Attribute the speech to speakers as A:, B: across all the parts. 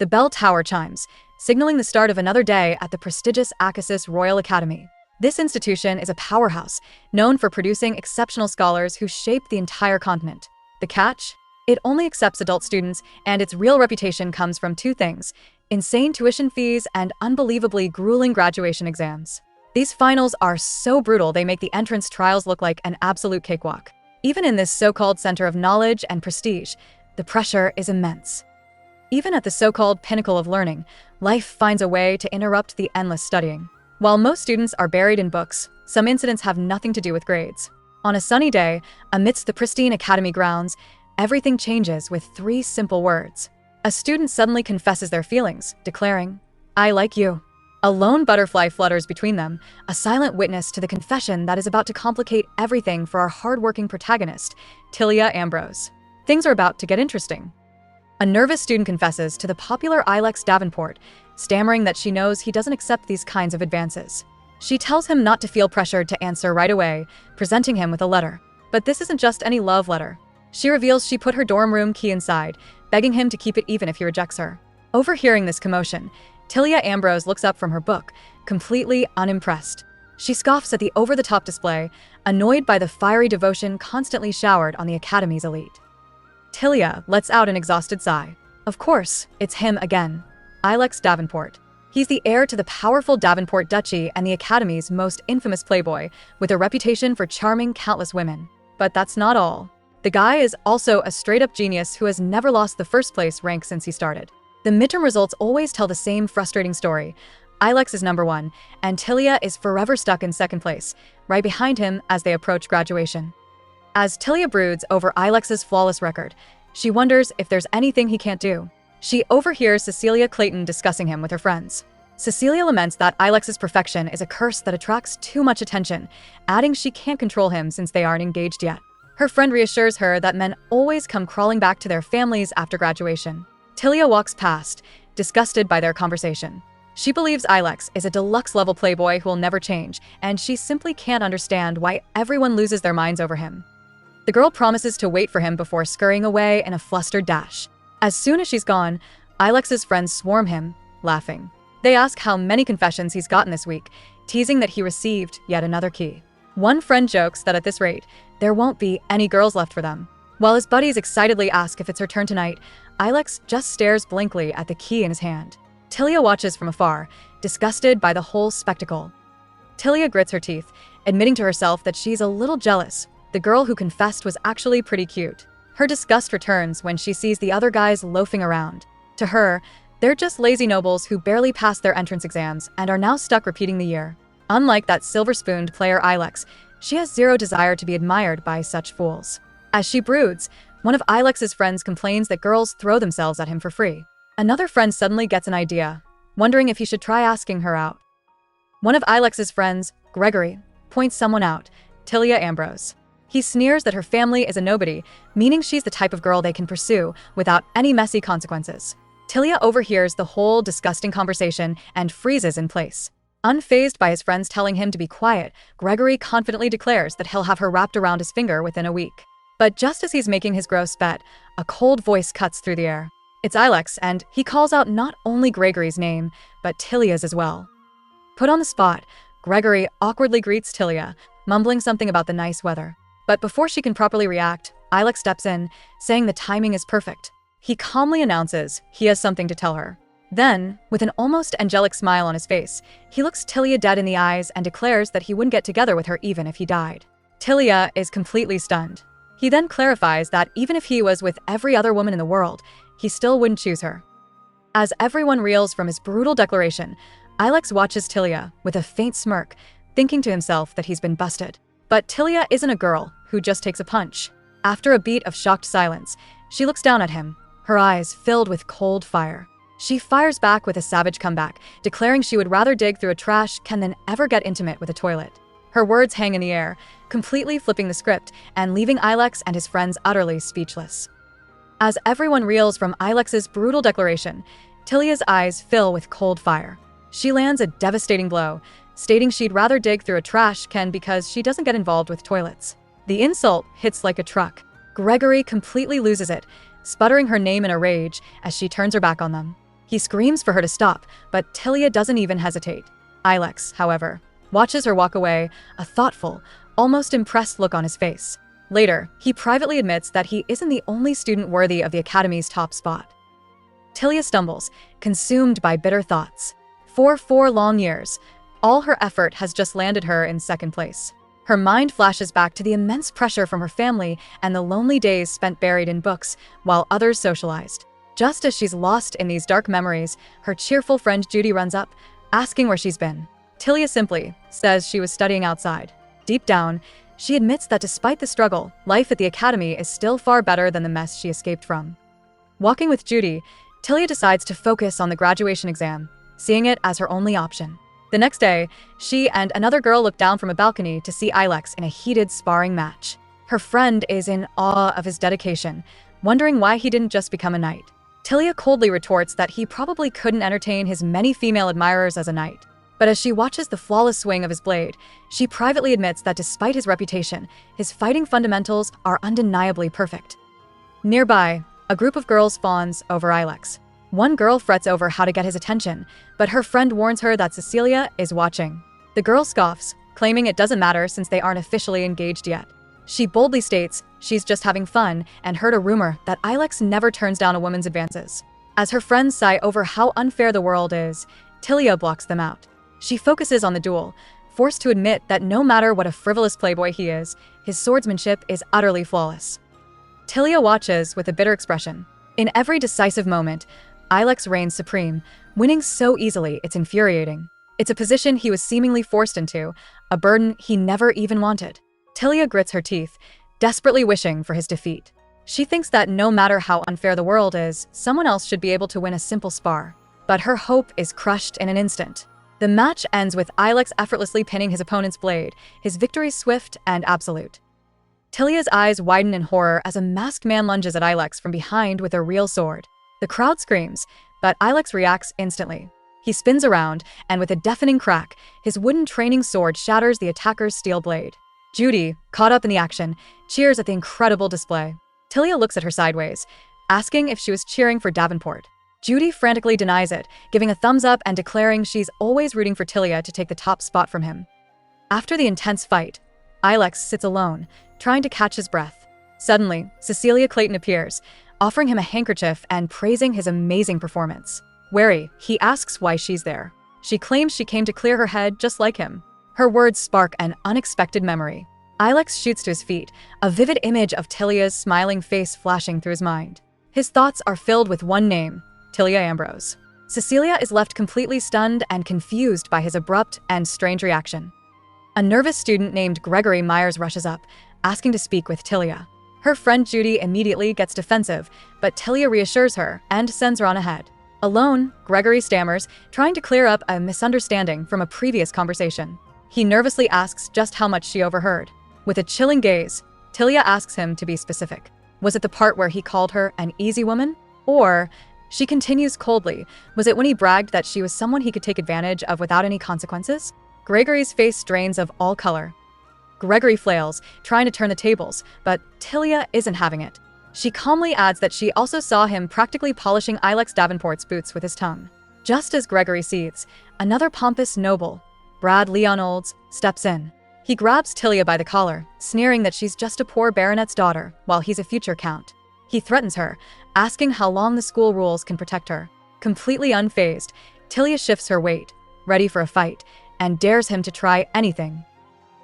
A: The bell tower chimes, signaling the start of another day at the prestigious Akasis Royal Academy. This institution is a powerhouse, known for producing exceptional scholars who shape the entire continent. The catch? It only accepts adult students, and its real reputation comes from two things: insane tuition fees and unbelievably grueling graduation exams. These finals are so brutal they make the entrance trials look like an absolute cakewalk. Even in this so-called center of knowledge and prestige, the pressure is immense. Even at the so-called pinnacle of learning, life finds a way to interrupt the endless studying. While most students are buried in books, some incidents have nothing to do with grades. On a sunny day, amidst the pristine academy grounds, everything changes with three simple words. A student suddenly confesses their feelings, declaring, "I like you." A lone butterfly flutters between them, a silent witness to the confession that is about to complicate everything for our hardworking protagonist, Tilia Ambrose. Things are about to get interesting. A nervous student confesses to the popular Ilex Davenport, stammering that she knows he doesn't accept these kinds of advances. She tells him not to feel pressured to answer right away, presenting him with a letter. But this isn't just any love letter. She reveals she put her dorm room key inside, begging him to keep it even if he rejects her. Overhearing this commotion, Tilia Ambrose looks up from her book, completely unimpressed. She scoffs at the over-the-top display, annoyed by the fiery devotion constantly showered on the academy's elite. Tilia lets out an exhausted sigh. Of course, it's him again. Ilex Davenport. He's the heir to the powerful Davenport Duchy and the Academy's most infamous playboy, with a reputation for charming countless women. But that's not all. The guy is also a straight-up genius who has never lost the first-place rank since he started. The midterm results always tell the same frustrating story. Ilex is number 1, and Tilia is forever stuck in second place, right behind him as they approach graduation. As Tilia broods over Ilex's flawless record, she wonders if there's anything he can't do. She overhears Cecilia Clayton discussing him with her friends. Cecilia laments that Ilex's perfection is a curse that attracts too much attention, adding she can't control him since they aren't engaged yet. Her friend reassures her that men always come crawling back to their families after graduation. Tilia walks past, disgusted by their conversation. She believes Ilex is a deluxe-level playboy who will never change, and she simply can't understand why everyone loses their minds over him. The girl promises to wait for him before scurrying away in a flustered dash. As soon as she's gone, Ilex's friends swarm him, laughing. They ask how many confessions he's gotten this week, teasing that he received yet another key. One friend jokes that at this rate, there won't be any girls left for them. While his buddies excitedly ask if it's her turn tonight, Ilex just stares blankly at the key in his hand. Tilia watches from afar, disgusted by the whole spectacle. Tilia grits her teeth, admitting to herself that she's a little jealous. The girl who confessed was actually pretty cute. Her disgust returns when she sees the other guys loafing around. To her, they're just lazy nobles who barely passed their entrance exams and are now stuck repeating the year. Unlike that silver-spooned player Ilex, she has zero desire to be admired by such fools. As she broods, one of Ilex's friends complains that girls throw themselves at him for free. Another friend suddenly gets an idea, wondering if he should try asking her out. One of Ilex's friends, Gregory, points someone out, Tilia Ambrose. He sneers that her family is a nobody, meaning she's the type of girl they can pursue without any messy consequences. Tilia overhears the whole disgusting conversation and freezes in place. Unfazed by his friends telling him to be quiet, Gregory confidently declares that he'll have her wrapped around his finger within a week. But just as he's making his gross bet, a cold voice cuts through the air. It's Ilex, and he calls out not only Gregory's name, but Tilia's as well. Put on the spot, Gregory awkwardly greets Tilia, mumbling something about the nice weather. But before she can properly react, Ilex steps in, saying the timing is perfect. He calmly announces he has something to tell her. Then, with an almost angelic smile on his face, he looks Tilia dead in the eyes and declares that he wouldn't get together with her even if he died. Tilia is completely stunned. He then clarifies that even if he was with every other woman in the world, he still wouldn't choose her. As everyone reels from his brutal declaration, Ilex watches Tilia with a faint smirk, thinking to himself that he's been busted. But Tilia isn't a girl who just takes a punch. After a beat of shocked silence, she looks down at him, her eyes filled with cold fire. She fires back with a savage comeback, declaring she would rather dig through a trash can than ever get intimate with a toilet. Her words hang in the air, completely flipping the script and leaving Ilex and his friends utterly speechless. As everyone reels from Ilex's brutal declaration, Tilia's eyes fill with cold fire. She lands a devastating blow, stating she'd rather dig through a trash can because she doesn't get involved with toilets. The insult hits like a truck. Gregory completely loses it, sputtering her name in a rage as she turns her back on them. He screams for her to stop, but Tilia doesn't even hesitate. Ilex, however, watches her walk away, a thoughtful, almost impressed look on his face. Later, he privately admits that he isn't the only student worthy of the academy's top spot. Tilia stumbles, consumed by bitter thoughts. For 4 long years, all her effort has just landed her in second place. Her mind flashes back to the immense pressure from her family and the lonely days spent buried in books while others socialized. Just as she's lost in these dark memories, her cheerful friend Judy runs up, asking where she's been. Tilia simply says she was studying outside. Deep down, she admits that despite the struggle, life at the academy is still far better than the mess she escaped from. Walking with Judy, Tilia decides to focus on the graduation exam, seeing it as her only option. The next day, she and another girl look down from a balcony to see Ilex in a heated sparring match. Her friend is in awe of his dedication, wondering why he didn't just become a knight. Tilia coldly retorts that he probably couldn't entertain his many female admirers as a knight. But as she watches the flawless swing of his blade, she privately admits that despite his reputation, his fighting fundamentals are undeniably perfect. Nearby, a group of girls fawns over Ilex. One girl frets over how to get his attention, but her friend warns her that Cecilia is watching. The girl scoffs, claiming it doesn't matter since they aren't officially engaged yet. She boldly states she's just having fun and heard a rumor that Ilex never turns down a woman's advances. As her friends sigh over how unfair the world is, Tilia blocks them out. She focuses on the duel, forced to admit that no matter what a frivolous playboy he is, his swordsmanship is utterly flawless. Tilia watches with a bitter expression. In every decisive moment, Ilex reigns supreme, winning so easily it's infuriating. It's a position he was seemingly forced into, a burden he never even wanted. Tilia grits her teeth, desperately wishing for his defeat. She thinks that no matter how unfair the world is, someone else should be able to win a simple spar. But her hope is crushed in an instant. The match ends with Ilex effortlessly pinning his opponent's blade, his victory swift and absolute. Tilia's eyes widen in horror as a masked man lunges at Ilex from behind with a real sword. The crowd screams, but Ilex reacts instantly. He spins around, and with a deafening crack, his wooden training sword shatters the attacker's steel blade. Judy, caught up in the action, cheers at the incredible display. Tilia looks at her sideways, asking if she was cheering for Davenport. Judy frantically denies it, giving a thumbs up and declaring she's always rooting for Tilia to take the top spot from him. After the intense fight, Ilex sits alone, trying to catch his breath. Suddenly, Cecilia Clayton appears, offering him a handkerchief and praising his amazing performance. Wary, he asks why she's there. She claims she came to clear her head just like him. Her words spark an unexpected memory. Ilex shoots to his feet, a vivid image of Tilia's smiling face flashing through his mind. His thoughts are filled with one name, Tilia Ambrose. Cecilia is left completely stunned and confused by his abrupt and strange reaction. A nervous student named Gregory Myers rushes up, asking to speak with Tilia. Her friend Judy immediately gets defensive, but Tilia reassures her and sends her on ahead. Alone, Gregory stammers, trying to clear up a misunderstanding from a previous conversation. He nervously asks just how much she overheard. With a chilling gaze, Tilia asks him to be specific. Was it the part where he called her an easy woman? Or, she continues coldly, was it when he bragged that she was someone he could take advantage of without any consequences? Gregory's face drains of all color. Gregory flails, trying to turn the tables, but Tilia isn't having it. She calmly adds that she also saw him practically polishing Ilex Davenport's boots with his tongue. Just as Gregory seethes, another pompous noble, Brad Leon Olds, steps in. He grabs Tilia by the collar, sneering that she's just a poor baronet's daughter, while he's a future count. He threatens her, asking how long the school rules can protect her. Completely unfazed, Tilia shifts her weight, ready for a fight, and dares him to try anything.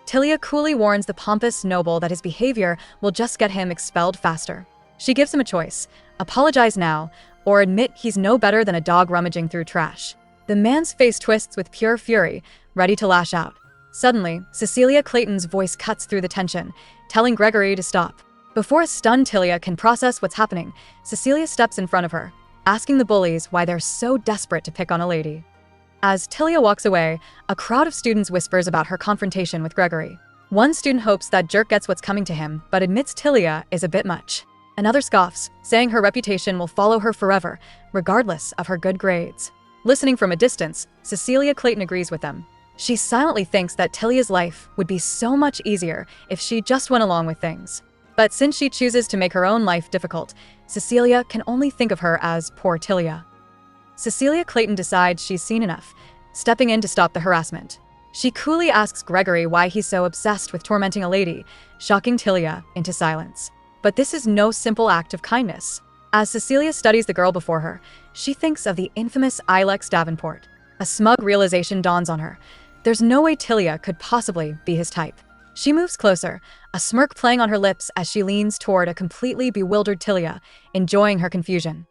A: Tilia coolly warns the pompous noble that his behavior will just get him expelled faster. She gives him a choice: apologize now, or admit he's no better than a dog rummaging through trash. The man's face twists with pure fury, ready to lash out. Suddenly, Cecilia Clayton's voice cuts through the tension, telling Gregory to stop. Before a stunned Tilia can process what's happening, Cecilia steps in front of her, asking the bullies why they're so desperate to pick on a lady. As Tilia walks away, a crowd of students whispers about her confrontation with Gregory. One student hopes that jerk gets what's coming to him, but admits Tilia is a bit much. Another scoffs, saying her reputation will follow her forever, regardless of her good grades. Listening from a distance, Cecilia Clayton agrees with them. She silently thinks that Tilia's life would be so much easier if she just went along with things. But since she chooses to make her own life difficult, Cecilia can only think of her as poor Tilia. Cecilia Clayton decides she's seen enough, stepping in to stop the harassment. She coolly asks Gregory why he's so obsessed with tormenting a lady, shocking Tilia into silence. But this is no simple act of kindness. As Cecilia studies the girl before her, she thinks of the infamous Ilex Davenport. A smug realization dawns on her. There's no way Tilia could possibly be his type. She moves closer, a smirk playing on her lips as she leans toward a completely bewildered Tilia, enjoying her confusion.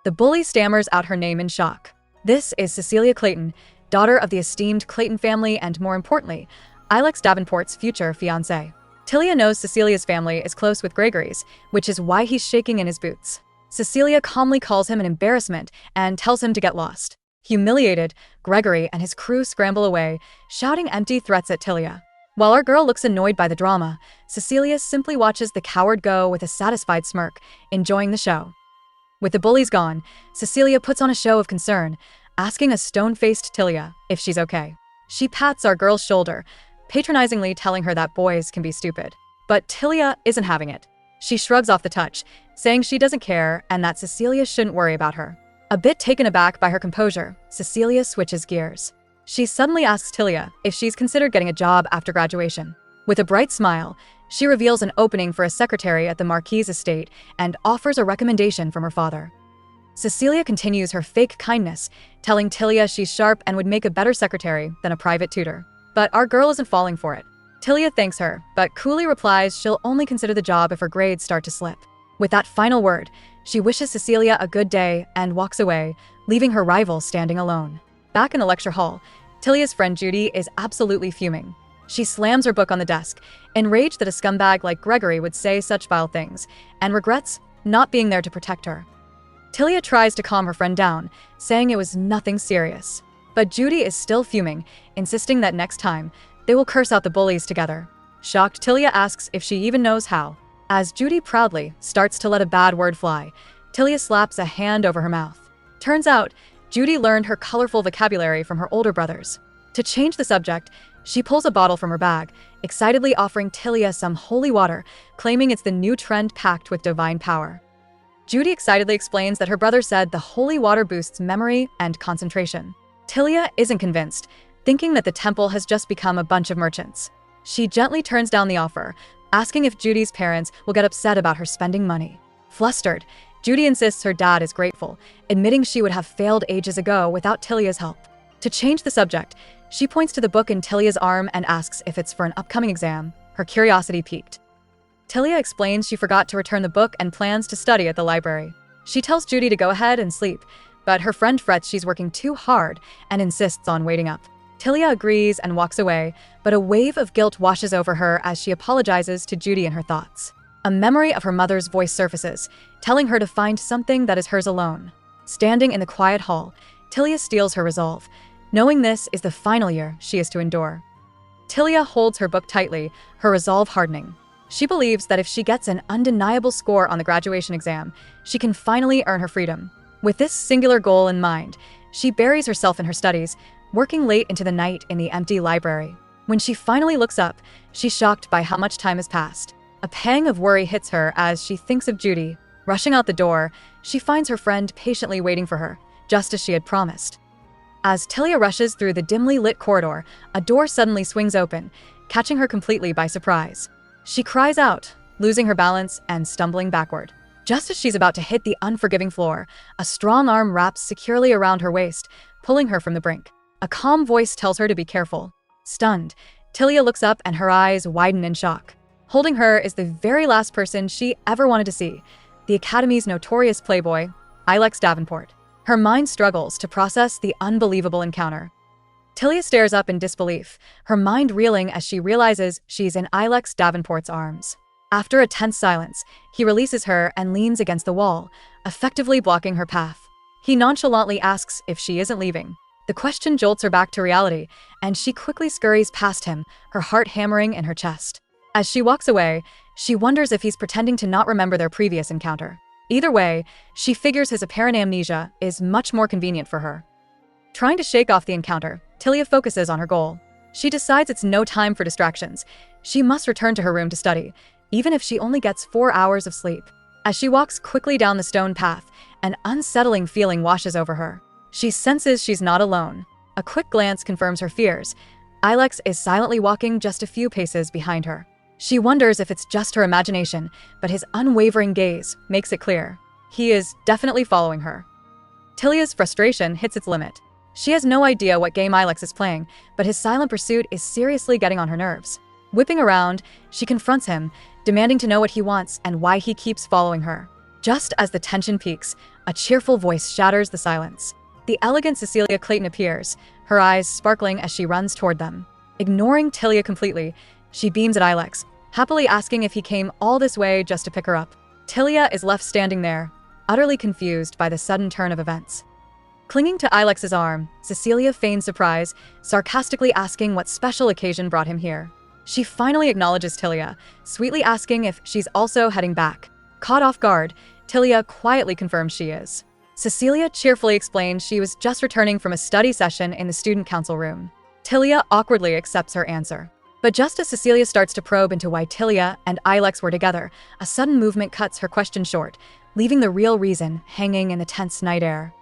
A: The bully stammers out her name in shock. This is Cecilia Clayton, daughter of the esteemed Clayton family and, more importantly, Ilex Davenport's future fiancé. Tilia knows Cecilia's family is close with Gregory's, which is why he's shaking in his boots. Cecilia calmly calls him an embarrassment and tells him to get lost. Humiliated, Gregory and his crew scramble away, shouting empty threats at Tilia. While our girl looks annoyed by the drama, Cecilia simply watches the coward go with a satisfied smirk, enjoying the show. With the bullies gone, Cecilia puts on a show of concern, asking a stone-faced Tilia if she's okay. She pats our girl's shoulder, patronizingly telling her that boys can be stupid. But Tilia isn't having it. She shrugs off the touch, saying she doesn't care and that Cecilia shouldn't worry about her. A bit taken aback by her composure, Cecilia switches gears. She suddenly asks Tilia if she's considered getting a job after graduation. With a bright smile, she reveals an opening for a secretary at the Marquis' estate and offers a recommendation from her father. Cecilia continues her fake kindness, telling Tilia she's sharp and would make a better secretary than a private tutor. But our girl isn't falling for it. Tilia thanks her, but coolly replies she'll only consider the job if her grades start to slip. With that final word, she wishes Cecilia a good day and walks away, leaving her rival standing alone. Back in the lecture hall, Tilia's friend Judy is absolutely fuming. She slams her book on the desk, enraged that a scumbag like Gregory would say such vile things, and regrets not being there to protect her. Tilia tries to calm her friend down, saying it was nothing serious. But Judy is still fuming, insisting that next time, they will curse out the bullies together. Shocked, Tilia asks if she even knows how. As Judy proudly starts to let a bad word fly, Tilia slaps a hand over her mouth. Turns out, Judy learned her colorful vocabulary from her older brothers. To change the subject, she pulls a bottle from her bag, excitedly offering Tilia some holy water, claiming it's the new trend packed with divine power. Judy excitedly explains that her brother said the holy water boosts memory and concentration. Tilia isn't convinced, thinking that the temple has just become a bunch of merchants. She gently turns down the offer, asking if Judy's parents will get upset about her spending money. Flustered, Judy insists her dad is grateful, admitting she would have failed ages ago without Tilia's help. To change the subject, she points to the book in Tilia's arm and asks if it's for an upcoming exam, her curiosity piqued. Tilia explains she forgot to return the book and plans to study at the library. She tells Judy to go ahead and sleep, but her friend frets she's working too hard and insists on waiting up. Tilia agrees and walks away, but a wave of guilt washes over her as she apologizes to Judy in her thoughts. A memory of her mother's voice surfaces, telling her to find something that is hers alone. Standing in the quiet hall, Tilia steels her resolve, knowing this is the final year she is to endure. Tilia holds her book tightly, her resolve hardening. She believes that if she gets an undeniable score on the graduation exam, she can finally earn her freedom. With this singular goal in mind, she buries herself in her studies, working late into the night in the empty library. When she finally looks up, she's shocked by how much time has passed. A pang of worry hits her as she thinks of Judy. Rushing out the door, she finds her friend patiently waiting for her, just as she had promised. As Tilia rushes through the dimly lit corridor, a door suddenly swings open, catching her completely by surprise. She cries out, losing her balance and stumbling backward. Just as she's about to hit the unforgiving floor, a strong arm wraps securely around her waist, pulling her from the brink. A calm voice tells her to be careful. Stunned, Tilia looks up and her eyes widen in shock. Holding her is the very last person she ever wanted to see, the Academy's notorious playboy, Ilex Davenport. Her mind struggles to process the unbelievable encounter. Tilia stares up in disbelief, her mind reeling as she realizes she's in Ilex Davenport's arms. After a tense silence, he releases her and leans against the wall, effectively blocking her path. He nonchalantly asks if she isn't leaving. The question jolts her back to reality, and she quickly scurries past him, her heart hammering in her chest. As she walks away, she wonders if he's pretending to not remember their previous encounter. Either way, she figures his apparent amnesia is much more convenient for her. Trying to shake off the encounter, Tilia focuses on her goal. She decides it's no time for distractions. She must return to her room to study, even if she only gets 4 hours of sleep. As she walks quickly down the stone path, an unsettling feeling washes over her. She senses she's not alone. A quick glance confirms her fears. Ilex is silently walking just a few paces behind her. She wonders if it's just her imagination, but his unwavering gaze makes it clear. He is definitely following her. Tilia's frustration hits its limit. She has no idea what game Ilex is playing, but his silent pursuit is seriously getting on her nerves. Whipping around, she confronts him, demanding to know what he wants and why he keeps following her. Just as the tension peaks, a cheerful voice shatters the silence. The elegant Cecilia Clayton appears, her eyes sparkling as she runs toward them. Ignoring Tilia completely, she beams at Ilex, happily asking if he came all this way just to pick her up. Tilia is left standing there, utterly confused by the sudden turn of events. Clinging to Ilex's arm, Cecilia feigns surprise, sarcastically asking what special occasion brought him here. She finally acknowledges Tilia, sweetly asking if she's also heading back. Caught off guard, Tilia quietly confirms she is. Cecilia cheerfully explains she was just returning from a study session in the student council room. Tilia awkwardly accepts her answer. But just as Cecilia starts to probe into why Tilia and Ilex were together, a sudden movement cuts her question short, leaving the real reason hanging in the tense night air.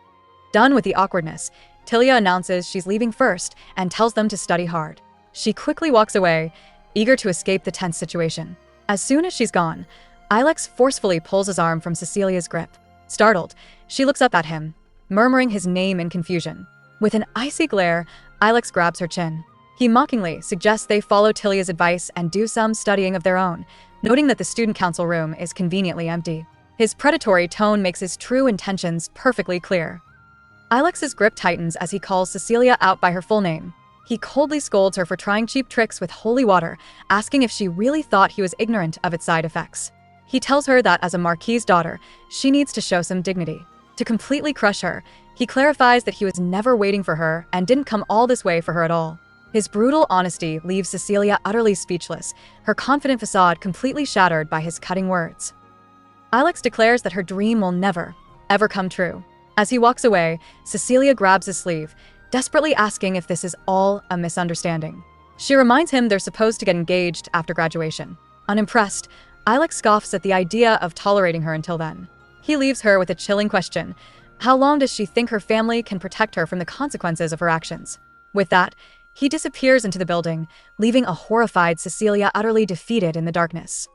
A: Done with the awkwardness, Tilia announces she's leaving first and tells them to study hard. She quickly walks away, eager to escape the tense situation. As soon as she's gone, Ilex forcefully pulls his arm from Cecilia's grip. Startled, she looks up at him, murmuring his name in confusion. With an icy glare, Ilex grabs her chin. He mockingly suggests they follow Tilia's advice and do some studying of their own, noting that the student council room is conveniently empty. His predatory tone makes his true intentions perfectly clear. Ilex's grip tightens as he calls Cecilia out by her full name. He coldly scolds her for trying cheap tricks with holy water, asking if she really thought he was ignorant of its side effects. He tells her that as a marquis's daughter, she needs to show some dignity. To completely crush her, he clarifies that he was never waiting for her and didn't come all this way for her at all. His brutal honesty leaves Cecilia utterly speechless, her confident facade completely shattered by his cutting words. Ilex declares that her dream will never, ever come true. As he walks away, Cecilia grabs his sleeve, desperately asking if this is all a misunderstanding. She reminds him they're supposed to get engaged after graduation. Unimpressed, Ilex scoffs at the idea of tolerating her until then. He leaves her with a chilling question. How long does she think her family can protect her from the consequences of her actions? With that, he disappears into the building, leaving a horrified Cecilia utterly defeated in the darkness.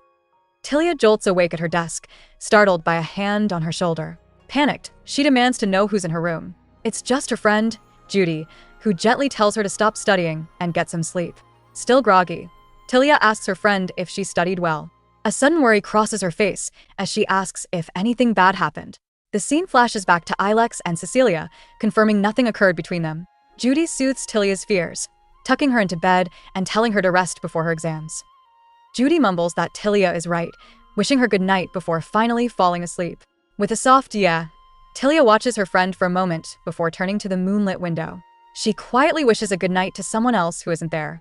A: Tilia jolts awake at her desk, startled by a hand on her shoulder. Panicked, she demands to know who's in her room. It's just her friend, Judy, who gently tells her to stop studying and get some sleep. Still groggy, Tilia asks her friend if she studied well. A sudden worry crosses her face as she asks if anything bad happened. The scene flashes back to Ilex and Cecilia, confirming nothing occurred between them. Judy soothes Tilia's fears, tucking her into bed and telling her to rest before her exams. Judy mumbles that Tilia is right, wishing her good night before finally falling asleep. With a soft yeah, Tilia watches her friend for a moment before turning to the moonlit window. She quietly wishes a good night to someone else who isn't there.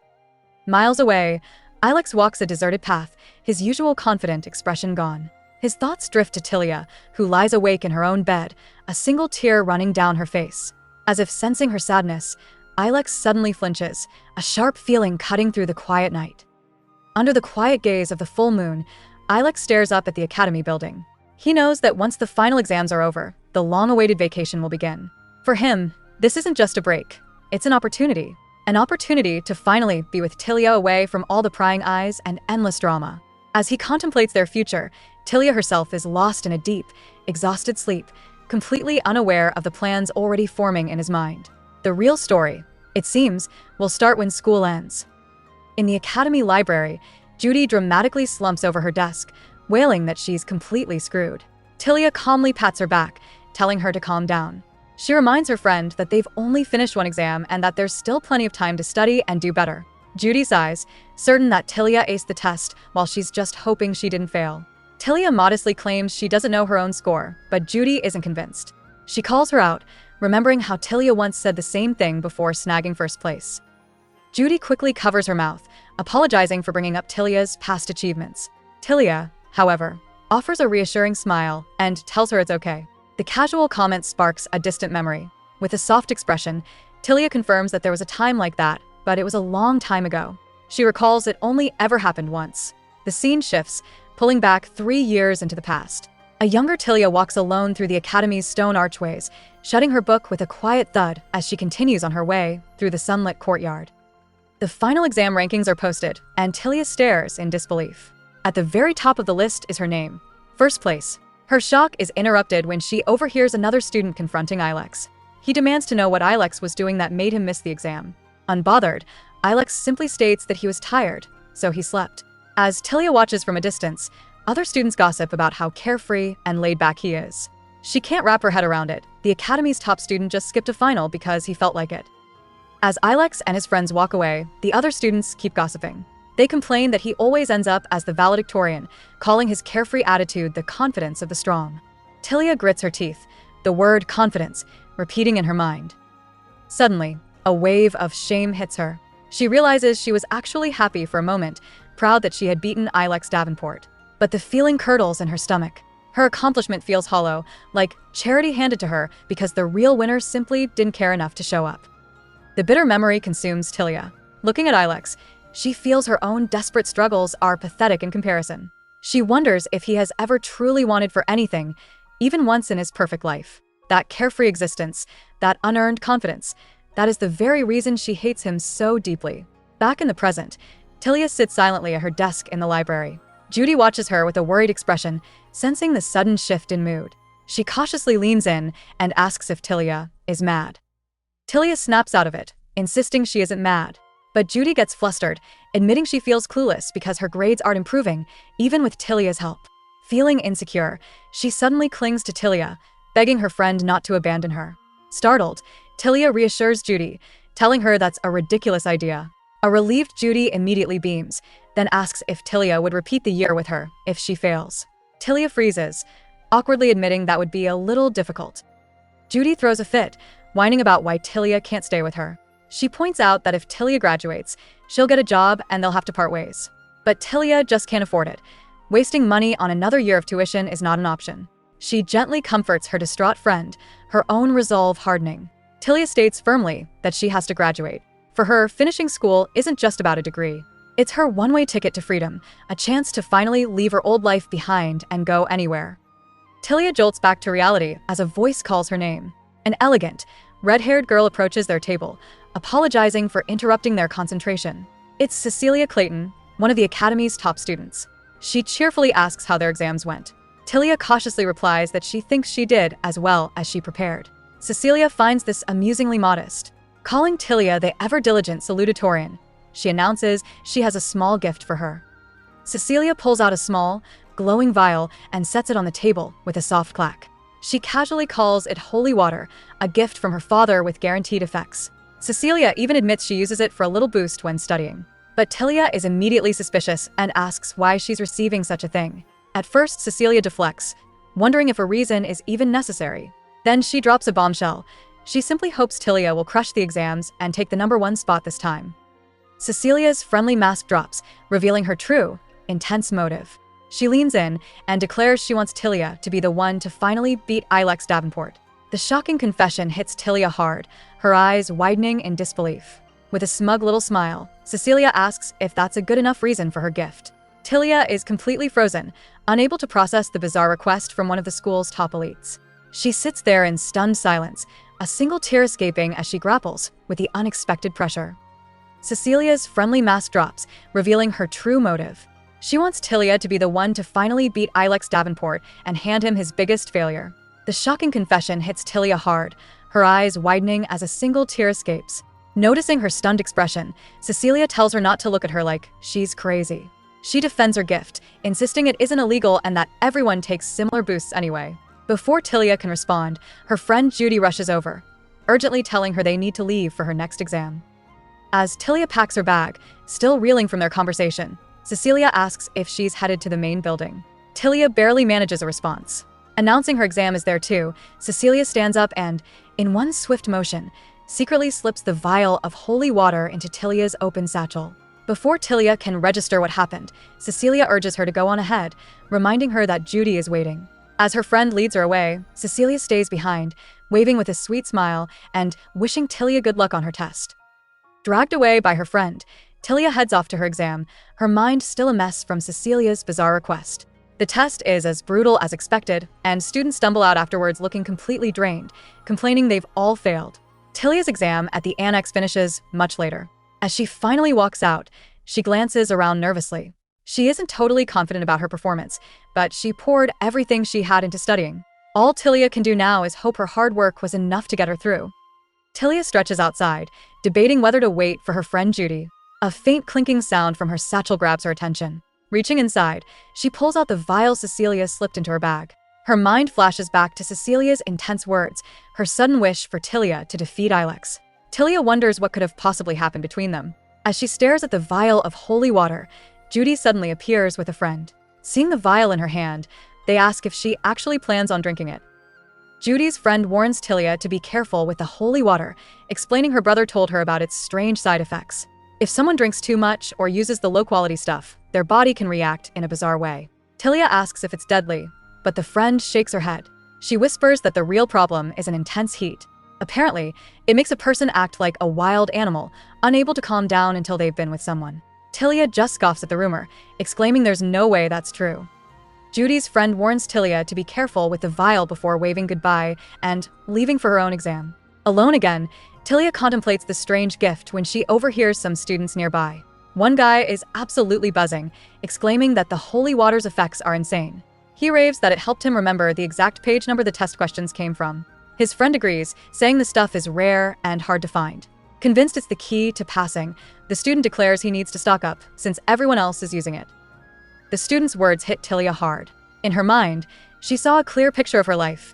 A: Miles away, Ilex walks a deserted path, his usual confident expression gone. His thoughts drift to Tilia, who lies awake in her own bed, a single tear running down her face. As if sensing her sadness, Ilex suddenly flinches, a sharp feeling cutting through the quiet night. Under the quiet gaze of the full moon, Ilex stares up at the academy building. He knows that once the final exams are over, the long-awaited vacation will begin. For him, this isn't just a break. It's an opportunity. An opportunity to finally be with Tilia away from all the prying eyes and endless drama. As he contemplates their future, Tilia herself is lost in a deep, exhausted sleep, completely unaware of the plans already forming in his mind. The real story, it seems, will start when school ends. In the academy library, Judy dramatically slumps over her desk, wailing that she's completely screwed. Tilia calmly pats her back, telling her to calm down. She reminds her friend that they've only finished one exam and that there's still plenty of time to study and do better. Judy sighs, certain that Tilia aced the test while she's just hoping she didn't fail. Tilia modestly claims she doesn't know her own score, but Judy isn't convinced. She calls her out, remembering how Tilia once said the same thing before snagging first place. Judy quickly covers her mouth, apologizing for bringing up Tilia's past achievements. Tilia, however, offers a reassuring smile and tells her it's okay. The casual comment sparks a distant memory. With a soft expression, Tilia confirms that there was a time like that, but it was a long time ago. She recalls it only ever happened once. The scene shifts, pulling back 3 years into the past. A younger Tilia walks alone through the academy's stone archways, shutting her book with a quiet thud as she continues on her way through the sunlit courtyard. The final exam rankings are posted, and Tilia stares in disbelief. At the very top of the list is her name, first place. Her shock is interrupted when she overhears another student confronting Ilex. He demands to know what Ilex was doing that made him miss the exam. Unbothered, Ilex simply states that he was tired, so he slept. As Tilia watches from a distance, other students gossip about how carefree and laid back he is. She can't wrap her head around it. The academy's top student just skipped a final because he felt like it. As Ilex and his friends walk away, the other students keep gossiping. They complain that he always ends up as the valedictorian, calling his carefree attitude the confidence of the strong. Tilia grits her teeth, the word confidence repeating in her mind. Suddenly, a wave of shame hits her. She realizes she was actually happy for a moment, proud that she had beaten Ilex Davenport. But the feeling curdles in her stomach. Her accomplishment feels hollow, like charity handed to her because the real winner simply didn't care enough to show up. The bitter memory consumes Tilia. Looking at Ilex, she feels her own desperate struggles are pathetic in comparison. She wonders if he has ever truly wanted for anything, even once in his perfect life. That carefree existence, that unearned confidence, that is the very reason she hates him so deeply. Back in the present, Tilia sits silently at her desk in the library. Judy watches her with a worried expression, sensing the sudden shift in mood. She cautiously leans in and asks if Tilia is mad. Tilia snaps out of it, insisting she isn't mad. But Judy gets flustered, admitting she feels clueless because her grades aren't improving, even with Tilia's help. Feeling insecure, she suddenly clings to Tilia, begging her friend not to abandon her. Startled, Tilia reassures Judy, telling her that's a ridiculous idea. A relieved Judy immediately beams, then asks if Tilia would repeat the year with her if she fails. Tilia freezes, awkwardly admitting that would be a little difficult. Judy throws a fit, whining about why Tilia can't stay with her. She points out that if Tilia graduates, she'll get a job and they'll have to part ways. But Tilia just can't afford it. Wasting money on another year of tuition is not an option. She gently comforts her distraught friend, her own resolve hardening. Tilia states firmly that she has to graduate. For her, finishing school isn't just about a degree. It's her one-way ticket to freedom, a chance to finally leave her old life behind and go anywhere. Tilia jolts back to reality as a voice calls her name. An elegant, red-haired girl approaches their table, apologizing for interrupting their concentration. It's Cecilia Clayton, one of the academy's top students. She cheerfully asks how their exams went. Tilia cautiously replies that she thinks she did as well as she prepared. Cecilia finds this amusingly modest. Calling Tilia the ever-diligent salutatorian, she announces she has a small gift for her. Cecilia pulls out a small, glowing vial and sets it on the table with a soft clack. She casually calls it holy water, a gift from her father with guaranteed effects. Cecilia even admits she uses it for a little boost when studying. But Tilia is immediately suspicious and asks why she's receiving such a thing. At first, Cecilia deflects, wondering if a reason is even necessary. Then she drops a bombshell. She simply hopes Tilia will crush the exams and take the #1 spot this time. Cecilia's friendly mask drops, revealing her true, intense motive. She leans in and declares she wants Tilia to be the one to finally beat Ilex Davenport. The shocking confession hits Tilia hard, her eyes widening in disbelief. With a smug little smile, Cecilia asks if that's a good enough reason for her gift. Tilia is completely frozen, unable to process the bizarre request from one of the school's top elites. She sits there in stunned silence, a single tear escaping as she grapples with the unexpected pressure. Cecilia's friendly mask drops, revealing her true motive. She wants Tilia to be the one to finally beat Ilex Davenport and hand him his biggest failure. The shocking confession hits Tilia hard, her eyes widening as a single tear escapes. Noticing her stunned expression, Cecilia tells her not to look at her like she's crazy. She defends her gift, insisting it isn't illegal and that everyone takes similar boosts anyway. Before Tilia can respond, her friend Judy rushes over, urgently telling her they need to leave for her next exam. As Tilia packs her bag, still reeling from their conversation, Cecilia asks if she's headed to the main building. Tilia barely manages a response. Announcing her exam is there too, Cecilia stands up and, in one swift motion, secretly slips the vial of holy water into Tilia's open satchel. Before Tilia can register what happened, Cecilia urges her to go on ahead, reminding her that Judy is waiting. As her friend leads her away, Cecilia stays behind, waving with a sweet smile and wishing Tilia good luck on her test. Dragged away by her friend, Tilia heads off to her exam, her mind still a mess from Cecilia's bizarre request. The test is as brutal as expected, and students stumble out afterwards looking completely drained, complaining they've all failed. Tilia's exam at the annex finishes much later. As she finally walks out, she glances around nervously. She isn't totally confident about her performance, but she poured everything she had into studying. All Tilia can do now is hope her hard work was enough to get her through. Tilia stretches outside, debating whether to wait for her friend Judy. A faint clinking sound from her satchel grabs her attention. Reaching inside, she pulls out the vial Cecilia slipped into her bag. Her mind flashes back to Cecilia's intense words, her sudden wish for Tilia to defeat Ilex. Tilia wonders what could have possibly happened between them. As she stares at the vial of holy water, Judy suddenly appears with a friend. Seeing the vial in her hand, they ask if she actually plans on drinking it. Judy's friend warns Tilia to be careful with the holy water, explaining her brother told her about its strange side effects. If someone drinks too much or uses the low-quality stuff, their body can react in a bizarre way. Tilia asks if it's deadly, but the friend shakes her head. She whispers that the real problem is an intense heat. Apparently, it makes a person act like a wild animal, unable to calm down until they've been with someone. Tilia just scoffs at the rumor, exclaiming there's no way that's true. Judy's friend warns Tilia to be careful with the vial before waving goodbye and leaving for her own exam. Alone again, Tilia contemplates the strange gift when she overhears some students nearby. One guy is absolutely buzzing, exclaiming that the holy water's effects are insane. He raves that it helped him remember the exact page number the test questions came from. His friend agrees, saying the stuff is rare and hard to find. Convinced it's the key to passing, the student declares he needs to stock up, since everyone else is using it. The student's words hit Tilia hard. In her mind, she saw a clear picture of her life.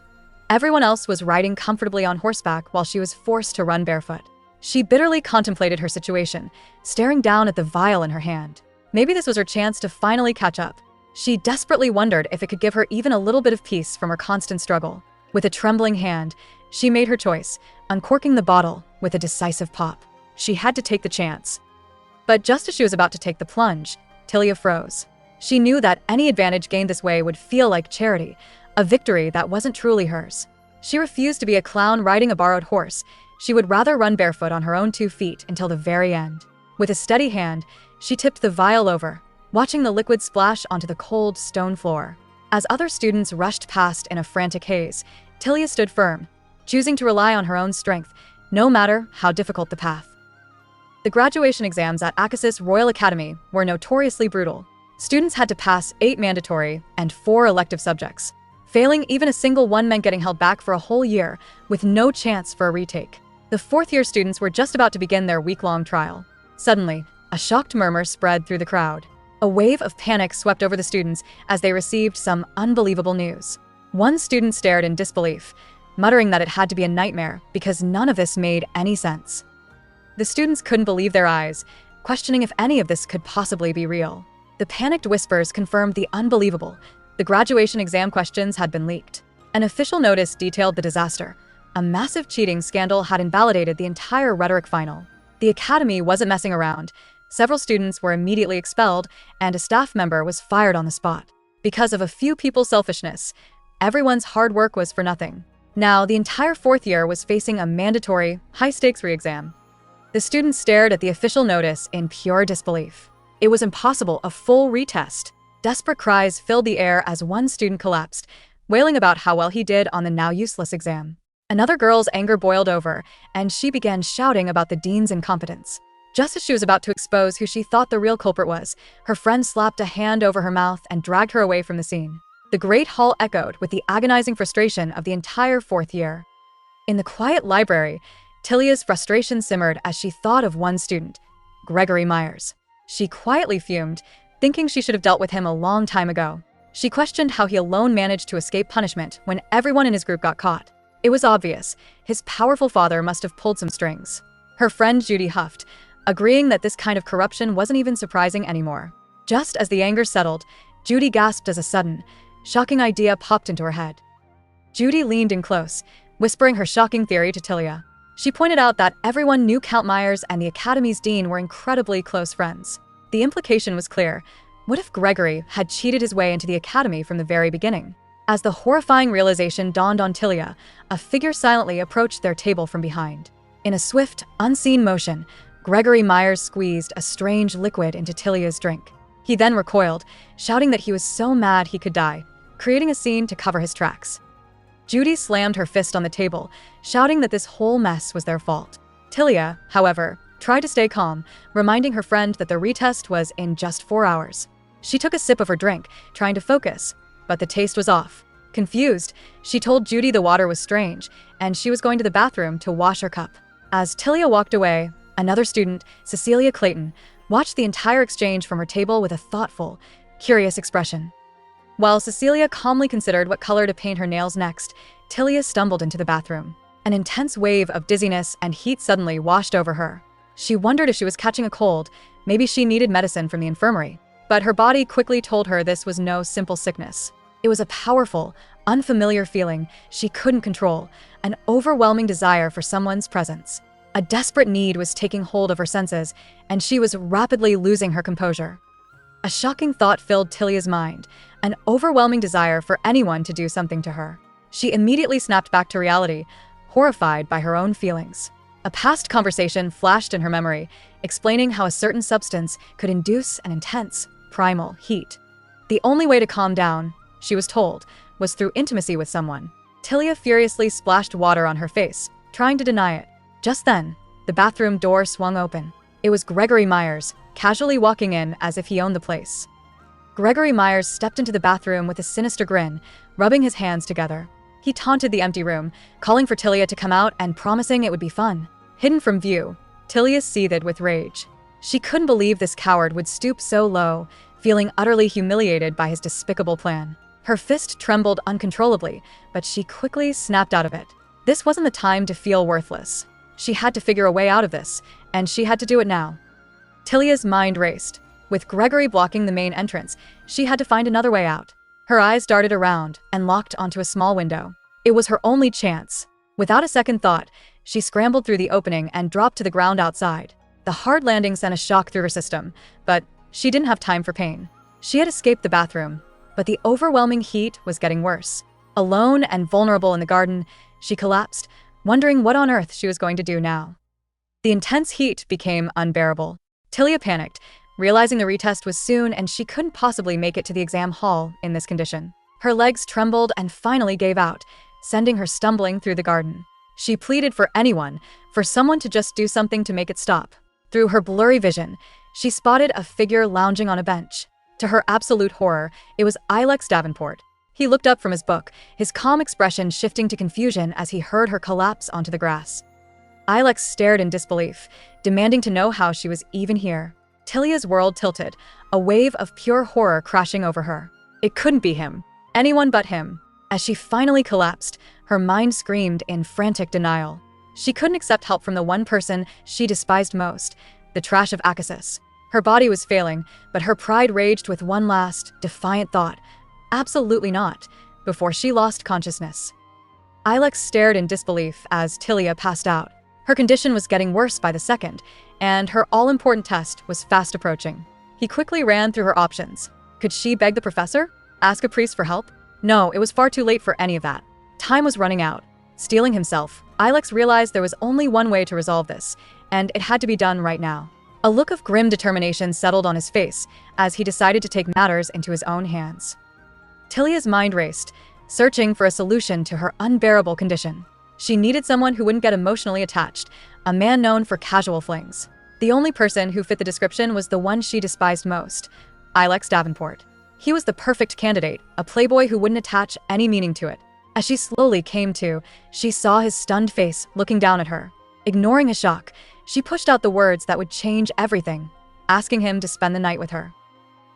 A: Everyone else was riding comfortably on horseback while she was forced to run barefoot. She bitterly contemplated her situation, staring down at the vial in her hand. Maybe this was her chance to finally catch up. She desperately wondered if it could give her even a little bit of peace from her constant struggle. With a trembling hand, she made her choice, uncorking the bottle with a decisive pop. She had to take the chance. But just as she was about to take the plunge, Tilia froze. She knew that any advantage gained this way would feel like charity, a victory that wasn't truly hers. She refused to be a clown riding a borrowed horse. She would rather run barefoot on her own 2 feet until the very end. With a steady hand, she tipped the vial over, watching the liquid splash onto the cold stone floor. As other students rushed past in a frantic haze, Tilia stood firm, choosing to rely on her own strength, no matter how difficult the path. The graduation exams at Akasis Royal Academy were notoriously brutal. Students had to pass 8 mandatory and 4 elective subjects. Failing even a single one meant getting held back for a whole year, with no chance for a retake. The 4th-year students were just about to begin their week-long trial. Suddenly, a shocked murmur spread through the crowd. A wave of panic swept over the students as they received some unbelievable news. One student stared in disbelief, muttering that it had to be a nightmare because none of this made any sense. The students couldn't believe their eyes, questioning if any of this could possibly be real. The panicked whispers confirmed the unbelievable. The graduation exam questions had been leaked. An official notice detailed the disaster. A massive cheating scandal had invalidated the entire rhetoric final. The academy wasn't messing around. Several students were immediately expelled, and a staff member was fired on the spot. Because of a few people's selfishness, everyone's hard work was for nothing. Now, the entire 4th year was facing a mandatory, high-stakes re-exam. The students stared at the official notice in pure disbelief. It was impossible, a full retest. Desperate cries filled the air as one student collapsed, wailing about how well he did on the now useless exam. Another girl's anger boiled over, and she began shouting about the dean's incompetence. Just as she was about to expose who she thought the real culprit was, her friend slapped a hand over her mouth and dragged her away from the scene. The great hall echoed with the agonizing frustration of the entire 4th year. In the quiet library, Tilia's frustration simmered as she thought of one student, Gregory Myers. She quietly fumed, thinking she should have dealt with him a long time ago. She questioned how he alone managed to escape punishment when everyone in his group got caught. It was obvious, his powerful father must have pulled some strings. Her friend Judy huffed, agreeing that this kind of corruption wasn't even surprising anymore. Just as the anger settled, Judy gasped as a sudden, shocking idea popped into her head. Judy leaned in close, whispering her shocking theory to Tilia. She pointed out that everyone knew Count Myers and the Academy's dean were incredibly close friends. The implication was clear. What if Gregory had cheated his way into the Academy from the very beginning? As the horrifying realization dawned on Tilia, a figure silently approached their table from behind. In a swift, unseen motion, Gregory Myers squeezed a strange liquid into Tilia's drink. He then recoiled, shouting that he was so mad he could die, creating a scene to cover his tracks. Judy slammed her fist on the table, shouting that this whole mess was their fault. Tilia, however, tried to stay calm, reminding her friend that the retest was in just 4 hours. She took a sip of her drink, trying to focus, but the taste was off. Confused, she told Judy the water was strange, and she was going to the bathroom to wash her cup. As Tilia walked away, another student, Cecilia Clayton, watched the entire exchange from her table with a thoughtful, curious expression. While Cecilia calmly considered what color to paint her nails next, Tilia stumbled into the bathroom. An intense wave of dizziness and heat suddenly washed over her. She wondered if she was catching a cold, maybe she needed medicine from the infirmary. But her body quickly told her this was no simple sickness. It was a powerful, unfamiliar feeling she couldn't control, an overwhelming desire for someone's presence. A desperate need was taking hold of her senses, and she was rapidly losing her composure. A shocking thought filled Tilia's mind, an overwhelming desire for anyone to do something to her. She immediately snapped back to reality, horrified by her own feelings. A past conversation flashed in her memory, explaining how a certain substance could induce an intense, primal heat. The only way to calm down, she was told, was through intimacy with someone. Tilia furiously splashed water on her face, trying to deny it. Just then, the bathroom door swung open. It was Gregory Myers, casually walking in as if he owned the place. Gregory Myers stepped into the bathroom with a sinister grin, rubbing his hands together. He taunted the empty room, calling for Tilia to come out and promising it would be fun. Hidden from view, Tilia seethed with rage. She couldn't believe this coward would stoop so low, feeling utterly humiliated by his despicable plan. Her fist trembled uncontrollably, but she quickly snapped out of it. This wasn't the time to feel worthless. She had to figure a way out of this, and she had to do it now. Tilia's mind raced. With Gregory blocking the main entrance, she had to find another way out. Her eyes darted around and locked onto a small window. It was her only chance. Without a second thought, she scrambled through the opening and dropped to the ground outside. The hard landing sent a shock through her system, but she didn't have time for pain. She had escaped the bathroom, but the overwhelming heat was getting worse. Alone and vulnerable in the garden, she collapsed, wondering what on earth she was going to do now. The intense heat became unbearable. Tilia panicked, realizing the retest was soon and she couldn't possibly make it to the exam hall in this condition. Her legs trembled and finally gave out, sending her stumbling through the garden. She pleaded for anyone, for someone to just do something to make it stop. Through her blurry vision, she spotted a figure lounging on a bench. To her absolute horror, it was Ilex Davenport. He looked up from his book, his calm expression shifting to confusion as he heard her collapse onto the grass. Ilex stared in disbelief, demanding to know how she was even here. Tilia's world tilted, a wave of pure horror crashing over her. It couldn't be him. Anyone but him. As she finally collapsed, her mind screamed in frantic denial. She couldn't accept help from the one person she despised most, the trash of Akasis. Her body was failing, but her pride raged with one last, defiant thought. Absolutely not, before she lost consciousness. Ilex stared in disbelief as Tilia passed out. Her condition was getting worse by the second, and her all-important test was fast approaching. He quickly ran through her options. Could she beg the professor? Ask a priest for help? No, it was far too late for any of that. Time was running out. Steeling himself, Ilex realized there was only one way to resolve this, and it had to be done right now. A look of grim determination settled on his face as he decided to take matters into his own hands. Tilia's mind raced, searching for a solution to her unbearable condition. She needed someone who wouldn't get emotionally attached, a man known for casual flings. The only person who fit the description was the one she despised most, Ilex Davenport. He was the perfect candidate, a playboy who wouldn't attach any meaning to it. As she slowly came to, she saw his stunned face looking down at her. Ignoring his shock, she pushed out the words that would change everything, asking him to spend the night with her.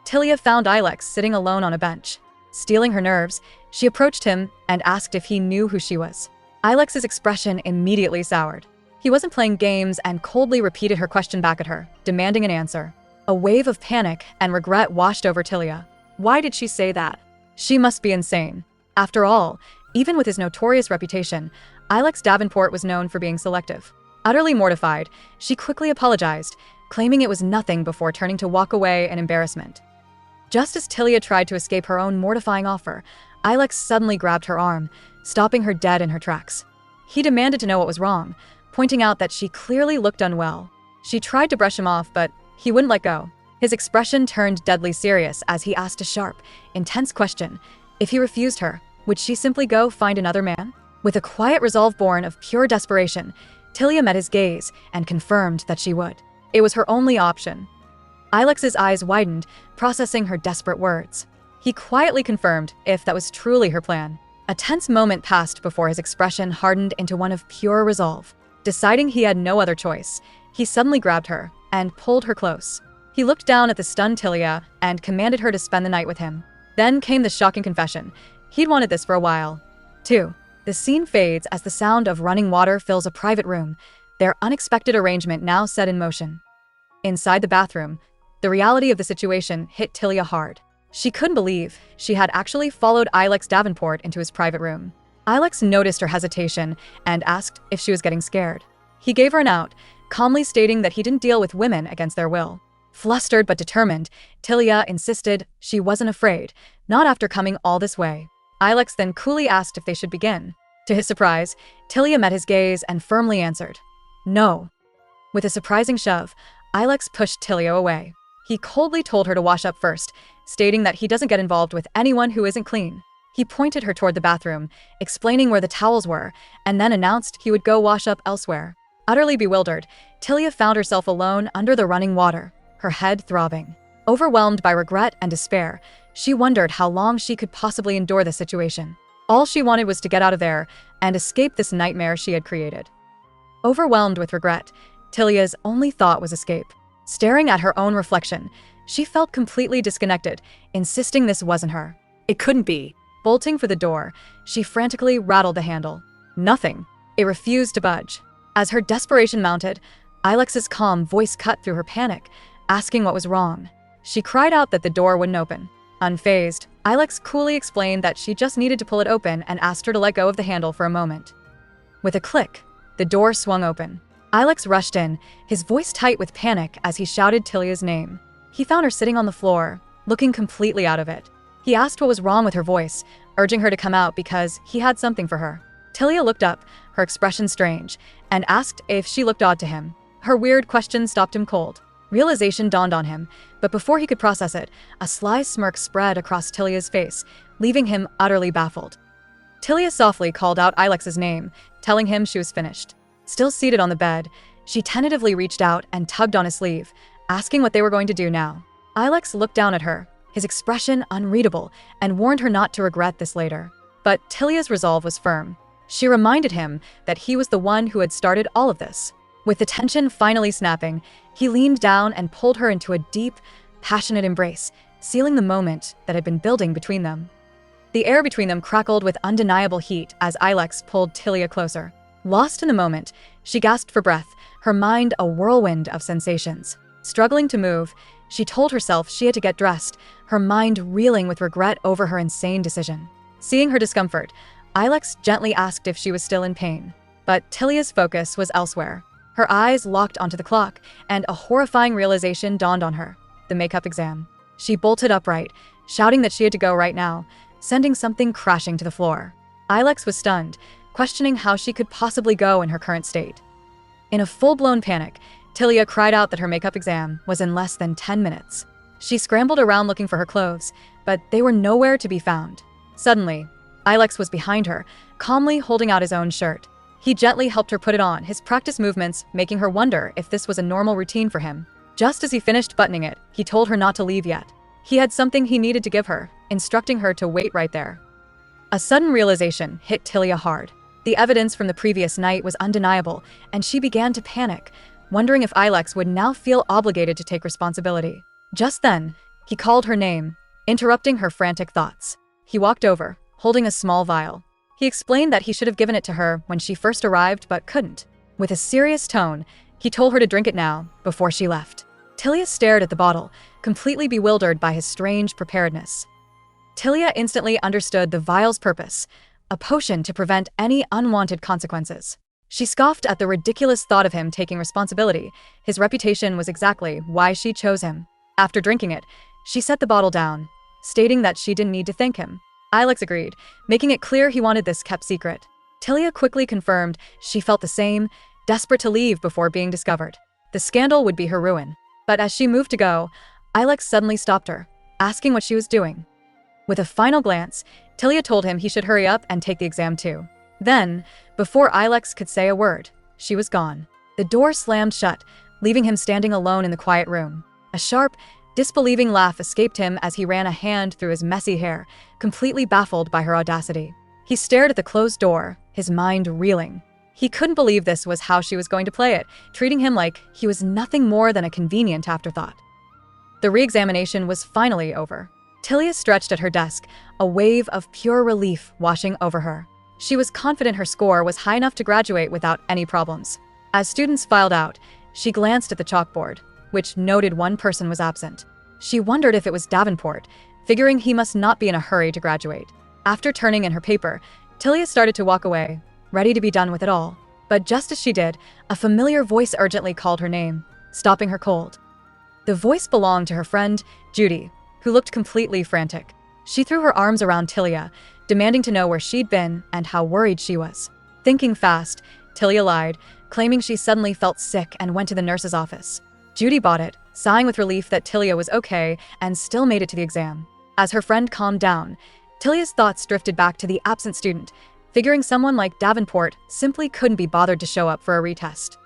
A: Tilia found Ilex sitting alone on a bench. Steeling her nerves, she approached him and asked if he knew who she was. Ilex's expression immediately soured. He wasn't playing games and coldly repeated her question back at her, demanding an answer. A wave of panic and regret washed over Tilia. Why did she say that? She must be insane. After all, even with his notorious reputation, Ilex Davenport was known for being selective. Utterly mortified, she quickly apologized, claiming it was nothing before turning to walk away in embarrassment. Just as Tilia tried to escape her own mortifying offer, Ilex suddenly grabbed her arm, stopping her dead in her tracks. He demanded to know what was wrong, pointing out that she clearly looked unwell. She tried to brush him off, but he wouldn't let go. His expression turned deadly serious as he asked a sharp, intense question. If he refused her, would she simply go find another man? With a quiet resolve born of pure desperation, Tilia met his gaze and confirmed that she would. It was her only option. Ilex's eyes widened, processing her desperate words. He quietly confirmed if that was truly her plan. A tense moment passed before his expression hardened into one of pure resolve. Deciding he had no other choice, he suddenly grabbed her and pulled her close. He looked down at the stunned Tilia and commanded her to spend the night with him. Then came the shocking confession. He'd wanted this for a while. 2. The scene fades as the sound of running water fills a private room, their unexpected arrangement now set in motion. Inside the bathroom, the reality of the situation hit Tilia hard. She couldn't believe she had actually followed Ilex Davenport into his private room. Ilex noticed her hesitation and asked if she was getting scared. He gave her an out, calmly stating that he didn't deal with women against their will. Flustered but determined, Tilia insisted she wasn't afraid, not after coming all this way. Ilex then coolly asked if they should begin. To his surprise, Tilia met his gaze and firmly answered, "No." With a surprising shove, Ilex pushed Tilia away. He coldly told her to wash up first, stating that he doesn't get involved with anyone who isn't clean. He pointed her toward the bathroom, explaining where the towels were, and then announced he would go wash up elsewhere. Utterly bewildered, Tilia found herself alone under the running water, her head throbbing. Overwhelmed by regret and despair, she wondered how long she could possibly endure the situation. All she wanted was to get out of there and escape this nightmare she had created. Overwhelmed with regret, Tilia's only thought was escape. Staring at her own reflection, she felt completely disconnected, insisting this wasn't her. It couldn't be. Bolting for the door, she frantically rattled the handle. Nothing. It refused to budge. As her desperation mounted, Ilex's calm voice cut through her panic, asking what was wrong. She cried out that the door wouldn't open. Unfazed, Ilex coolly explained that she just needed to pull it open and asked her to let go of the handle for a moment. With a click, the door swung open. Ilex rushed in, his voice tight with panic as he shouted Tilia's name. He found her sitting on the floor, looking completely out of it. He asked what was wrong with her voice, urging her to come out because he had something for her. Tilia looked up, her expression strange, and asked if she looked odd to him. Her weird question stopped him cold. Realization dawned on him, but before he could process it, a sly smirk spread across Tilia's face, leaving him utterly baffled. Tilia softly called out Ilex's name, telling him she was finished. Still seated on the bed, she tentatively reached out and tugged on his sleeve, asking what they were going to do now. Ilex looked down at her, his expression unreadable, and warned her not to regret this later. But Tilia's resolve was firm. She reminded him that he was the one who had started all of this. With the tension finally snapping, he leaned down and pulled her into a deep, passionate embrace, sealing the moment that had been building between them. The air between them crackled with undeniable heat as Ilex pulled Tilia closer. Lost in the moment, she gasped for breath, her mind a whirlwind of sensations. Struggling to move, she told herself she had to get dressed, her mind reeling with regret over her insane decision. Seeing her discomfort, Ilex gently asked if she was still in pain. But Tilia's focus was elsewhere. Her eyes locked onto the clock, and a horrifying realization dawned on her: the makeup exam. She bolted upright, shouting that she had to go right now, sending something crashing to the floor. Ilex was stunned, questioning how she could possibly go in her current state. In a full-blown panic, Tilia cried out that her makeup exam was in less than 10 minutes. She scrambled around looking for her clothes, but they were nowhere to be found. Suddenly, Ilex was behind her, calmly holding out his own shirt. He gently helped her put it on, his practice movements making her wonder if this was a normal routine for him. Just as he finished buttoning it, he told her not to leave yet. He had something he needed to give her, instructing her to wait right there. A sudden realization hit Tilia hard. The evidence from the previous night was undeniable, and she began to panic, wondering if Ilex would now feel obligated to take responsibility. Just then, he called her name, interrupting her frantic thoughts. He walked over, holding a small vial. He explained that he should have given it to her when she first arrived but couldn't. With a serious tone, he told her to drink it now, before she left. Tilia stared at the bottle, completely bewildered by his strange preparedness. Tilia instantly understood the vial's purpose: a potion to prevent any unwanted consequences. She scoffed at the ridiculous thought of him taking responsibility. His reputation was exactly why she chose him. After drinking it, she set the bottle down, stating that she didn't need to thank him. Ilex agreed, making it clear he wanted this kept secret. Tilia quickly confirmed she felt the same, desperate to leave before being discovered. The scandal would be her ruin. But as she moved to go, Ilex suddenly stopped her, asking what she was doing. With a final glance, Tilia told him he should hurry up and take the exam too. Then, before Ilex could say a word, she was gone. The door slammed shut, leaving him standing alone in the quiet room. A sharp, disbelieving laugh escaped him as he ran a hand through his messy hair, completely baffled by her audacity. He stared at the closed door, his mind reeling. He couldn't believe this was how she was going to play it, treating him like he was nothing more than a convenient afterthought. The re-examination was finally over. Tilia stretched at her desk, a wave of pure relief washing over her. She was confident her score was high enough to graduate without any problems. As students filed out, she glanced at the chalkboard, which noted one person was absent. She wondered if it was Davenport, figuring he must not be in a hurry to graduate. After turning in her paper, Tilia started to walk away, ready to be done with it all. But just as she did, a familiar voice urgently called her name, stopping her cold. The voice belonged to her friend, Judy, who looked completely frantic. She threw her arms around Tilia, demanding to know where she'd been and how worried she was. Thinking fast, Tilia lied, claiming she suddenly felt sick and went to the nurse's office. Judy bought it, sighing with relief that Tilia was okay and still made it to the exam. As her friend calmed down, Tilia's thoughts drifted back to the absent student, figuring someone like Davenport simply couldn't be bothered to show up for a retest.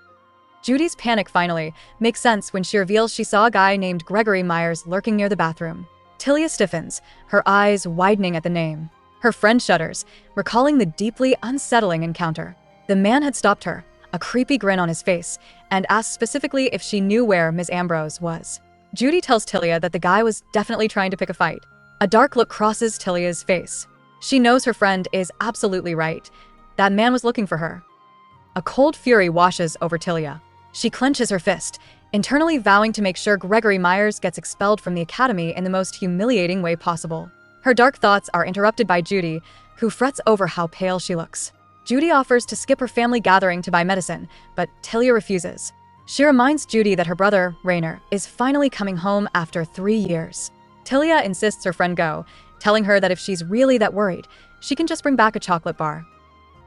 A: Judy's panic finally makes sense when she reveals she saw a guy named Gregory Myers lurking near the bathroom. Tilia stiffens, her eyes widening at the name. Her friend shudders, recalling the deeply unsettling encounter. The man had stopped her, a creepy grin on his face, and asked specifically if she knew where Ms. Ambrose was. Judy tells Tilia that the guy was definitely trying to pick a fight. A dark look crosses Tilia's face. She knows her friend is absolutely right. That man was looking for her. A cold fury washes over Tilia. She clenches her fist, internally vowing to make sure Gregory Myers gets expelled from the academy in the most humiliating way possible. Her dark thoughts are interrupted by Judy, who frets over how pale she looks. Judy offers to skip her family gathering to buy medicine, but Tilia refuses. She reminds Judy that her brother, Rainer, is finally coming home after 3 years. Tilia insists her friend go, telling her that if she's really that worried, she can just bring back a chocolate bar.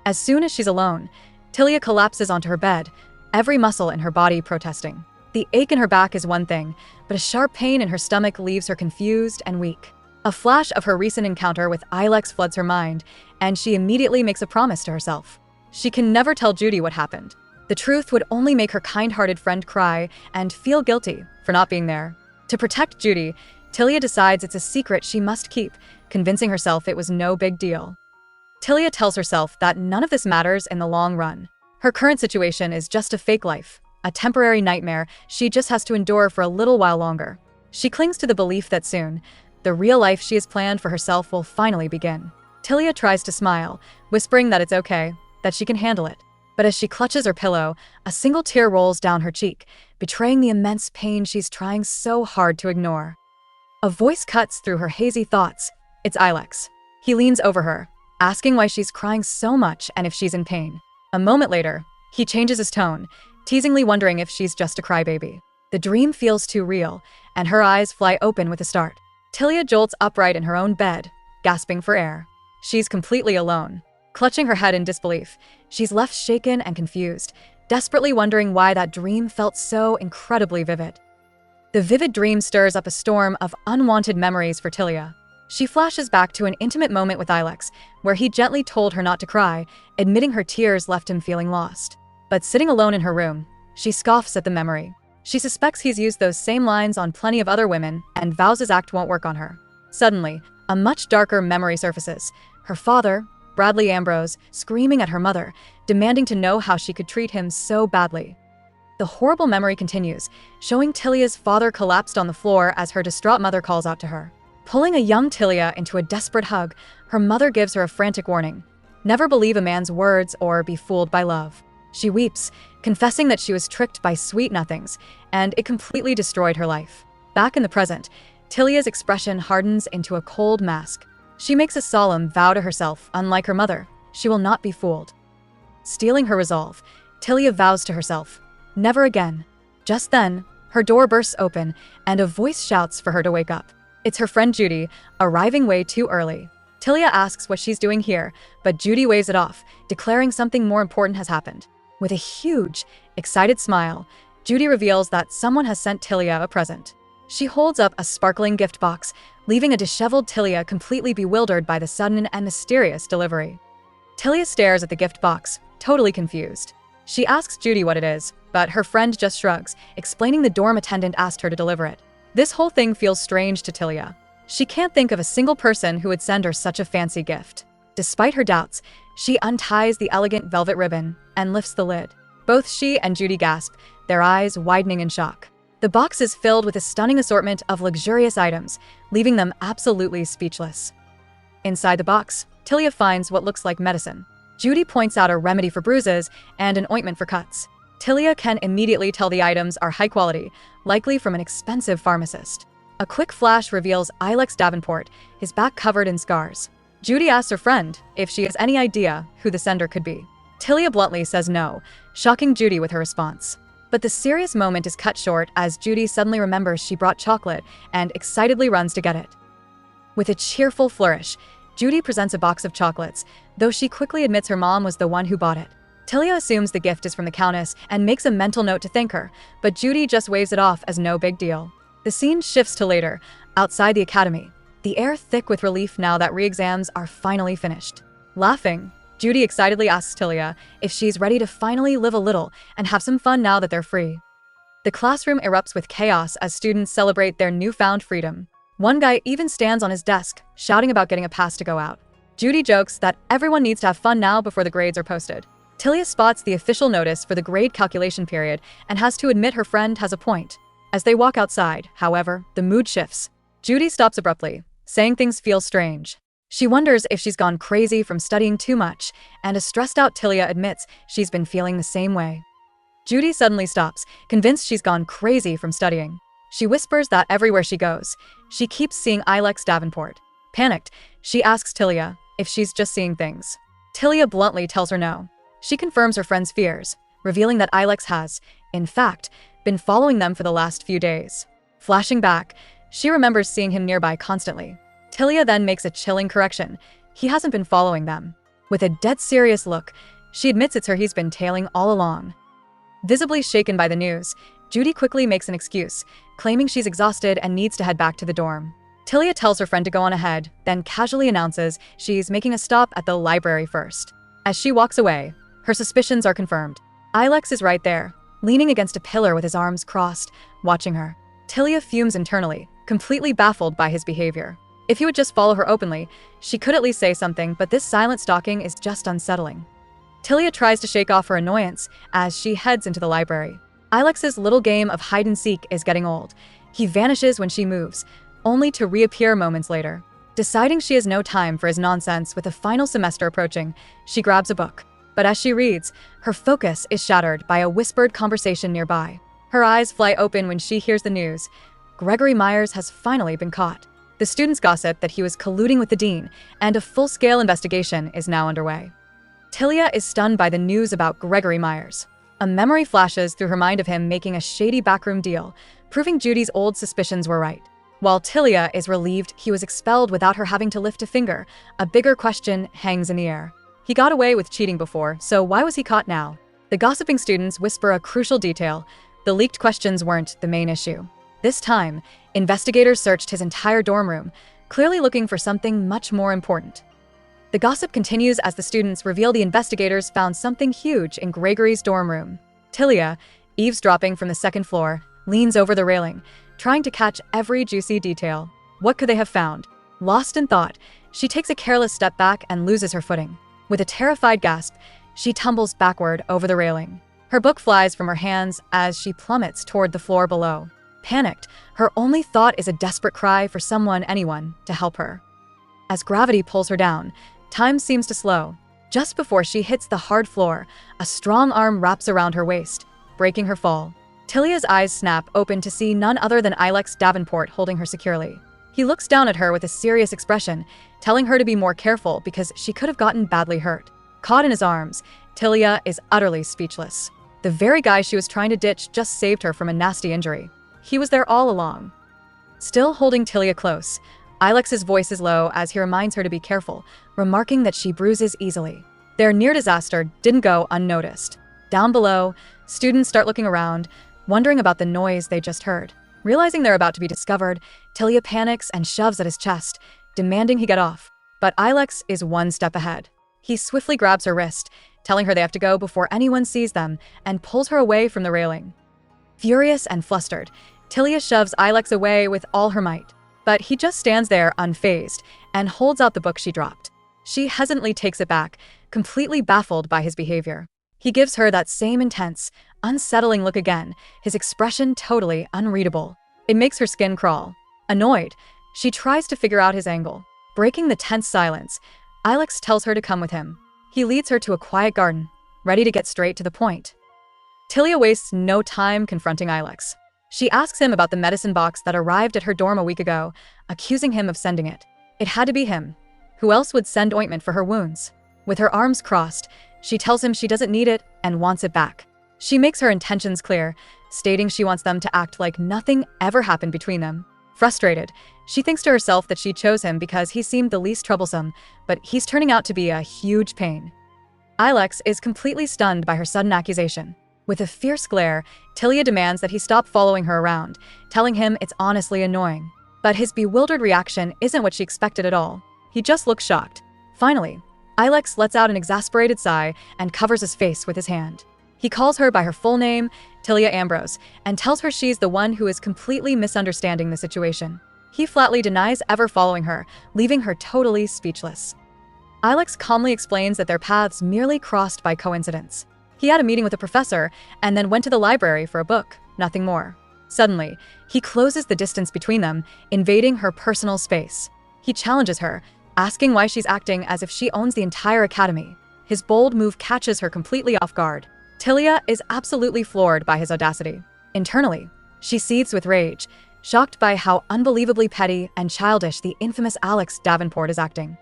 A: As soon as she's alone, Tilia collapses onto her bed, every muscle in her body protesting. The ache in her back is one thing, but a sharp pain in her stomach leaves her confused and weak. A flash of her recent encounter with Ilex floods her mind, and she immediately makes a promise to herself. She can never tell Judy what happened. The truth would only make her kind-hearted friend cry and feel guilty for not being there. To protect Judy, Tilia decides it's a secret she must keep, convincing herself it was no big deal. Tilia tells herself that none of this matters in the long run. Her current situation is just a fake life, a temporary nightmare she just has to endure for a little while longer. She clings to the belief that soon, the real life she has planned for herself will finally begin. Tilia tries to smile, whispering that it's okay, that she can handle it. But as she clutches her pillow, a single tear rolls down her cheek, betraying the immense pain she's trying so hard to ignore. A voice cuts through her hazy thoughts. It's Ilex. He leans over her, asking why she's crying so much and if she's in pain. A moment later, he changes his tone, teasingly wondering if she's just a crybaby. The dream feels too real, and her eyes fly open with a start. Tilia jolts upright in her own bed, gasping for air. She's completely alone. Clutching her head in disbelief, she's left shaken and confused, desperately wondering why that dream felt so incredibly vivid. The vivid dream stirs up a storm of unwanted memories for Tilia. She flashes back to an intimate moment with Ilex, where he gently told her not to cry, admitting her tears left him feeling lost. But sitting alone in her room, she scoffs at the memory. She suspects he's used those same lines on plenty of other women and vows his act won't work on her. Suddenly, a much darker memory surfaces. Her father, Bradley Ambrose, screaming at her mother, demanding to know how she could treat him so badly. The horrible memory continues, showing Tilia's father collapsed on the floor as her distraught mother calls out to her. Pulling a young Tilia into a desperate hug, her mother gives her a frantic warning. Never believe a man's words or be fooled by love. She weeps, confessing that she was tricked by sweet nothings, and it completely destroyed her life. Back in the present, Tilia's expression hardens into a cold mask. She makes a solemn vow to herself, unlike her mother, she will not be fooled. Stealing her resolve, Tilia vows to herself, never again. Just then, her door bursts open, and a voice shouts for her to wake up. It's her friend Judy, arriving way too early. Tilia asks what she's doing here, but Judy waves it off, declaring something more important has happened. With a huge, excited smile, Judy reveals that someone has sent Tilia a present. She holds up a sparkling gift box, leaving a disheveled Tilia completely bewildered by the sudden and mysterious delivery. Tilia stares at the gift box, totally confused. She asks Judy what it is, but her friend just shrugs, explaining the dorm attendant asked her to deliver it. This whole thing feels strange to Tilia. She can't think of a single person who would send her such a fancy gift. Despite her doubts, she unties the elegant velvet ribbon and lifts the lid. Both she and Judy gasp, their eyes widening in shock. The box is filled with a stunning assortment of luxurious items, leaving them absolutely speechless. Inside the box, Tilia finds what looks like medicine. Judy points out a remedy for bruises and an ointment for cuts. Tilia can immediately tell the items are high quality, likely from an expensive pharmacist. A quick flash reveals Ilex Davenport, his back covered in scars. Judy asks her friend if she has any idea who the sender could be. Tilia bluntly says no, shocking Judy with her response. But the serious moment is cut short as Judy suddenly remembers she brought chocolate and excitedly runs to get it. With a cheerful flourish, Judy presents a box of chocolates, though she quickly admits her mom was the one who bought it. Tilia assumes the gift is from the Countess and makes a mental note to thank her, but Judy just waves it off as no big deal. The scene shifts to later, outside the academy, the air thick with relief now that re-exams are finally finished. Laughing, Judy excitedly asks Tilia if she's ready to finally live a little and have some fun now that they're free. The classroom erupts with chaos as students celebrate their newfound freedom. One guy even stands on his desk, shouting about getting a pass to go out. Judy jokes that everyone needs to have fun now before the grades are posted. Tilia spots the official notice for the grade calculation period and has to admit her friend has a point. As they walk outside, however, the mood shifts. Judy stops abruptly, saying things feel strange. She wonders if she's gone crazy from studying too much, and a stressed-out Tilia admits she's been feeling the same way. Judy suddenly stops, convinced she's gone crazy from studying. She whispers that everywhere she goes, she keeps seeing Ilex Davenport. Panicked, she asks Tilia if she's just seeing things. Tilia bluntly tells her no. She confirms her friend's fears, revealing that Ilex has, in fact, been following them for the last few days. Flashing back, she remembers seeing him nearby constantly. Tilia then makes a chilling correction. He hasn't been following them. With a dead serious look, she admits it's her he's been tailing all along. Visibly shaken by the news, Judy quickly makes an excuse, claiming she's exhausted and needs to head back to the dorm. Tilia tells her friend to go on ahead, then casually announces she's making a stop at the library first. As she walks away, her suspicions are confirmed. Ilex is right there, leaning against a pillar with his arms crossed, watching her. Tilia fumes internally, completely baffled by his behavior. If he would just follow her openly, she could at least say something, but this silent stalking is just unsettling. Tilia tries to shake off her annoyance as she heads into the library. Ilex's little game of hide-and-seek is getting old. He vanishes when she moves, only to reappear moments later. Deciding she has no time for his nonsense with the final semester approaching, she grabs a book. But as she reads, her focus is shattered by a whispered conversation nearby. Her eyes fly open when she hears the news. Gregory Myers has finally been caught. The students gossip that he was colluding with the dean, and a full-scale investigation is now underway. Tilia is stunned by the news about Gregory Myers. A memory flashes through her mind of him making a shady backroom deal, proving Judy's old suspicions were right. While Tilia is relieved he was expelled without her having to lift a finger, a bigger question hangs in the air. He got away with cheating before, so why was he caught now? The gossiping students whisper a crucial detail. The leaked questions weren't the main issue. This time, investigators searched his entire dorm room, clearly looking for something much more important. The gossip continues as the students reveal the investigators found something huge in Gregory's dorm room. Tilia, eavesdropping from the second floor, leans over the railing, trying to catch every juicy detail. What could they have found? Lost in thought, she takes a careless step back and loses her footing. With a terrified gasp, she tumbles backward over the railing. Her book flies from her hands as she plummets toward the floor below. Panicked, her only thought is a desperate cry for anyone, to help her. As gravity pulls her down, time seems to slow. Just before she hits the hard floor, a strong arm wraps around her waist, breaking her fall. Tilia's eyes snap open to see none other than Ilex Davenport holding her securely. He looks down at her with a serious expression, telling her to be more careful because she could have gotten badly hurt. Caught in his arms, Tilia is utterly speechless. The very guy she was trying to ditch just saved her from a nasty injury. He was there all along. Still holding Tilia close, Ilex's voice is low as he reminds her to be careful, remarking that she bruises easily. Their near disaster didn't go unnoticed. Down below, students start looking around, wondering about the noise they just heard. Realizing they're about to be discovered, Tilia panics and shoves at his chest, demanding he get off. But Ilex is one step ahead. He swiftly grabs her wrist, telling her they have to go before anyone sees them, and pulls her away from the railing. Furious and flustered, Tilia shoves Ilex away with all her might. But he just stands there unfazed and holds out the book she dropped. She hesitantly takes it back, completely baffled by his behavior. He gives her that same intense, unsettling look again, his expression totally unreadable. It makes her skin crawl. Annoyed, she tries to figure out his angle. Breaking the tense silence, Ilex tells her to come with him. He leads her to a quiet garden, ready to get straight to the point. Tilia wastes no time confronting Ilex. She asks him about the medicine box that arrived at her dorm a week ago, accusing him of sending it. It had to be him. Who else would send ointment for her wounds? With her arms crossed, she tells him she doesn't need it and wants it back. She makes her intentions clear, stating she wants them to act like nothing ever happened between them. Frustrated, she thinks to herself that she chose him because he seemed the least troublesome, but he's turning out to be a huge pain. Ilex is completely stunned by her sudden accusation. With a fierce glare, Tilia demands that he stop following her around, telling him it's honestly annoying. But his bewildered reaction isn't what she expected at all. He just looks shocked. Finally, Ilex lets out an exasperated sigh and covers his face with his hand. He calls her by her full name, Tilia Ambrose, and tells her she's the one who is completely misunderstanding the situation. He flatly denies ever following her, leaving her totally speechless. Ilex calmly explains that their paths merely crossed by coincidence. He had a meeting with a professor and then went to the library for a book, nothing more. Suddenly, he closes the distance between them, invading her personal space. He challenges her, asking why she's acting as if she owns the entire academy. His bold move catches her completely off guard. Tilia is absolutely floored by his audacity. Internally, she seethes with rage, shocked by how unbelievably petty and childish the infamous Alex Davenport is acting.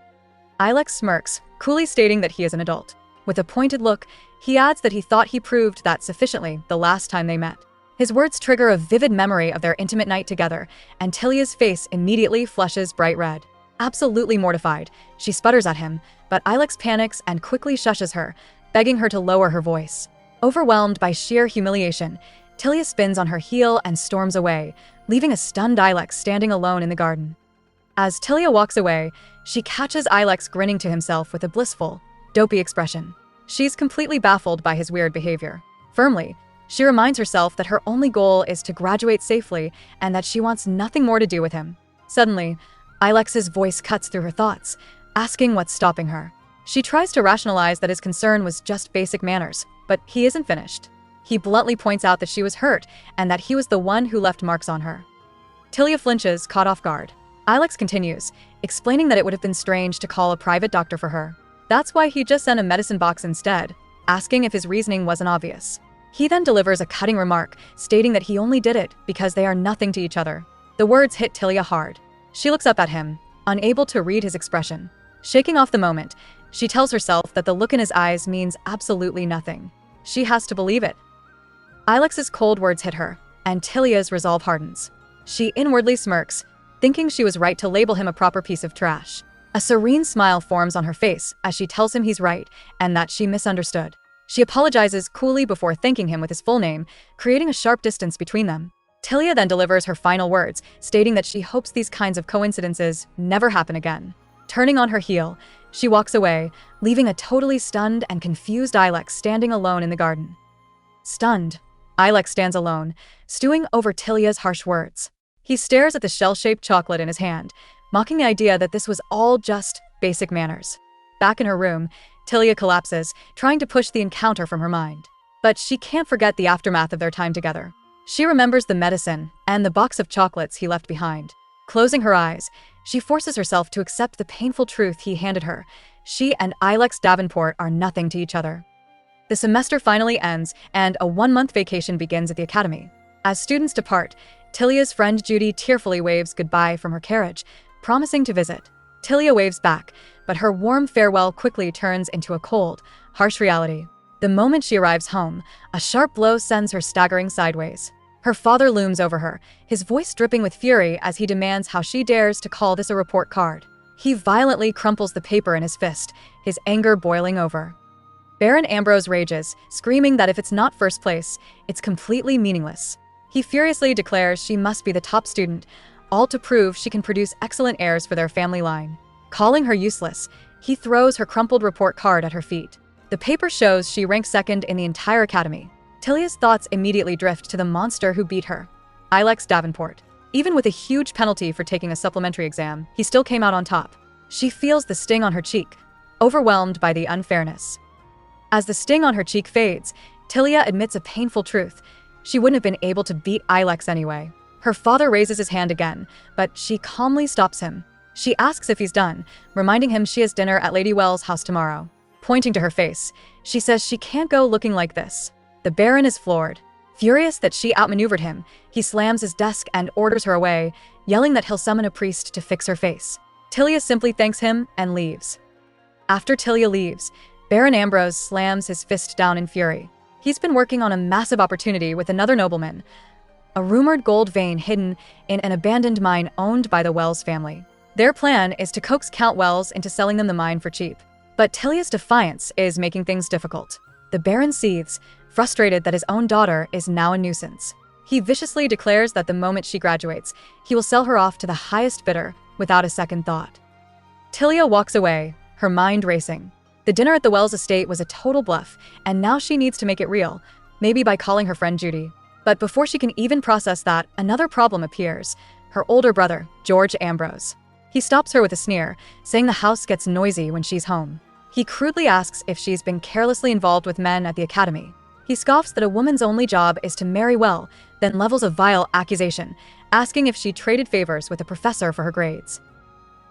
A: Ilex smirks, coolly stating that he is an adult. With a pointed look, he adds that he thought he proved that sufficiently the last time they met. His words trigger a vivid memory of their intimate night together, and Tilia's face immediately flushes bright red. Absolutely mortified, she sputters at him, but Ilex panics and quickly shushes her, begging her to lower her voice. Overwhelmed by sheer humiliation, Tilia spins on her heel and storms away, leaving a stunned Ilex standing alone in the garden. As Tilia walks away, she catches Ilex grinning to himself with a blissful, dopey expression. She's completely baffled by his weird behavior. Firmly, she reminds herself that her only goal is to graduate safely and that she wants nothing more to do with him. Suddenly, Ilex's voice cuts through her thoughts, asking what's stopping her. She tries to rationalize that his concern was just basic manners, but he isn't finished. He bluntly points out that she was hurt and that he was the one who left marks on her. Tilia flinches, caught off guard. Ilex continues, explaining that it would have been strange to call a private doctor for her. That's why he just sent a medicine box instead, asking if his reasoning wasn't obvious. He then delivers a cutting remark, stating that he only did it because they are nothing to each other. The words hit Tilia hard. She looks up at him, unable to read his expression. Shaking off the moment, she tells herself that the look in his eyes means absolutely nothing. She has to believe it. Ilex's cold words hit her, and Tilia's resolve hardens. She inwardly smirks, thinking she was right to label him a proper piece of trash. A serene smile forms on her face as she tells him he's right and that she misunderstood. She apologizes coolly before thanking him with his full name, creating a sharp distance between them. Tilia then delivers her final words, stating that she hopes these kinds of coincidences never happen again. Turning on her heel, she walks away, leaving a totally stunned and confused Ilex standing alone in the garden. Stunned, Ilex stands alone, stewing over Tilia's harsh words. He stares at the shell-shaped chocolate in his hand, mocking the idea that this was all just basic manners. Back in her room, Tilia collapses, trying to push the encounter from her mind. But she can't forget the aftermath of their time together. She remembers the medicine and the box of chocolates he left behind. Closing her eyes, she forces herself to accept the painful truth he handed her. She and Ilex Davenport are nothing to each other. The semester finally ends, and a one-month vacation begins at the academy. As students depart, Tilia's friend Judy tearfully waves goodbye from her carriage, promising to visit. Tilia waves back, but her warm farewell quickly turns into a cold, harsh reality. The moment she arrives home, a sharp blow sends her staggering sideways. Her father looms over her, his voice dripping with fury as he demands how she dares to call this a report card. He violently crumples the paper in his fist, his anger boiling over. Baron Ambrose rages, screaming that if it's not first place, it's completely meaningless. He furiously declares she must be the top student, all to prove she can produce excellent heirs for their family line. Calling her useless, he throws her crumpled report card at her feet. The paper shows she ranks second in the entire academy. Tilia's thoughts immediately drift to the monster who beat her, Ilex Davenport. Even with a huge penalty for taking a supplementary exam, he still came out on top. She feels the sting on her cheek, overwhelmed by the unfairness. As the sting on her cheek fades, Tilia admits a painful truth. She wouldn't have been able to beat Ilex anyway. Her father raises his hand again, but she calmly stops him. She asks if he's done, reminding him she has dinner at Lady Wells' house tomorrow. Pointing to her face, she says she can't go looking like this. The Baron is floored. Furious that she outmaneuvered him, he slams his desk and orders her away, yelling that he'll summon a priest to fix her face. Tilia simply thanks him and leaves. After Tilia leaves, Baron Ambrose slams his fist down in fury. He's been working on a massive opportunity with another nobleman, a rumored gold vein hidden in an abandoned mine owned by the Wells family. Their plan is to coax Count Wells into selling them the mine for cheap. But Tilia's defiance is making things difficult. The Baron seethes, frustrated that his own daughter is now a nuisance. He viciously declares that the moment she graduates, he will sell her off to the highest bidder without a second thought. Tilia walks away, her mind racing. The dinner at the Wells estate was a total bluff, and now she needs to make it real, maybe by calling her friend Judy. But before she can even process that, another problem appears: her older brother, George Ambrose. He stops her with a sneer, saying the house gets noisy when she's home. He crudely asks if she's been carelessly involved with men at the academy. He scoffs that a woman's only job is to marry well, then levels a vile accusation, asking if she traded favors with a professor for her grades.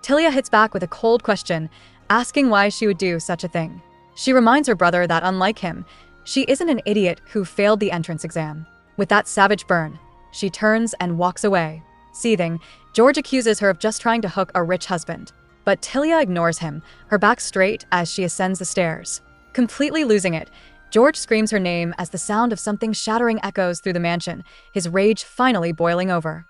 A: Tilia hits back with a cold question, asking why she would do such a thing. She reminds her brother that, unlike him, she isn't an idiot who failed the entrance exam. With that savage burn, she turns and walks away. Seething, George accuses her of just trying to hook a rich husband. But Tilia ignores him, her back straight as she ascends the stairs. Completely losing it, George screams her name as the sound of something shattering echoes through the mansion, his rage finally boiling over.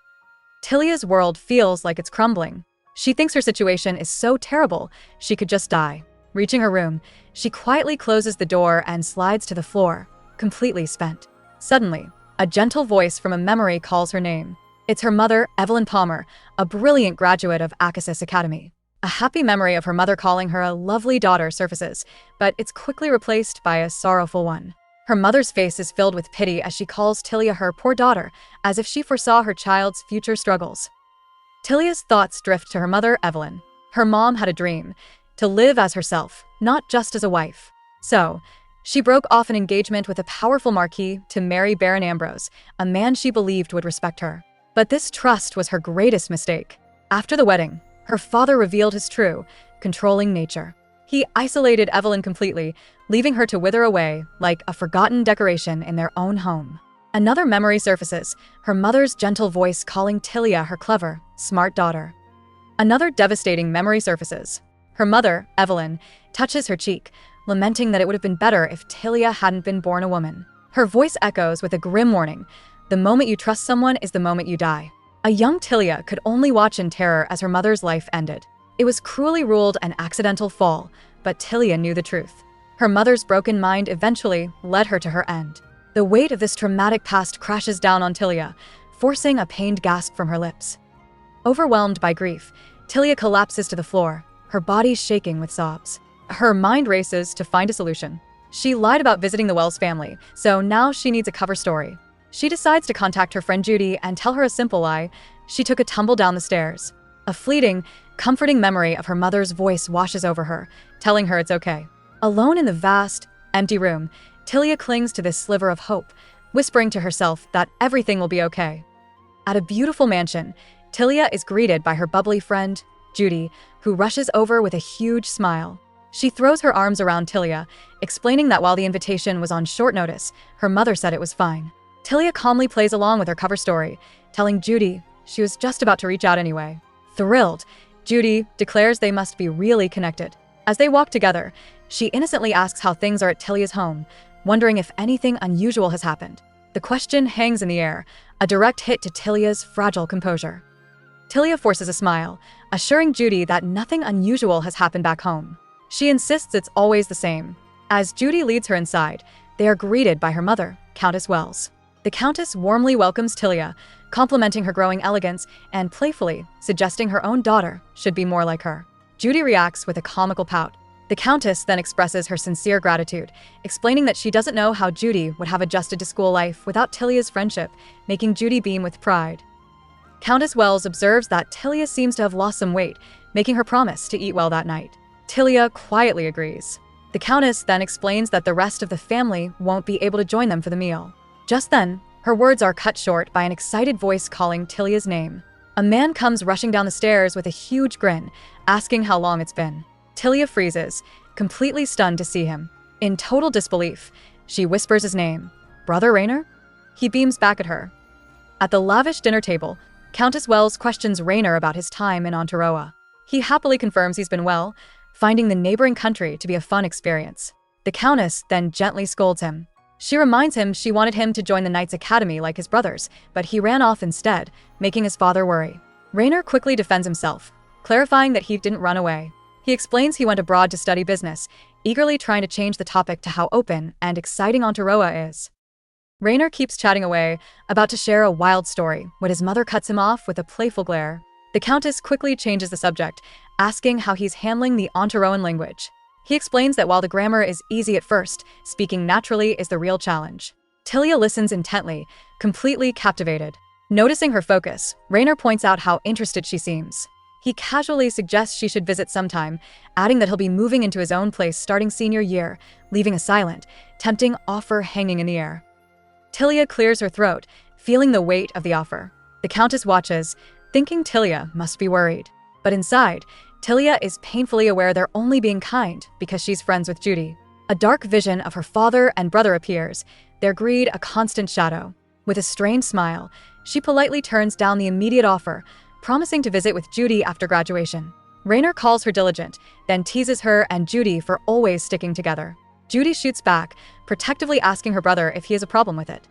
A: Tilia's world feels like it's crumbling. She thinks her situation is so terrible, she could just die. Reaching her room, she quietly closes the door and slides to the floor, completely spent. Suddenly, a gentle voice from a memory calls her name. It's her mother, Evelyn Palmer, a brilliant graduate of Akasis Academy. A happy memory of her mother calling her a lovely daughter surfaces, but it's quickly replaced by a sorrowful one. Her mother's face is filled with pity as she calls Tilia her poor daughter, as if she foresaw her child's future struggles. Tilia's thoughts drift to her mother, Evelyn. Her mom had a dream: to live as herself, not just as a wife. So, she broke off an engagement with a powerful marquis to marry Baron Ambrose, a man she believed would respect her. But this trust was her greatest mistake. After the wedding, her father revealed his true, controlling nature. He isolated Evelyn completely, leaving her to wither away like a forgotten decoration in their own home. Another memory surfaces, her mother's gentle voice calling Tilia her clever, smart daughter. Another devastating memory surfaces. Her mother, Evelyn, touches her cheek, lamenting that it would have been better if Tilia hadn't been born a woman. Her voice echoes with a grim warning: the moment you trust someone is the moment you die. A young Tilia could only watch in terror as her mother's life ended. It was cruelly ruled an accidental fall, but Tilia knew the truth. Her mother's broken mind eventually led her to her end. The weight of this traumatic past crashes down on Tilia, forcing a pained gasp from her lips. Overwhelmed by grief, Tilia collapses to the floor, her body shaking with sobs. Her mind races to find a solution. She lied about visiting the Wells family, so now she needs a cover story. She decides to contact her friend Judy and tell her a simple lie: she took a tumble down the stairs. A fleeting, comforting memory of her mother's voice washes over her, telling her it's okay. Alone in the vast, empty room, Tilia clings to this sliver of hope, whispering to herself that everything will be okay. At a beautiful mansion, Tilia is greeted by her bubbly friend, Judy, who rushes over with a huge smile. She throws her arms around Tilia, explaining that while the invitation was on short notice, her mother said it was fine. Tilia calmly plays along with her cover story, telling Judy she was just about to reach out anyway. Thrilled, Judy declares they must be really connected. As they walk together, she innocently asks how things are at Tilia's home, wondering if anything unusual has happened. The question hangs in the air, a direct hit to Tilia's fragile composure. Tilia forces a smile, assuring Judy that nothing unusual has happened back home. She insists it's always the same. As Judy leads her inside, they are greeted by her mother, Countess Wells. The Countess warmly welcomes Tilia, complimenting her growing elegance and playfully suggesting her own daughter should be more like her. Judy reacts with a comical pout. The Countess then expresses her sincere gratitude, explaining that she doesn't know how Judy would have adjusted to school life without Tilia's friendship, making Judy beam with pride. Countess Wells observes that Tilia seems to have lost some weight, making her promise to eat well that night. Tilia quietly agrees. The Countess then explains that the rest of the family won't be able to join them for the meal. Just then, her words are cut short by an excited voice calling Tilia's name. A man comes rushing down the stairs with a huge grin, asking how long it's been. Tilia freezes, completely stunned to see him. In total disbelief, she whispers his name. Brother Rainer? He beams back at her. At the lavish dinner table, Countess Wells questions Rainer about his time in Aotearoa. He happily confirms he's been well, finding the neighboring country to be a fun experience. The Countess then gently scolds him. She reminds him she wanted him to join the Knights Academy like his brothers, but he ran off instead, making his father worry. Rainer quickly defends himself, clarifying that he didn't run away. He explains he went abroad to study business, eagerly trying to change the topic to how open and exciting Aotearoa is. Rainer keeps chatting away, about to share a wild story, when his mother cuts him off with a playful glare. The Countess quickly changes the subject, asking how he's handling the Aotearoan language. He explains that while the grammar is easy at first, speaking naturally is the real challenge. Tilia listens intently, completely captivated. Noticing her focus, Rainer points out how interested she seems. He casually suggests she should visit sometime, adding that he'll be moving into his own place starting senior year, leaving a silent, tempting offer hanging in the air. Tilia clears her throat, feeling the weight of the offer. The Countess watches, thinking Tilia must be worried. But inside, Tilia is painfully aware they're only being kind because she's friends with Judy. A dark vision of her father and brother appears, their greed a constant shadow. With a strained smile, she politely turns down the immediate offer, promising to visit with Judy after graduation. Rainer calls her diligent, then teases her and Judy for always sticking together. Judy shoots back, protectively asking her brother if he has a problem with it.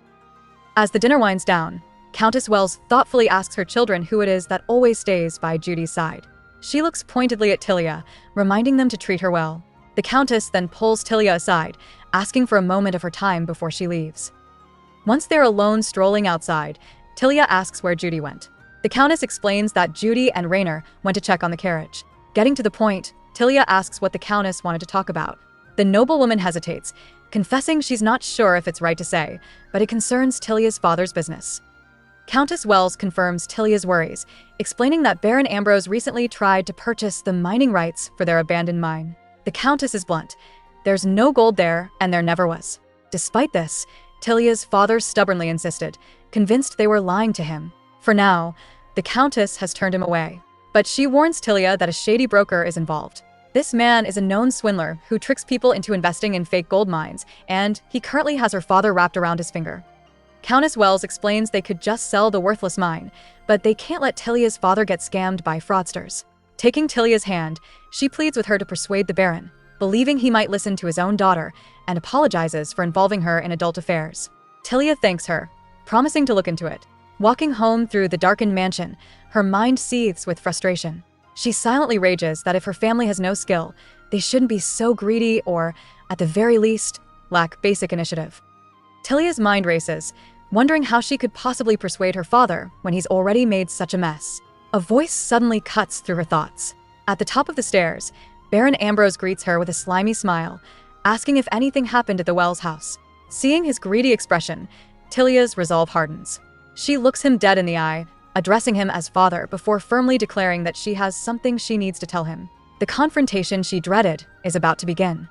A: As the dinner winds down, Countess Wells thoughtfully asks her children who it is that always stays by Judy's side. She looks pointedly at Tilia, reminding them to treat her well. The Countess then pulls Tilia aside, asking for a moment of her time before she leaves. Once they're alone strolling outside, Tilia asks where Judy went. The Countess explains that Judy and Rainer went to check on the carriage. Getting to the point, Tilia asks what the Countess wanted to talk about. The noblewoman hesitates, confessing she's not sure if it's right to say, but it concerns Tilia's father's business. Countess Wells confirms Tilia's worries, explaining that Baron Ambrose recently tried to purchase the mining rights for their abandoned mine. The Countess is blunt. There's no gold there, and there never was. Despite this, Tilia's father stubbornly insisted, convinced they were lying to him. For now, the Countess has turned him away. But she warns Tilia that a shady broker is involved. This man is a known swindler who tricks people into investing in fake gold mines, and he currently has her father wrapped around his finger. Countess Wells explains they could just sell the worthless mine, but they can't let Tilia's father get scammed by fraudsters. Taking Tilia's hand, she pleads with her to persuade the Baron, believing he might listen to his own daughter, and apologizes for involving her in adult affairs. Tilia thanks her, promising to look into it. Walking home through the darkened mansion, her mind seethes with frustration. She silently rages that if her family has no skill, they shouldn't be so greedy or, at the very least, lack basic initiative. Tilia's mind races, wondering how she could possibly persuade her father when he's already made such a mess. A voice suddenly cuts through her thoughts. At the top of the stairs, Baron Ambrose greets her with a slimy smile, asking if anything happened at the Wells house. Seeing his greedy expression, Tilia's resolve hardens. She looks him dead in the eye, addressing him as father before firmly declaring that she has something she needs to tell him. The confrontation she dreaded is about to begin.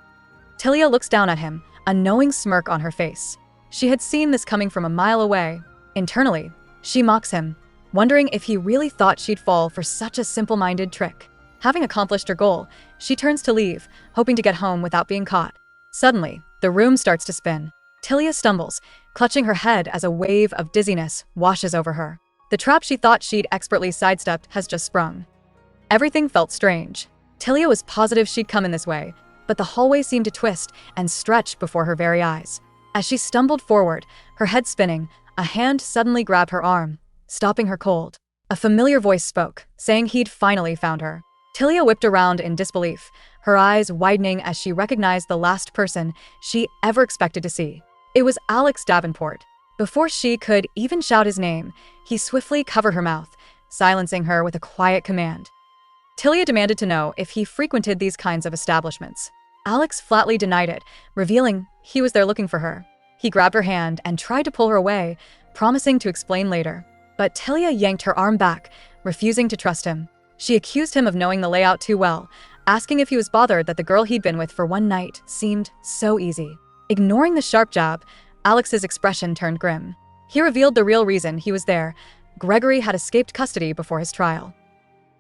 A: Tilia looks down at him, a knowing smirk on her face. She had seen this coming from a mile away. Internally, she mocks him, wondering if he really thought she'd fall for such a simple-minded trick. Having accomplished her goal, she turns to leave, hoping to get home without being caught. Suddenly, the room starts to spin. Tilia stumbles, clutching her head as a wave of dizziness washes over her. The trap she thought she'd expertly sidestepped has just sprung. Everything felt strange. Tilia was positive she'd come in this way, but the hallway seemed to twist and stretch before her very eyes. As she stumbled forward, her head spinning, a hand suddenly grabbed her arm, stopping her cold. A familiar voice spoke, saying he'd finally found her. Tilia whipped around in disbelief, her eyes widening as she recognized the last person she ever expected to see. It was Alex Davenport. Before she could even shout his name, he swiftly covered her mouth, silencing her with a quiet command. Tilia demanded to know if he frequented these kinds of establishments. Alex flatly denied it, revealing he was there looking for her. He grabbed her hand and tried to pull her away, promising to explain later. But Tilia yanked her arm back, refusing to trust him. She accused him of knowing the layout too well, asking if he was bothered that the girl he'd been with for one night seemed so easy. Ignoring the sharp jab, Alex's expression turned grim. He revealed the real reason he was there. Gregory had escaped custody before his trial.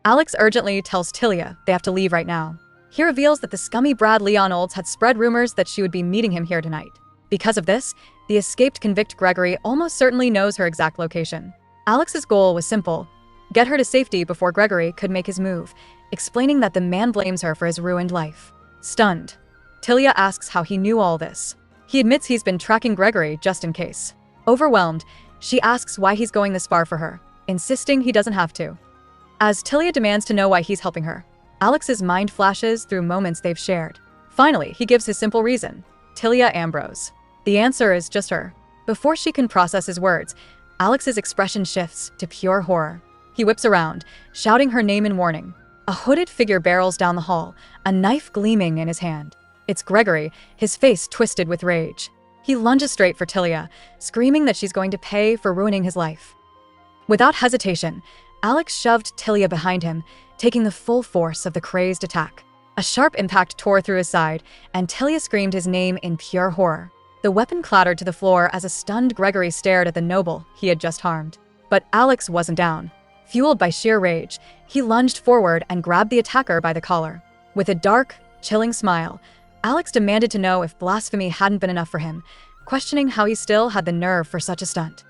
A: Alex urgently tells Tilia they have to leave right now. He reveals that the scummy Brad Leon Olds had spread rumors that she would be meeting him here tonight. Because of this, the escaped convict Gregory almost certainly knows her exact location. Alex's goal was simple: get her to safety before Gregory could make his move, explaining that the man blames her for his ruined life. Stunned, Tilia asks how he knew all this. He admits he's been tracking Gregory just in case. Overwhelmed, she asks why he's going this far for her, insisting he doesn't have to. As Tilia demands to know why he's helping her, Alex's mind flashes through moments they've shared. Finally, he gives his simple reason: Tilia Ambrose. The answer is just her. Before she can process his words, Alex's expression shifts to pure horror. He whips around, shouting her name in warning. A hooded figure barrels down the hall, a knife gleaming in his hand. It's Gregory, his face twisted with rage. He lunges straight for Tilia, screaming that she's going to pay for ruining his life. Without hesitation, Alex shoved Tilia behind him, taking the full force of the crazed attack. A sharp impact tore through his side, and Tilia screamed his name in pure horror. The weapon clattered to the floor as a stunned Gregory stared at the noble he had just harmed. But Alex wasn't down. Fueled by sheer rage, he lunged forward and grabbed the attacker by the collar. With a dark, chilling smile, Alex demanded to know if blasphemy hadn't been enough for him, questioning how he still had the nerve for such a stunt.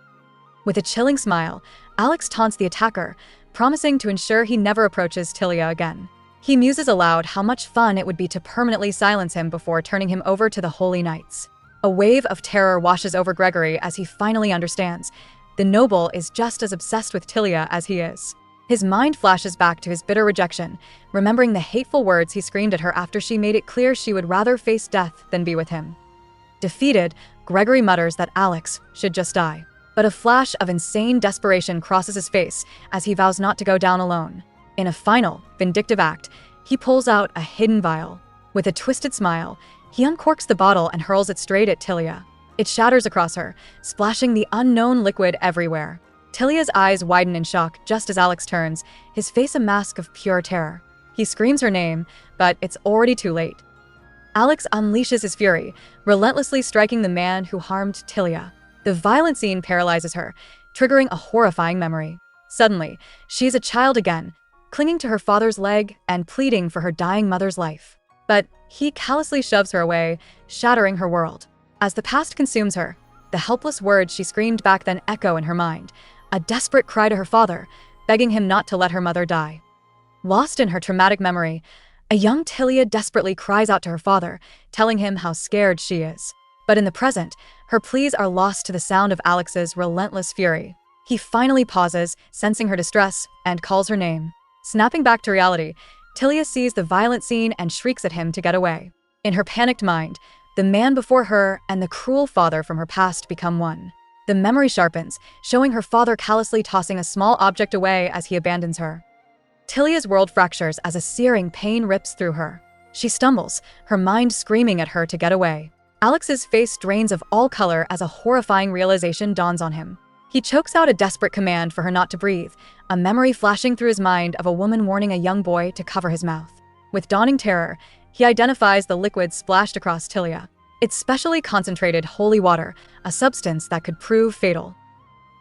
A: With a chilling smile, Alex taunts the attacker, promising to ensure he never approaches Tilia again. He muses aloud how much fun it would be to permanently silence him before turning him over to the Holy Knights. A wave of terror washes over Gregory as he finally understands. The noble is just as obsessed with Tilia as he is. His mind flashes back to his bitter rejection, remembering the hateful words he screamed at her after she made it clear she would rather face death than be with him. Defeated, Gregory mutters that Alex should just die. But a flash of insane desperation crosses his face as he vows not to go down alone. In a final, vindictive act, he pulls out a hidden vial. With a twisted smile, he uncorks the bottle and hurls it straight at Tilia. It shatters across her, splashing the unknown liquid everywhere. Tilia's eyes widen in shock just as Alex turns, his face a mask of pure terror. He screams her name, but it's already too late. Alex unleashes his fury, relentlessly striking the man who harmed Tilia. The violent scene paralyzes her, triggering a horrifying memory. Suddenly, she is a child again, clinging to her father's leg and pleading for her dying mother's life. But he callously shoves her away, shattering her world. As the past consumes her, the helpless words she screamed back then echo in her mind, a desperate cry to her father, begging him not to let her mother die. Lost in her traumatic memory, a young Tilia desperately cries out to her father, telling him how scared she is. But in the present, her pleas are lost to the sound of Alex's relentless fury. He finally pauses, sensing her distress, and calls her name. Snapping back to reality, Tilia sees the violent scene and shrieks at him to get away. In her panicked mind, the man before her and the cruel father from her past become one. The memory sharpens, showing her father callously tossing a small object away as he abandons her. Tilia's world fractures as a searing pain rips through her. She stumbles, her mind screaming at her to get away. Alex's face drains of all color as a horrifying realization dawns on him. He chokes out a desperate command for her not to breathe, a memory flashing through his mind of a woman warning a young boy to cover his mouth. With dawning terror, he identifies the liquid splashed across Tilia. It's specially concentrated holy water, a substance that could prove fatal.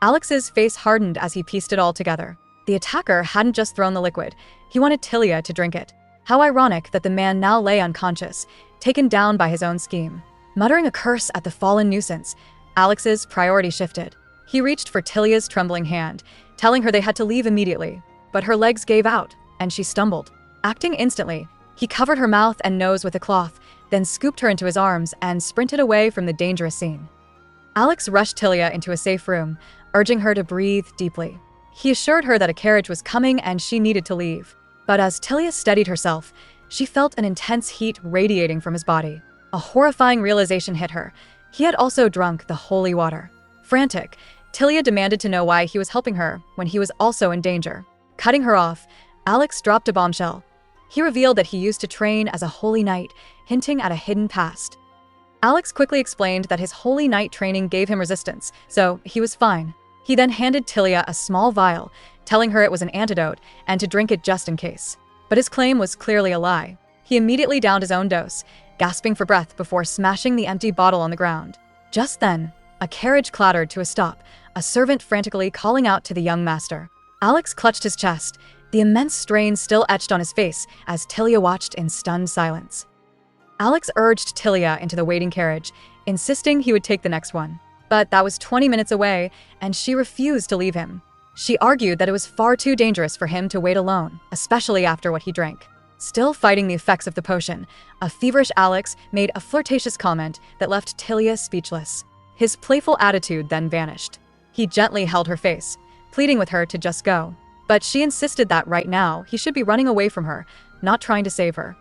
A: Alex's face hardened as he pieced it all together. The attacker hadn't just thrown the liquid, he wanted Tilia to drink it. How ironic that the man now lay unconscious, taken down by his own scheme. Muttering a curse at the fallen nuisance, Alex's priority shifted. He reached for Tilia's trembling hand, telling her they had to leave immediately. But her legs gave out, and she stumbled. Acting instantly, he covered her mouth and nose with a cloth, then scooped her into his arms and sprinted away from the dangerous scene. Alex rushed Tilia into a safe room, urging her to breathe deeply. He assured her that a carriage was coming and she needed to leave. But as Tilia steadied herself, she felt an intense heat radiating from his body. A horrifying realization hit her. He had also drunk the holy water. Frantic, Tilia demanded to know why he was helping her when he was also in danger. Cutting her off, Alex dropped a bombshell. He revealed that he used to train as a holy knight, hinting at a hidden past. Alex quickly explained that his holy knight training gave him resistance, so he was fine. He then handed Tilia a small vial, telling her it was an antidote and to drink it just in case. But his claim was clearly a lie. He immediately downed his own dose, gasping for breath before smashing the empty bottle on the ground. Just then, a carriage clattered to a stop, a servant frantically calling out to the young master. Alex clutched his chest, the immense strain still etched on his face as Tilia watched in stunned silence. Alex urged Tilia into the waiting carriage, insisting he would take the next one. But that was 20 minutes away, and she refused to leave him. She argued that it was far too dangerous for him to wait alone, especially after what he drank. Still fighting the effects of the potion, a feverish Alex made a flirtatious comment that left Tilia speechless. His playful attitude then vanished. He gently held her face, pleading with her to just go. But she insisted that right now he should be running away from her, not trying to save her.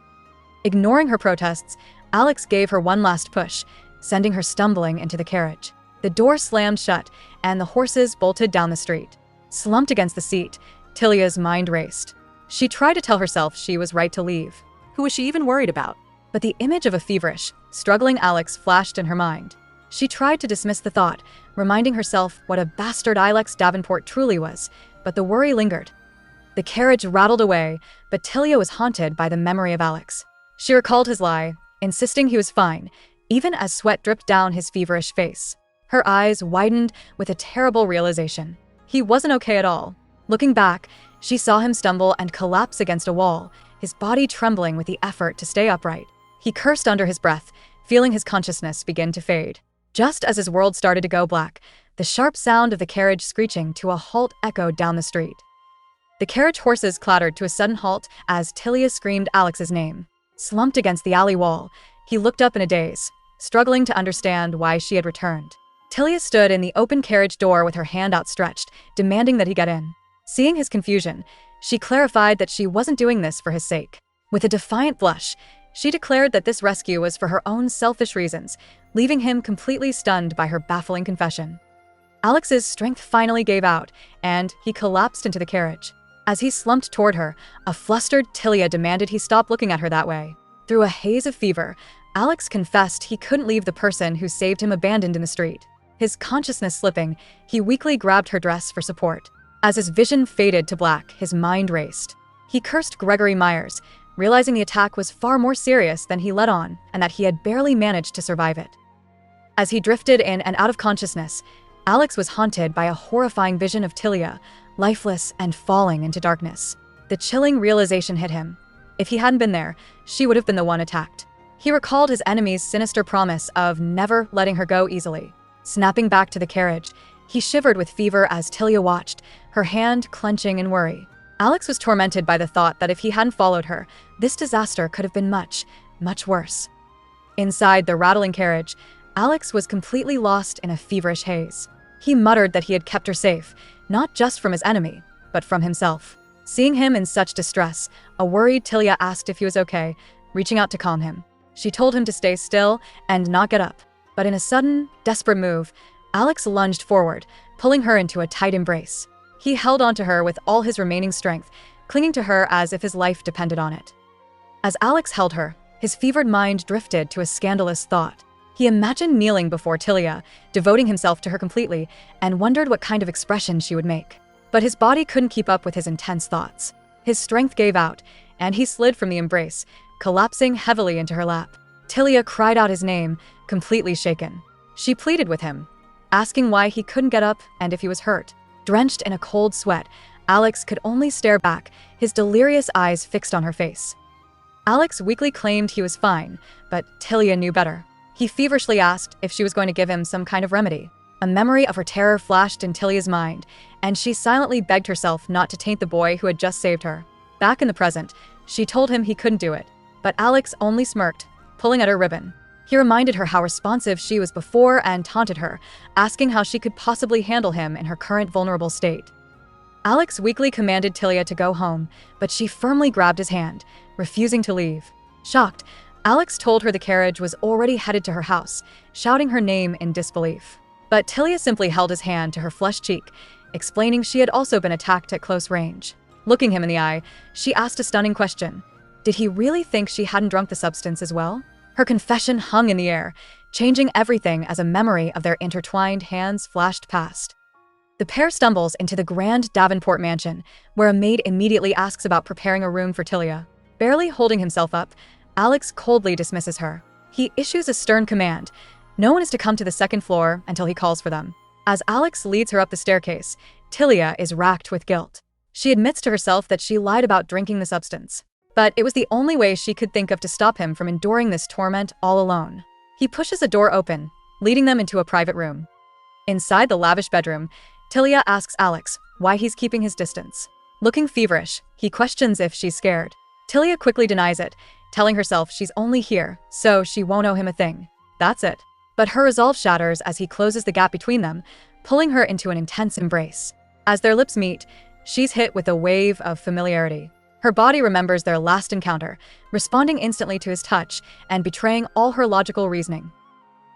A: Ignoring her protests, Alex gave her one last push, sending her stumbling into the carriage. The door slammed shut, and the horses bolted down the street. Slumped against the seat, Tilia's mind raced. She tried to tell herself she was right to leave. Who was she even worried about? But the image of a feverish, struggling Alex flashed in her mind. She tried to dismiss the thought, reminding herself what a bastard Ilex Davenport truly was, but the worry lingered. The carriage rattled away, but Tilia was haunted by the memory of Alex. She recalled his lie, insisting he was fine, even as sweat dripped down his feverish face. Her eyes widened with a terrible realization. He wasn't okay at all. Looking back, she saw him stumble and collapse against a wall, his body trembling with the effort to stay upright. He cursed under his breath, feeling his consciousness begin to fade. Just as his world started to go black, the sharp sound of the carriage screeching to a halt echoed down the street. The carriage horses clattered to a sudden halt as Tilia screamed Alex's name. Slumped against the alley wall, he looked up in a daze, struggling to understand why she had returned. Tilia stood in the open carriage door with her hand outstretched, demanding that he get in. Seeing his confusion, she clarified that she wasn't doing this for his sake. With a defiant blush, she declared that this rescue was for her own selfish reasons, leaving him completely stunned by her baffling confession. Alex's strength finally gave out, and he collapsed into the carriage. As he slumped toward her, a flustered Tilia demanded he stop looking at her that way. Through a haze of fever, Alex confessed he couldn't leave the person who saved him abandoned in the street. His consciousness slipping, he weakly grabbed her dress for support. As his vision faded to black, his mind raced. He cursed Gregory Myers, realizing the attack was far more serious than he let on and that he had barely managed to survive it. As he drifted in and out of consciousness, Alex was haunted by a horrifying vision of Tilia, lifeless and falling into darkness. The chilling realization hit him. If he hadn't been there, she would have been the one attacked. He recalled his enemy's sinister promise of never letting her go easily. Snapping back to the carriage, he shivered with fever as Tilia watched, her hand clenching in worry. Alex was tormented by the thought that if he hadn't followed her, this disaster could have been much, much worse. Inside the rattling carriage, Alex was completely lost in a feverish haze. He muttered that he had kept her safe, not just from his enemy, but from himself. Seeing him in such distress, a worried Tilia asked if he was okay, reaching out to calm him. She told him to stay still and not get up. But in a sudden, desperate move, Alex lunged forward, pulling her into a tight embrace. He held onto her with all his remaining strength, clinging to her as if his life depended on it. As Alex held her, his fevered mind drifted to a scandalous thought. He imagined kneeling before Tilia, devoting himself to her completely, and wondered what kind of expression she would make. But his body couldn't keep up with his intense thoughts. His strength gave out, and he slid from the embrace, collapsing heavily into her lap. Tilia cried out his name, completely shaken. She pleaded with him, asking why he couldn't get up and if he was hurt. Drenched in a cold sweat, Alex could only stare back, his delirious eyes fixed on her face. Alex weakly claimed he was fine, but Tilia knew better. He feverishly asked if she was going to give him some kind of remedy. A memory of her terror flashed in Tilia's mind, and she silently begged herself not to taint the boy who had just saved her. Back in the present, she told him he couldn't do it, but Alex only smirked, pulling at her ribbon. He reminded her how responsive she was before and taunted her, asking how she could possibly handle him in her current vulnerable state. Alex weakly commanded Tilia to go home, but she firmly grabbed his hand, refusing to leave. Shocked, Alex told her the carriage was already headed to her house, shouting her name in disbelief. But Tilia simply held his hand to her flushed cheek, explaining she had also been attacked at close range. Looking him in the eye, she asked a stunning question. Did he really think she hadn't drunk the substance as well? Her confession hung in the air, changing everything as a memory of their intertwined hands flashed past. The pair stumbles into the grand Davenport mansion, where a maid immediately asks about preparing a room for Tilia. Barely holding himself up, Alex coldly dismisses her. He issues a stern command. No one is to come to the second floor until he calls for them. As Alex leads her up the staircase, Tilia is racked with guilt. She admits to herself that she lied about drinking the substance. But it was the only way she could think of to stop him from enduring this torment all alone. He pushes a door open, leading them into a private room. Inside the lavish bedroom, Tilia asks Alex why he's keeping his distance. Looking feverish, he questions if she's scared. Tilia quickly denies it, telling herself she's only here, so she won't owe him a thing. That's it. But her resolve shatters as he closes the gap between them, pulling her into an intense embrace. As their lips meet, she's hit with a wave of familiarity. Her body remembers their last encounter, responding instantly to his touch and betraying all her logical reasoning.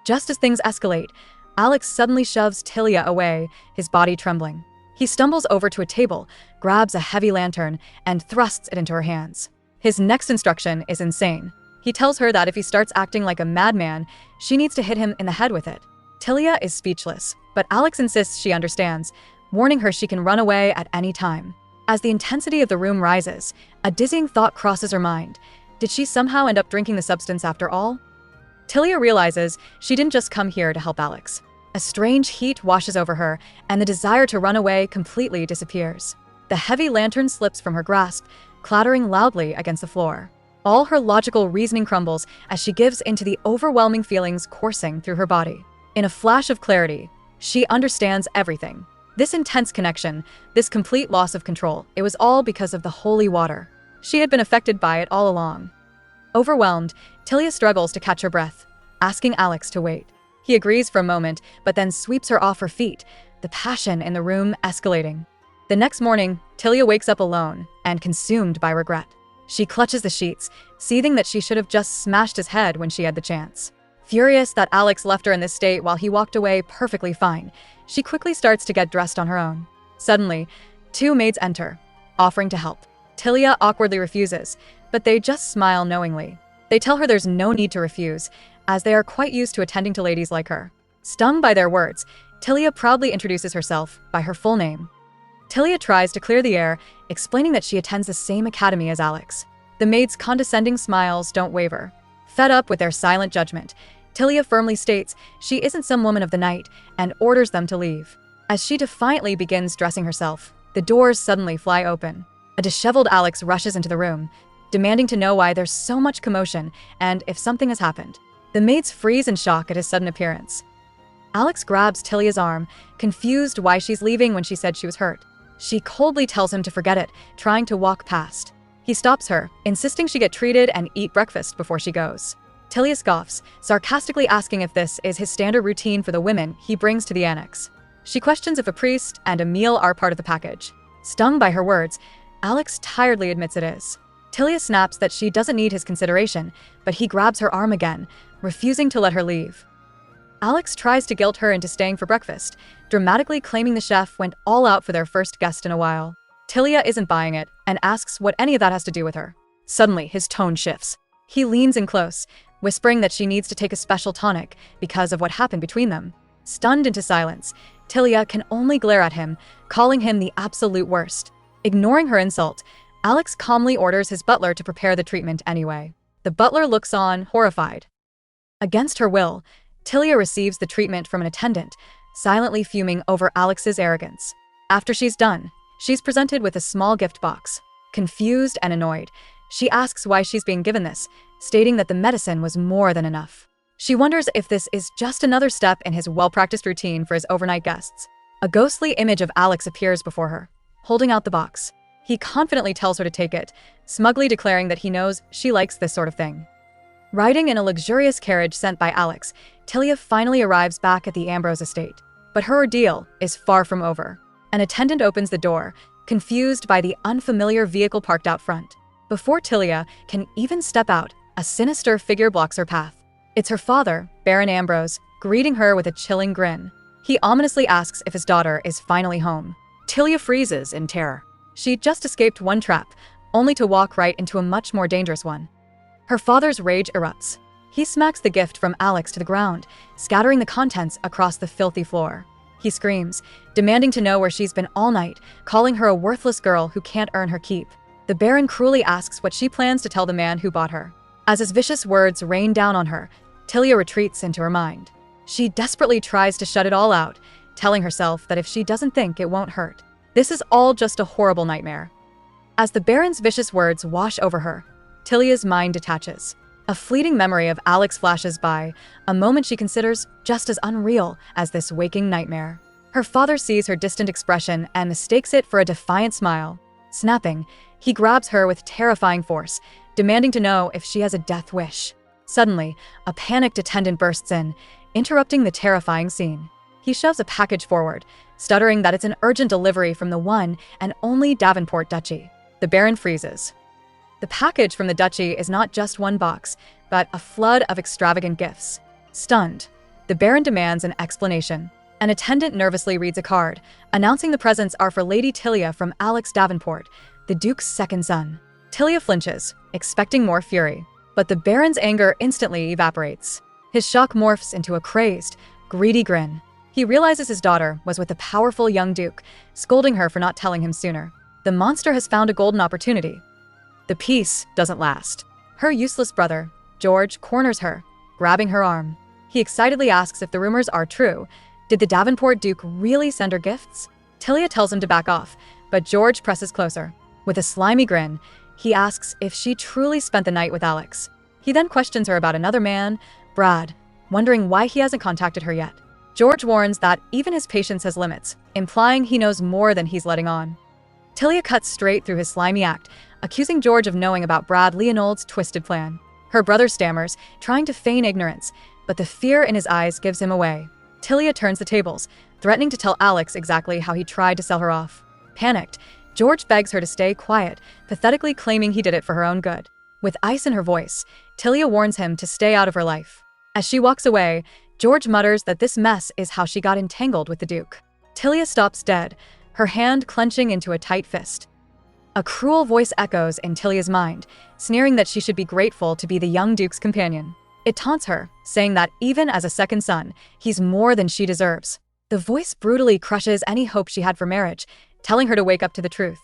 A: Just as things escalate, Alex suddenly shoves Tilia away, his body trembling. He stumbles over to a table, grabs a heavy lantern, and thrusts it into her hands. His next instruction is insane. He tells her that if he starts acting like a madman, she needs to hit him in the head with it. Tilia is speechless, but Alex insists she understands, warning her she can run away at any time. As the intensity of the room rises, a dizzying thought crosses her mind. Did she somehow end up drinking the substance after all? Tilia realizes she didn't just come here to help Alex. A strange heat washes over her, and the desire to run away completely disappears. The heavy lantern slips from her grasp, clattering loudly against the floor. All her logical reasoning crumbles as she gives into the overwhelming feelings coursing through her body. In a flash of clarity, she understands everything. This intense connection, this complete loss of control, it was all because of the holy water. She had been affected by it all along. Overwhelmed, Tilia struggles to catch her breath, asking Alex to wait. He agrees for a moment, but then sweeps her off her feet, the passion in the room escalating. The next morning, Tilia wakes up alone and consumed by regret. She clutches the sheets, seething that she should have just smashed his head when she had the chance. Furious that Alex left her in this state while he walked away perfectly fine, she quickly starts to get dressed on her own. Suddenly, two maids enter, offering to help. Tilia awkwardly refuses, but they just smile knowingly. They tell her there's no need to refuse, as they are quite used to attending to ladies like her. Stung by their words, Tilia proudly introduces herself by her full name. Tilia tries to clear the air, explaining that she attends the same academy as Alex. The maids' condescending smiles don't waver. Fed up with their silent judgment, Tilia firmly states she isn't some woman of the night and orders them to leave. As she defiantly begins dressing herself, the doors suddenly fly open. A disheveled Alex rushes into the room, demanding to know why there's so much commotion and if something has happened. The maids freeze in shock at his sudden appearance. Alex grabs Tilia's arm, confused why she's leaving when she said she was hurt. She coldly tells him to forget it, trying to walk past. He stops her, insisting she get treated and eat breakfast before she goes. Tilia scoffs, sarcastically asking if this is his standard routine for the women he brings to the annex. She questions if a priest and a meal are part of the package. Stung by her words, Alex tiredly admits it is. Tilia snaps that she doesn't need his consideration, but he grabs her arm again, refusing to let her leave. Alex tries to guilt her into staying for breakfast, dramatically claiming the chef went all out for their first guest in a while. Tilia isn't buying it and asks what any of that has to do with her. Suddenly, his tone shifts. He leans in close, whispering that she needs to take a special tonic because of what happened between them. Stunned into silence, Tilia can only glare at him, calling him the absolute worst. Ignoring her insult, Alex calmly orders his butler to prepare the treatment anyway. The butler looks on, horrified. Against her will, Tilia receives the treatment from an attendant, silently fuming over Alex's arrogance. After she's done, she's presented with a small gift box. Confused and annoyed, she asks why she's being given this, stating that the medicine was more than enough. She wonders if this is just another step in his well-practiced routine for his overnight guests. A ghostly image of Alex appears before her, holding out the box. He confidently tells her to take it, smugly declaring that he knows she likes this sort of thing. Riding in a luxurious carriage sent by Alex, Tilia finally arrives back at the Ambrose estate. But her ordeal is far from over. An attendant opens the door, confused by the unfamiliar vehicle parked out front. Before Tilia can even step out, a sinister figure blocks her path. It's her father, Baron Ambrose, greeting her with a chilling grin. He ominously asks if his daughter is finally home. Tilia freezes in terror. She just escaped one trap, only to walk right into a much more dangerous one. Her father's rage erupts. He smacks the gift from Alex to the ground, scattering the contents across the filthy floor. He screams, demanding to know where she's been all night, calling her a worthless girl who can't earn her keep. The Baron cruelly asks what she plans to tell the man who bought her. As his vicious words rain down on her, Tilia retreats into her mind. She desperately tries to shut it all out, telling herself that if she doesn't think, it won't hurt. This is all just a horrible nightmare. As the Baron's vicious words wash over her, Tilia's mind detaches. A fleeting memory of Alex flashes by, a moment she considers just as unreal as this waking nightmare. Her father sees her distant expression and mistakes it for a defiant smile. Snapping, he grabs her with terrifying force, demanding to know if she has a death wish. Suddenly, a panicked attendant bursts in, interrupting the terrifying scene. He shoves a package forward, stuttering that it's an urgent delivery from the one and only Davenport Duchy. The Baron freezes. The package from the duchy is not just one box, but a flood of extravagant gifts. Stunned, the Baron demands an explanation. An attendant nervously reads a card, announcing the presents are for Lady Tilia from Alex Davenport, the Duke's second son. Tilia flinches, expecting more fury, but the Baron's anger instantly evaporates. His shock morphs into a crazed, greedy grin. He realizes his daughter was with a powerful young duke, scolding her for not telling him sooner. The monster has found a golden opportunity. The peace doesn't last. Her useless brother, George, corners her, grabbing her arm. He excitedly asks if the rumors are true. Did the Davenport Duke really send her gifts? Tilia tells him to back off, but George presses closer. With a slimy grin, he asks if she truly spent the night with Alex. He then questions her about another man, Brad, wondering why he hasn't contacted her yet. George warns that even his patience has limits, implying he knows more than he's letting on. Tilia cuts straight through his slimy act, accusing George of knowing about Brad Leonold's twisted plan. Her brother stammers, trying to feign ignorance, but the fear in his eyes gives him away. Tilia turns the tables, threatening to tell Alex exactly how he tried to sell her off. Panicked, George begs her to stay quiet, pathetically claiming he did it for her own good. With ice in her voice, Tilia warns him to stay out of her life. As she walks away, George mutters that this mess is how she got entangled with the Duke. Tilia stops dead, her hand clenching into a tight fist. A cruel voice echoes in Tilia's mind, sneering that she should be grateful to be the young Duke's companion. It taunts her, saying that even as a second son, he's more than she deserves. The voice brutally crushes any hope she had for marriage, telling her to wake up to the truth.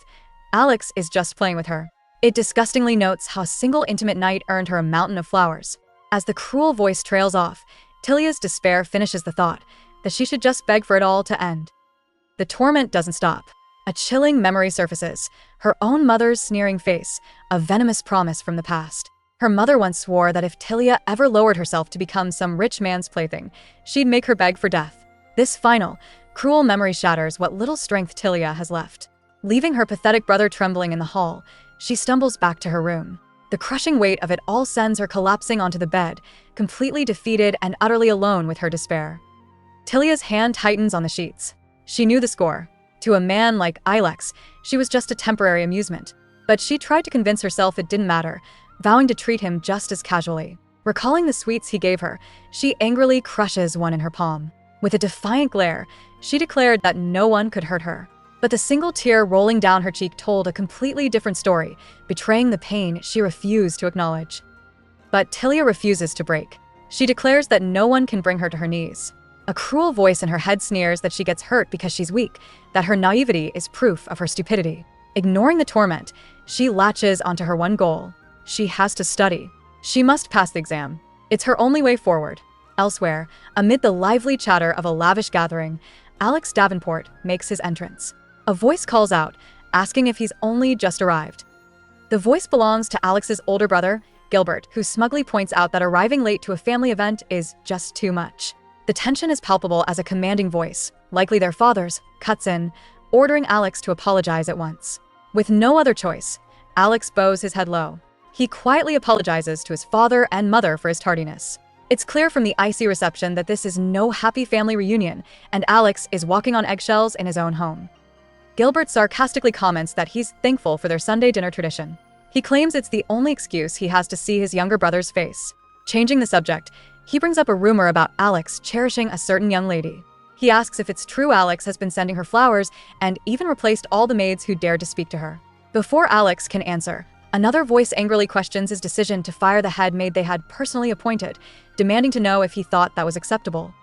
A: Alex is just playing with her. It disgustingly notes how a single intimate night earned her a mountain of flowers. As the cruel voice trails off, Tilia's despair finishes the thought that she should just beg for it all to end. The torment doesn't stop. A chilling memory surfaces, her own mother's sneering face, a venomous promise from the past. Her mother once swore that if Tilia ever lowered herself to become some rich man's plaything, she'd make her beg for death. This final, cruel memory shatters what little strength Tilia has left. Leaving her pathetic brother trembling in the hall, she stumbles back to her room. The crushing weight of it all sends her collapsing onto the bed, completely defeated and utterly alone with her despair. Tilia's hand tightens on the sheets. She knew the score. To a man like Ilex, she was just a temporary amusement. But she tried to convince herself it didn't matter, vowing to treat him just as casually. Recalling the sweets he gave her, she angrily crushes one in her palm. With a defiant glare, she declared that no one could hurt her. But the single tear rolling down her cheek told a completely different story, betraying the pain she refused to acknowledge. But Tilia refuses to break. She declares that no one can bring her to her knees. A cruel voice in her head sneers that she gets hurt because she's weak, that her naivety is proof of her stupidity. Ignoring the torment, she latches onto her one goal. She has to study. She must pass the exam. It's her only way forward. Elsewhere, amid the lively chatter of a lavish gathering, Alex Davenport makes his entrance. A voice calls out, asking if he's only just arrived. The voice belongs to Alex's older brother, Gilbert, who smugly points out that arriving late to a family event is just too much. The tension is palpable as a commanding voice, likely their father's, cuts in, ordering Alex to apologize at once. With no other choice, Alex bows his head low. He quietly apologizes to his father and mother for his tardiness. It's clear from the icy reception that this is no happy family reunion, and Alex is walking on eggshells in his own home. Gilbert sarcastically comments that he's thankful for their Sunday dinner tradition. He claims it's the only excuse he has to see his younger brother's face. Changing the subject, he brings up a rumor about Alex cherishing a certain young lady. He asks if it's true Alex has been sending her flowers and even replaced all the maids who dared to speak to her. Before Alex can answer, another voice angrily questions his decision to fire the head maid they had personally appointed, demanding to know if he thought that was acceptable.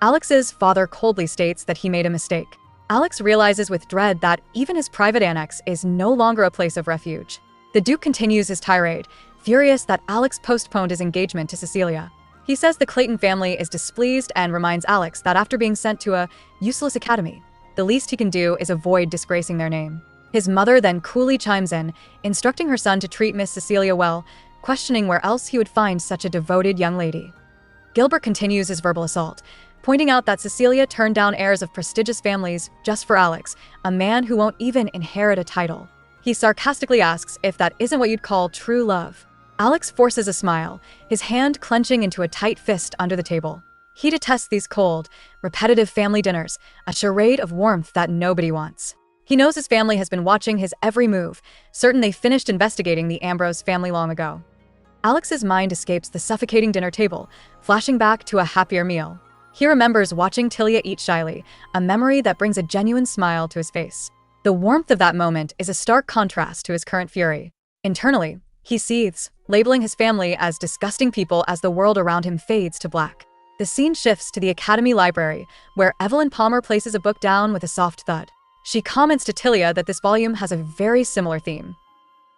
A: Alex's father coldly states that he made a mistake. Alex realizes with dread that even his private annex is no longer a place of refuge. The Duke continues his tirade, furious that Alex postponed his engagement to Cecilia. He says the Clayton family is displeased and reminds Alex that after being sent to a useless academy, the least he can do is avoid disgracing their name. His mother then coolly chimes in, instructing her son to treat Miss Cecilia well, questioning where else he would find such a devoted young lady. Gilbert continues his verbal assault, pointing out that Cecilia turned down heirs of prestigious families just for Alex, a man who won't even inherit a title. He sarcastically asks if that isn't what you'd call true love. Alex forces a smile, his hand clenching into a tight fist under the table. He detests these cold, repetitive family dinners, a charade of warmth that nobody wants. He knows his family has been watching his every move, certain they finished investigating the Ambrose family long ago. Alex's mind escapes the suffocating dinner table, flashing back to a happier meal. He remembers watching Tilia eat shyly, a memory that brings a genuine smile to his face. The warmth of that moment is a stark contrast to his current fury. Internally, he seethes, labeling his family as disgusting people as the world around him fades to black. The scene shifts to the Academy Library, where Evelyn Palmer places a book down with a soft thud. She comments to Tilia that this volume has a very similar theme.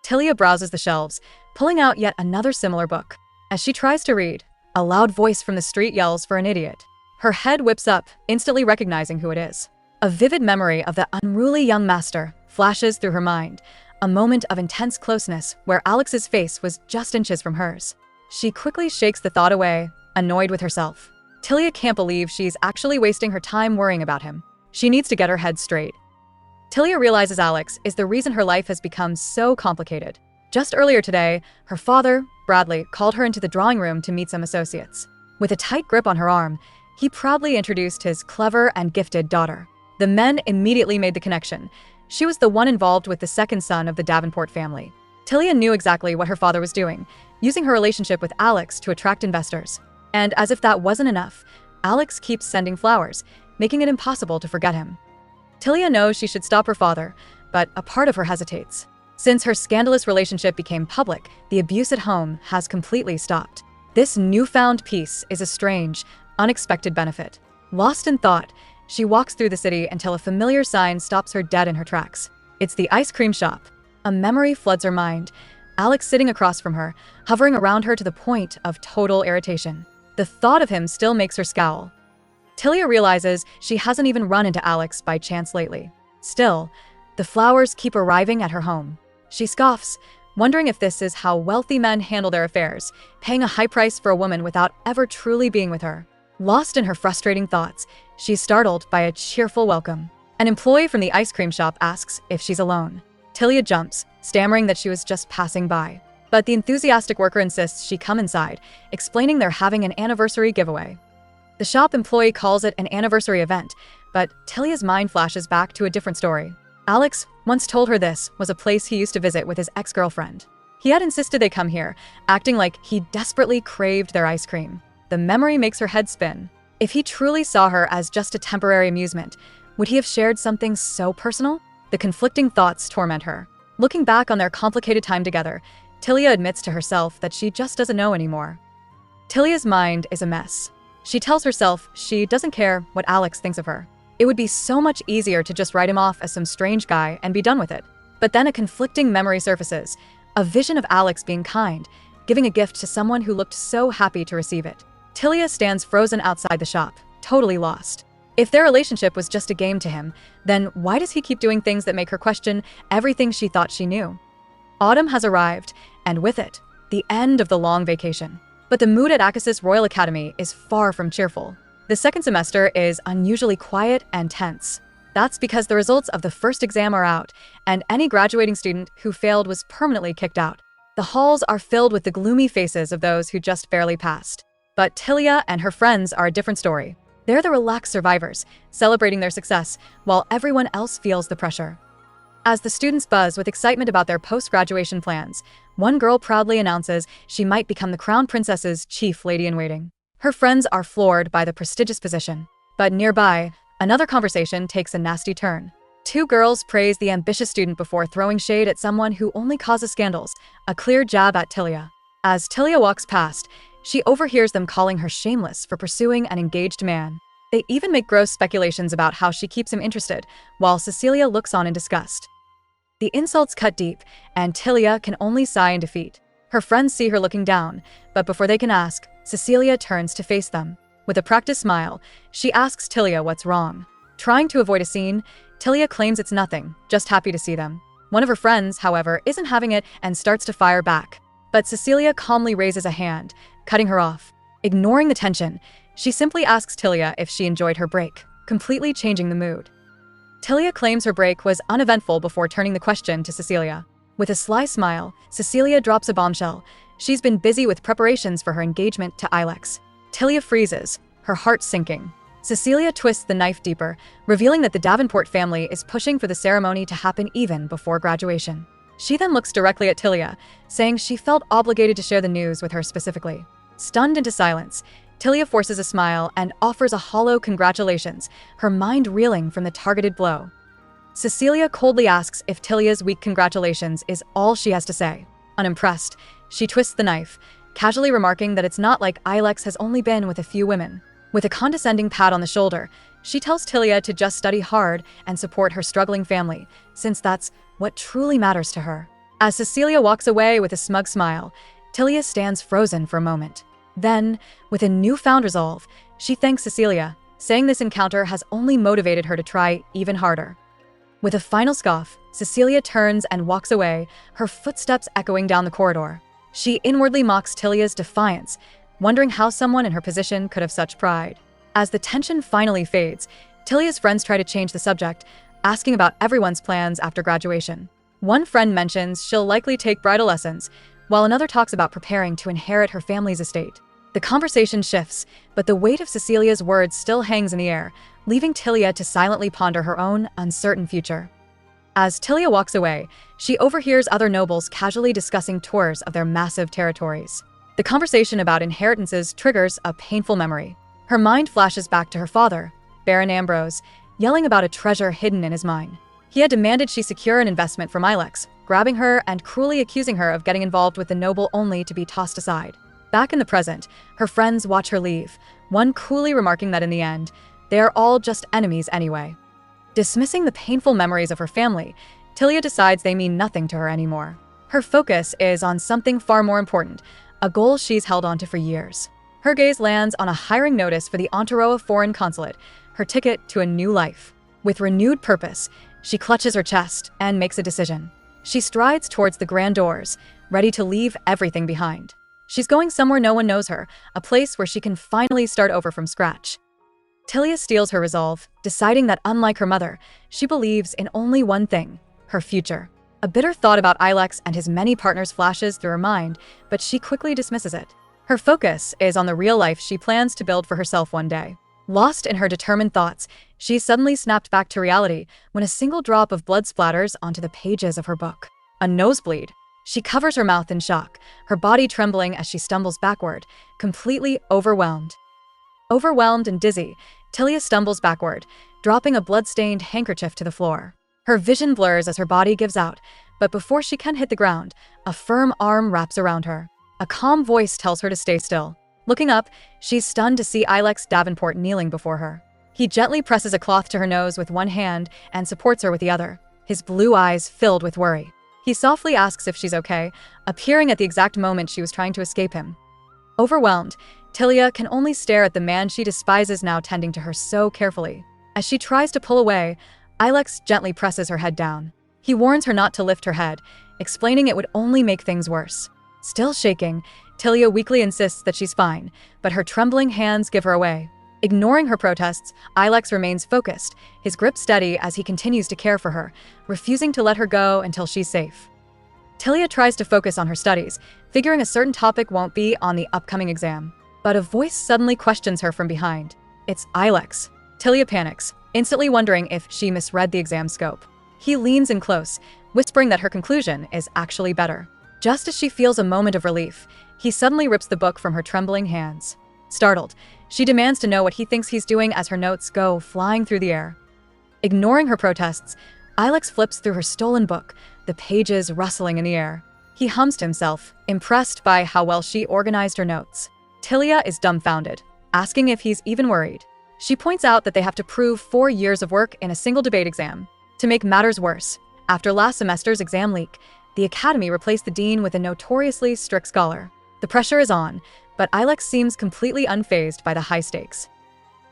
A: Tilia browses the shelves, pulling out yet another similar book. As she tries to read, a loud voice from the street yells for an idiot. Her head whips up, instantly recognizing who it is. A vivid memory of the unruly young master flashes through her mind, a moment of intense closeness where Alex's face was just inches from hers. She quickly shakes the thought away, annoyed with herself. Tilia can't believe she's actually wasting her time worrying about him. She needs to get her head straight. Tilia realizes Alex is the reason her life has become so complicated. Just earlier today, her father, Bradley, called her into the drawing room to meet some associates. With a tight grip on her arm, he proudly introduced his clever and gifted daughter. The men immediately made the connection. She was the one involved with the second son of the Davenport family. Tilia knew exactly what her father was doing, using her relationship with Alex to attract investors. And as if that wasn't enough, Alex keeps sending flowers, making it impossible to forget him. Tilia knows she should stop her father, but a part of her hesitates. Since her scandalous relationship became public, the abuse at home has completely stopped. This newfound peace is a strange, unexpected benefit. Lost in thought, she walks through the city until a familiar sign stops her dead in her tracks. It's the ice cream shop. A memory floods her mind, Alex sitting across from her, hovering around her to the point of total irritation. The thought of him still makes her scowl. Tilia realizes she hasn't even run into Alex by chance lately. Still, the flowers keep arriving at her home. She scoffs, wondering if this is how wealthy men handle their affairs, paying a high price for a woman without ever truly being with her. Lost in her frustrating thoughts, she's startled by a cheerful welcome. An employee from the ice cream shop asks if she's alone. Tilia jumps, stammering that she was just passing by. But the enthusiastic worker insists she come inside, explaining they're having an anniversary giveaway. The shop employee calls it an anniversary event, but Tilia's mind flashes back to a different story. Alex once told her this was a place he used to visit with his ex-girlfriend. He had insisted they come here, acting like he desperately craved their ice cream. The memory makes her head spin. If he truly saw her as just a temporary amusement, would he have shared something so personal? The conflicting thoughts torment her. Looking back on their complicated time together, Tilia admits to herself that she just doesn't know anymore. Tilia's mind is a mess. She tells herself she doesn't care what Alex thinks of her. It would be so much easier to just write him off as some strange guy and be done with it. But then a conflicting memory surfaces, a vision of Alex being kind, giving a gift to someone who looked so happy to receive it. Tilia stands frozen outside the shop, totally lost. If their relationship was just a game to him, then why does he keep doing things that make her question everything she thought she knew? Autumn has arrived, and with it, the end of the long vacation. But the mood at Akasis Royal Academy is far from cheerful. The second semester is unusually quiet and tense. That's because the results of the first exam are out, and any graduating student who failed was permanently kicked out. The halls are filled with the gloomy faces of those who just barely passed. But Tilia and her friends are a different story. They're the relaxed survivors, celebrating their success, while everyone else feels the pressure. As the students buzz with excitement about their post-graduation plans, one girl proudly announces she might become the Crown Princess's chief lady-in-waiting. Her friends are floored by the prestigious position. But nearby, another conversation takes a nasty turn. Two girls praise the ambitious student before throwing shade at someone who only causes scandals, a clear jab at Tilia. As Tilia walks past, she overhears them calling her shameless for pursuing an engaged man. They even make gross speculations about how she keeps him interested, while Cecilia looks on in disgust. The insults cut deep, and Tilia can only sigh in defeat. Her friends see her looking down, but before they can ask, Cecilia turns to face them. With a practiced smile, she asks Tilia what's wrong. Trying to avoid a scene, Tilia claims it's nothing, just happy to see them. One of her friends, however, isn't having it and starts to fire back. But Cecilia calmly raises a hand, cutting her off. Ignoring the tension, she simply asks Tilia if she enjoyed her break, completely changing the mood. Tilia claims her break was uneventful before turning the question to Cecilia. With a sly smile, Cecilia drops a bombshell. She's been busy with preparations for her engagement to Ilex. Tilia freezes, her heart sinking. Cecilia twists the knife deeper, revealing that the Davenport family is pushing for the ceremony to happen even before graduation. She then looks directly at Tilia, saying she felt obligated to share the news with her specifically. Stunned into silence, Tilia forces a smile and offers a hollow congratulations, her mind reeling from the targeted blow. Cecilia coldly asks if Tilia's weak congratulations is all she has to say. Unimpressed, she twists the knife, casually remarking that it's not like Ilex has only been with a few women. With a condescending pat on the shoulder, she tells Tilia to just study hard and support her struggling family, since that's what truly matters to her. As Cecilia walks away with a smug smile, Tilia stands frozen for a moment. Then, with a newfound resolve, she thanks Cecilia, saying this encounter has only motivated her to try even harder. With a final scoff, Cecilia turns and walks away, her footsteps echoing down the corridor. She inwardly mocks Tilia's defiance, wondering how someone in her position could have such pride. As the tension finally fades, Tilia's friends try to change the subject, asking about everyone's plans after graduation. One friend mentions she'll likely take bridal lessons, while another talks about preparing to inherit her family's estate. The conversation shifts, but the weight of Cecilia's words still hangs in the air, leaving Tilia to silently ponder her own uncertain future. As Tilia walks away, she overhears other nobles casually discussing tours of their massive territories. The conversation about inheritances triggers a painful memory. Her mind flashes back to her father, Baron Ambrose, yelling about a treasure hidden in his mine. He had demanded she secure an investment from Ilex, grabbing her and cruelly accusing her of getting involved with the noble only to be tossed aside. Back in the present, her friends watch her leave, one coolly remarking that in the end, they are all just enemies anyway. Dismissing the painful memories of her family, Tilia decides they mean nothing to her anymore. Her focus is on something far more important, a goal she's held onto for years. Her gaze lands on a hiring notice for the Ontaroa Foreign Consulate, her ticket to a new life. With renewed purpose, she clutches her chest and makes a decision. She strides towards the grand doors, ready to leave everything behind. She's going somewhere no one knows her, a place where she can finally start over from scratch. Tilia steels her resolve, deciding that unlike her mother, she believes in only one thing, her future. A bitter thought about Ilex and his many partners flashes through her mind, but she quickly dismisses it. Her focus is on the real life she plans to build for herself one day. Lost in her determined thoughts, she suddenly snapped back to reality when a single drop of blood splatters onto the pages of her book. A nosebleed. She covers her mouth in shock, her body trembling as she stumbles backward, completely overwhelmed. Overwhelmed and dizzy, Tilia stumbles backward, dropping a blood-stained handkerchief to the floor. Her vision blurs as her body gives out, but before she can hit the ground, a firm arm wraps around her. A calm voice tells her to stay still. Looking up, she's stunned to see Ilex Davenport kneeling before her. He gently presses a cloth to her nose with one hand and supports her with the other, his blue eyes filled with worry. He softly asks if she's okay, appearing at the exact moment she was trying to escape him. Overwhelmed, Tilia can only stare at the man she despises now tending to her so carefully. As she tries to pull away, Ilex gently presses her head down. He warns her not to lift her head, explaining it would only make things worse. Still shaking, Tilia weakly insists that she's fine, but her trembling hands give her away. Ignoring her protests, Ilex remains focused, his grip steady as he continues to care for her, refusing to let her go until she's safe. Tilia tries to focus on her studies, figuring a certain topic won't be on the upcoming exam. But a voice suddenly questions her from behind. It's Ilex. Tilia panics, instantly wondering if she misread the exam scope. He leans in close, whispering that her conclusion is actually better. Just as she feels a moment of relief, he suddenly rips the book from her trembling hands. Startled, She demands to know what he thinks he's doing as her notes go flying through the air. Ignoring her protests, Ilex flips through her stolen book, the pages rustling in the air. He hums to himself, impressed by how well she organized her notes. Tilia is dumbfounded, asking if he's even worried. She points out that they have to prove 4 years of work in a single debate exam. To make matters worse, after last semester's exam leak, the Academy replaced the dean with a notoriously strict scholar. The pressure is on, but Ilex seems completely unfazed by the high stakes.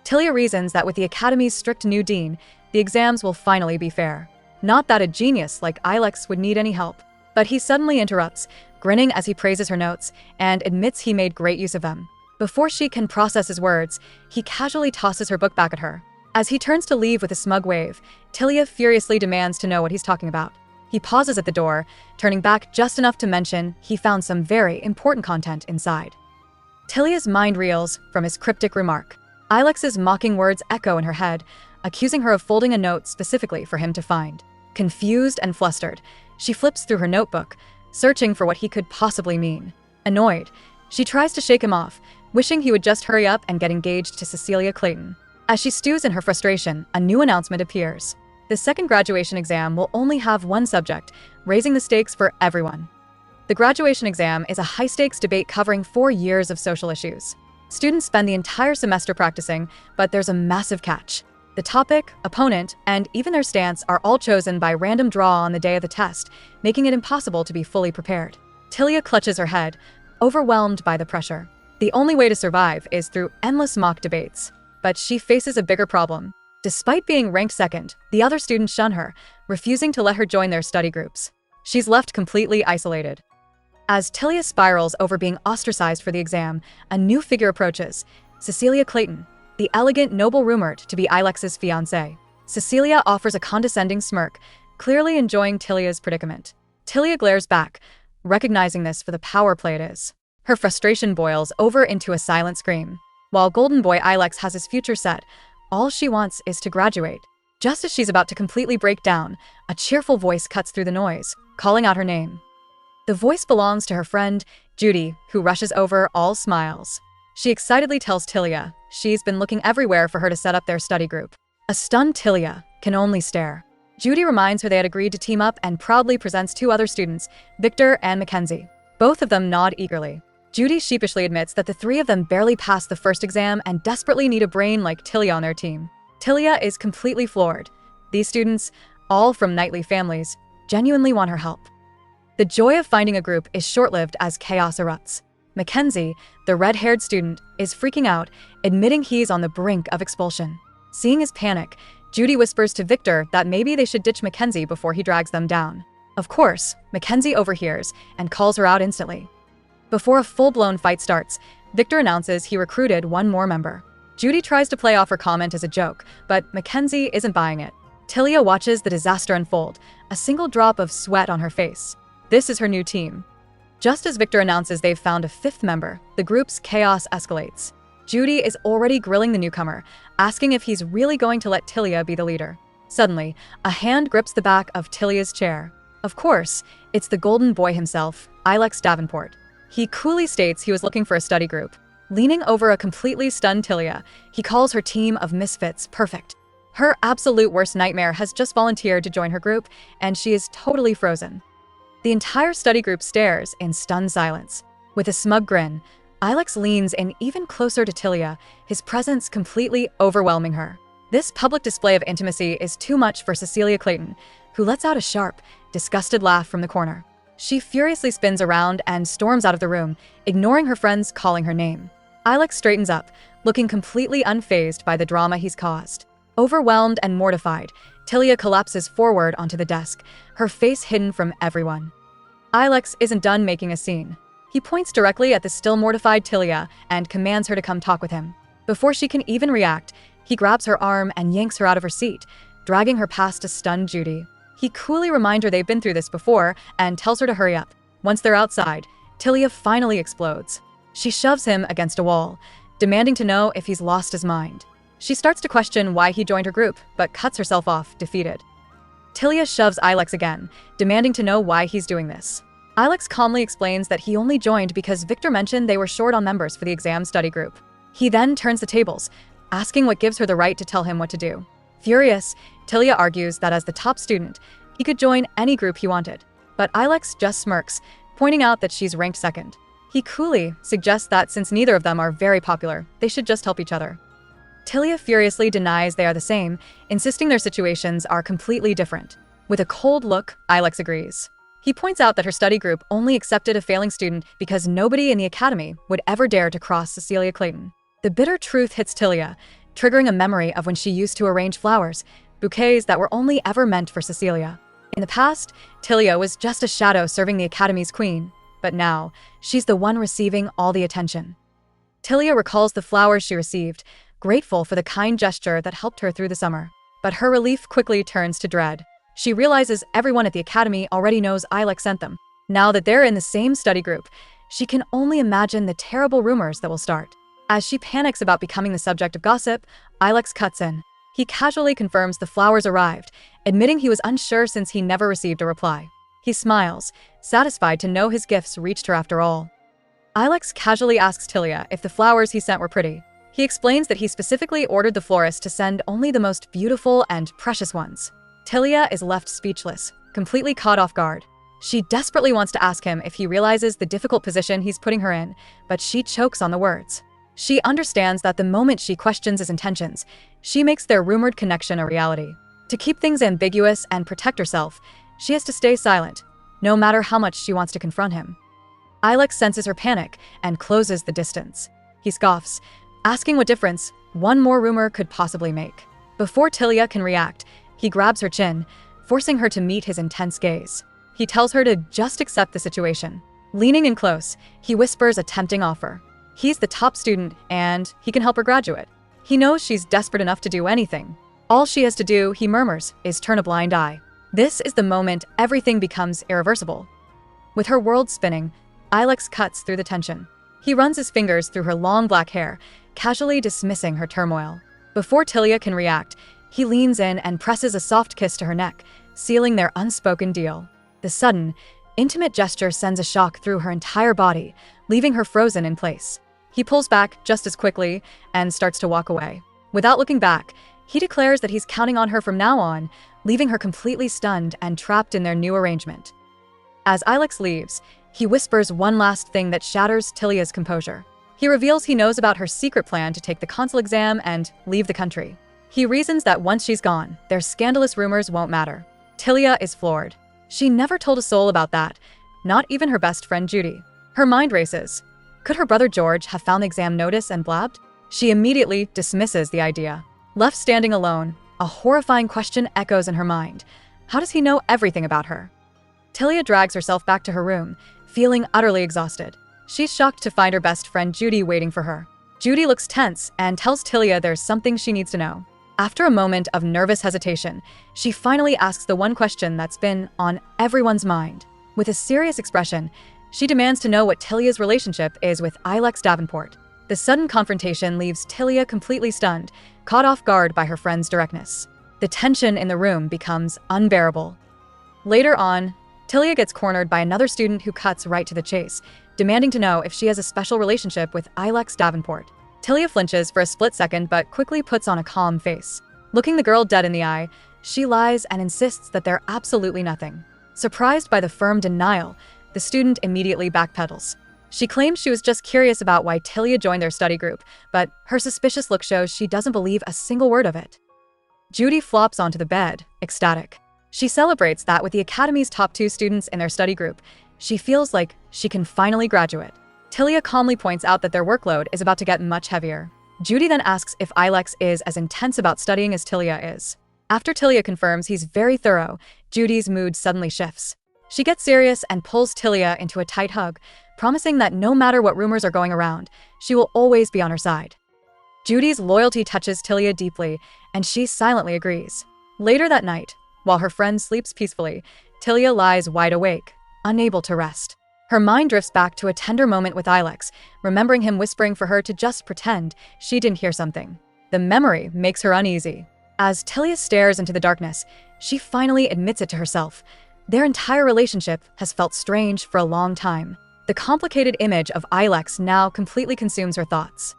A: Tilia reasons that with the Academy's strict new dean, the exams will finally be fair. Not that a genius like Ilex would need any help, but he suddenly interrupts, grinning as he praises her notes and admits he made great use of them. Before she can process his words, he casually tosses her book back at her. As he turns to leave with a smug wave, Tilia furiously demands to know what he's talking about. He pauses at the door, turning back just enough to mention he found some very important content inside. Tilia's mind reels from his cryptic remark. Ilex's mocking words echo in her head, accusing her of folding a note specifically for him to find. Confused and flustered, she flips through her notebook, searching for what he could possibly mean. Annoyed, she tries to shake him off, wishing he would just hurry up and get engaged to Cecilia Clayton. As she stews in her frustration, a new announcement appears. The second graduation exam will only have one subject, raising the stakes for everyone. The graduation exam is a high-stakes debate covering 4 years of social issues. Students spend the entire semester practicing, but there's a massive catch. The topic, opponent, and even their stance are all chosen by random draw on the day of the test, making it impossible to be fully prepared. Tilia clutches her head, overwhelmed by the pressure. The only way to survive is through endless mock debates. But she faces a bigger problem. Despite being ranked second, the other students shun her, refusing to let her join their study groups. She's left completely isolated. As Tilia spirals over being ostracized for the exam, a new figure approaches, Cecilia Clayton, the elegant noble rumored to be Ilex's fiancée. Cecilia offers a condescending smirk, clearly enjoying Tilia's predicament. Tilia glares back, recognizing this for the power play it is. Her frustration boils over into a silent scream. While Golden Boy Ilex has his future set, all she wants is to graduate. Just as she's about to completely break down, a cheerful voice cuts through the noise, calling out her name. The voice belongs to her friend, Judy, who rushes over, all smiles. She excitedly tells Tilia she's been looking everywhere for her to set up their study group. A stunned Tilia can only stare. Judy reminds her they had agreed to team up and proudly presents 2 other students, Victor and Mackenzie. Both of them nod eagerly. Judy sheepishly admits that the 3 of them barely passed the first exam and desperately need a brain like Tilia on their team. Tilia is completely floored. These students, all from knightly families, genuinely want her help. The joy of finding a group is short-lived as chaos erupts. Mackenzie, the red-haired student, is freaking out, admitting he's on the brink of expulsion. Seeing his panic, Judy whispers to Victor that maybe they should ditch Mackenzie before he drags them down. Of course, Mackenzie overhears and calls her out instantly. Before a full-blown fight starts, Victor announces he recruited 1 more member. Judy tries to play off her comment as a joke, but Mackenzie isn't buying it. Tilia watches the disaster unfold, a single drop of sweat on her face. This is her new team. Just as Victor announces they've found a 5th member, the group's chaos escalates. Judy is already grilling the newcomer, asking if he's really going to let Tilia be the leader. Suddenly, a hand grips the back of Tilia's chair. Of course, it's the Golden Boy himself, Ilex Davenport. He coolly states he was looking for a study group. Leaning over a completely stunned Tilia, he calls her team of misfits perfect. Her absolute worst nightmare has just volunteered to join her group, and she is totally frozen. The entire study group stares in stunned silence. With a smug grin, Ilex leans in even closer to Tilia, his presence completely overwhelming her. This public display of intimacy is too much for Cecilia Clayton, who lets out a sharp, disgusted laugh from the corner. She furiously spins around and storms out of the room, ignoring her friends calling her name. Ilex straightens up, looking completely unfazed by the drama he's caused. Overwhelmed and mortified, Tilia collapses forward onto the desk, her face hidden from everyone. Ilex isn't done making a scene. He points directly at the still mortified Tilia and commands her to come talk with him. Before she can even react, he grabs her arm and yanks her out of her seat, dragging her past a stunned Judy. He coolly reminds her they've been through this before and tells her to hurry up. Once they're outside, Tilia finally explodes. She shoves him against a wall, demanding to know if he's lost his mind. She starts to question why he joined her group, but cuts herself off, defeated. Tilia shoves Ilex again, demanding to know why he's doing this. Ilex calmly explains that he only joined because Victor mentioned they were short on members for the exam study group. He then turns the tables, asking what gives her the right to tell him what to do. Furious, Tilia argues that as the top student, he could join any group he wanted. But Ilex just smirks, pointing out that she's ranked second. He coolly suggests that since neither of them are very popular, they should just help each other. Tilia furiously denies they are the same, insisting their situations are completely different. With a cold look, Ilex agrees. He points out that her study group only accepted a failing student because nobody in the academy would ever dare to cross Cecilia Clayton. The bitter truth hits Tilia, triggering a memory of when she used to arrange flowers, bouquets that were only ever meant for Cecilia. In the past, Tilia was just a shadow serving the academy's queen, but now, she's the one receiving all the attention. Tilia recalls the flowers she received, grateful for the kind gesture that helped her through the summer. But her relief quickly turns to dread. She realizes everyone at the academy already knows Ilex sent them. Now that they're in the same study group, she can only imagine the terrible rumors that will start. As she panics about becoming the subject of gossip, Ilex cuts in. He casually confirms the flowers arrived, admitting he was unsure since he never received a reply. He smiles, satisfied to know his gifts reached her after all. Ilex casually asks Tilia if the flowers he sent were pretty. He explains that he specifically ordered the florist to send only the most beautiful and precious ones. Tilia is left speechless, completely caught off guard. She desperately wants to ask him if he realizes the difficult position he's putting her in, but she chokes on the words. She understands that the moment she questions his intentions, she makes their rumored connection a reality. To keep things ambiguous and protect herself, she has to stay silent, no matter how much she wants to confront him. Ilex senses her panic and closes the distance. He scoffs, asking what difference one more rumor could possibly make. Before Tilia can react, he grabs her chin, forcing her to meet his intense gaze. He tells her to just accept the situation. Leaning in close, he whispers a tempting offer. He's the top student, and he can help her graduate. He knows she's desperate enough to do anything. All she has to do, he murmurs, is turn a blind eye. This is the moment everything becomes irreversible. With her world spinning, Ilex cuts through the tension. He runs his fingers through her long black hair, casually dismissing her turmoil. Before Tilia can react, he leans in and presses a soft kiss to her neck, sealing their unspoken deal. The sudden, intimate gesture sends a shock through her entire body, leaving her frozen in place. He pulls back just as quickly and starts to walk away. Without looking back, he declares that he's counting on her from now on, leaving her completely stunned and trapped in their new arrangement. As Ilex leaves, he whispers one last thing that shatters Tilia's composure. He reveals he knows about her secret plan to take the consul exam and leave the country. He reasons that once she's gone, their scandalous rumors won't matter. Tilia is floored. She never told a soul about that, not even her best friend Judy. Her mind races. Could her brother George have found the exam notice and blabbed? She immediately dismisses the idea. Left standing alone, a horrifying question echoes in her mind. How does he know everything about her? Tilia drags herself back to her room, feeling utterly exhausted. She's shocked to find her best friend Judy waiting for her. Judy looks tense and tells Tilia there's something she needs to know. After a moment of nervous hesitation, she finally asks the one question that's been on everyone's mind. With a serious expression, she demands to know what Tilia's relationship is with Ilex Davenport. The sudden confrontation leaves Tilia completely stunned, caught off guard by her friend's directness. The tension in the room becomes unbearable. Later on, Tilia gets cornered by another student who cuts right to the chase, demanding to know if she has a special relationship with Ilex Davenport. Tilia flinches for a split second but quickly puts on a calm face. Looking the girl dead in the eye, she lies and insists that they're absolutely nothing. Surprised by the firm denial, the student immediately backpedals. She claims she was just curious about why Tilia joined their study group, but her suspicious look shows she doesn't believe a single word of it. Judy flops onto the bed, ecstatic. She celebrates that with the academy's top 2 students in their study group, she feels like she can finally graduate. Tilia calmly points out that their workload is about to get much heavier. Judy then asks if Ilex is as intense about studying as Tilia is. After Tilia confirms he's very thorough, Judy's mood suddenly shifts. She gets serious and pulls Tilia into a tight hug, promising that no matter what rumors are going around, she will always be on her side. Judy's loyalty touches Tilia deeply, and she silently agrees. Later that night, while her friend sleeps peacefully, Tilia lies wide awake, unable to rest. Her mind drifts back to a tender moment with Ilex, remembering him whispering for her to just pretend she didn't hear something. The memory makes her uneasy. As Tilia stares into the darkness, she finally admits it to herself. Their entire relationship has felt strange for a long time. The complicated image of Ilex now completely consumes her thoughts.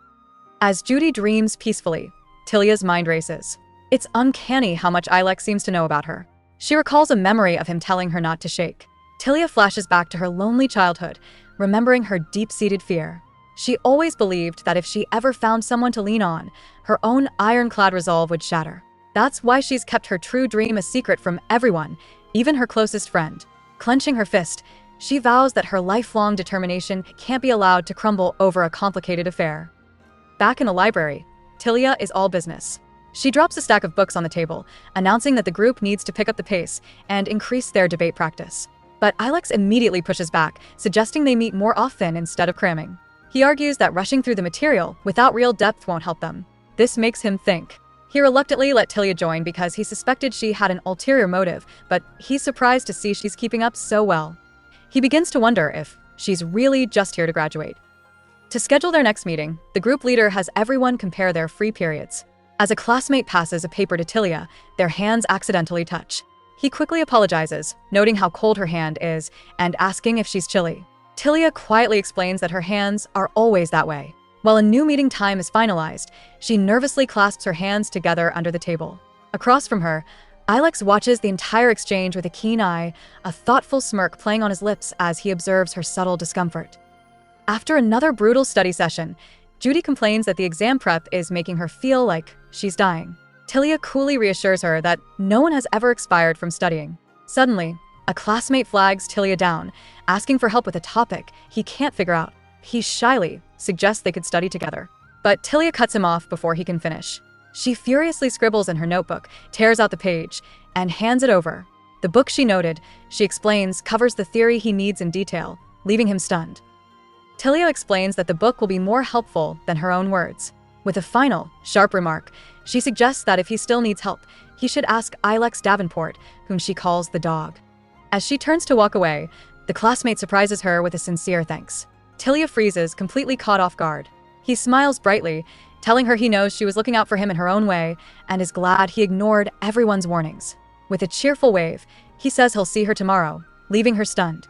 A: As Judy dreams peacefully, Talia's mind races. It's uncanny how much Ilex seems to know about her. She recalls a memory of him telling her not to shake. Talia flashes back to her lonely childhood, remembering her deep-seated fear. She always believed that if she ever found someone to lean on, her own ironclad resolve would shatter. That's why she's kept her true dream a secret from everyone, even her closest friend. Clenching her fist, she vows that her lifelong determination can't be allowed to crumble over a complicated affair. Back in the library, Talia is all business. She drops a stack of books on the table, announcing that the group needs to pick up the pace and increase their debate practice. But Ilex immediately pushes back, suggesting they meet more often instead of cramming. He argues that rushing through the material without real depth won't help them. This makes him think. He reluctantly let Talia join because he suspected she had an ulterior motive, but he's surprised to see she's keeping up so well. He begins to wonder if she's really just here to graduate. To schedule their next meeting, the group leader has everyone compare their free periods. As a classmate passes a paper to Talia, their hands accidentally touch. He quickly apologizes, noting how cold her hand is and asking if she's chilly. Talia quietly explains that her hands are always that way. While a new meeting time is finalized, she nervously clasps her hands together under the table. Across from her, Ilex watches the entire exchange with a keen eye, a thoughtful smirk playing on his lips as he observes her subtle discomfort. After another brutal study session, Judy complains that the exam prep is making her feel like she's dying. Talia coolly reassures her that no one has ever expired from studying. Suddenly, a classmate flags Talia down, asking for help with a topic he can't figure out. He shyly suggests they could study together, but Talia cuts him off before he can finish. She furiously scribbles in her notebook, tears out the page, and hands it over. The book she noted, she explains, covers the theory he needs in detail, leaving him stunned. Talia explains that the book will be more helpful than her own words. With a final, sharp remark, she suggests that if he still needs help, he should ask Ilex Davenport, whom she calls the dog. As she turns to walk away, the classmate surprises her with a sincere thanks. Talia freezes, completely caught off guard. He smiles brightly, telling her he knows she was looking out for him in her own way and is glad he ignored everyone's warnings. With a cheerful wave, he says he'll see her tomorrow, leaving her stunned.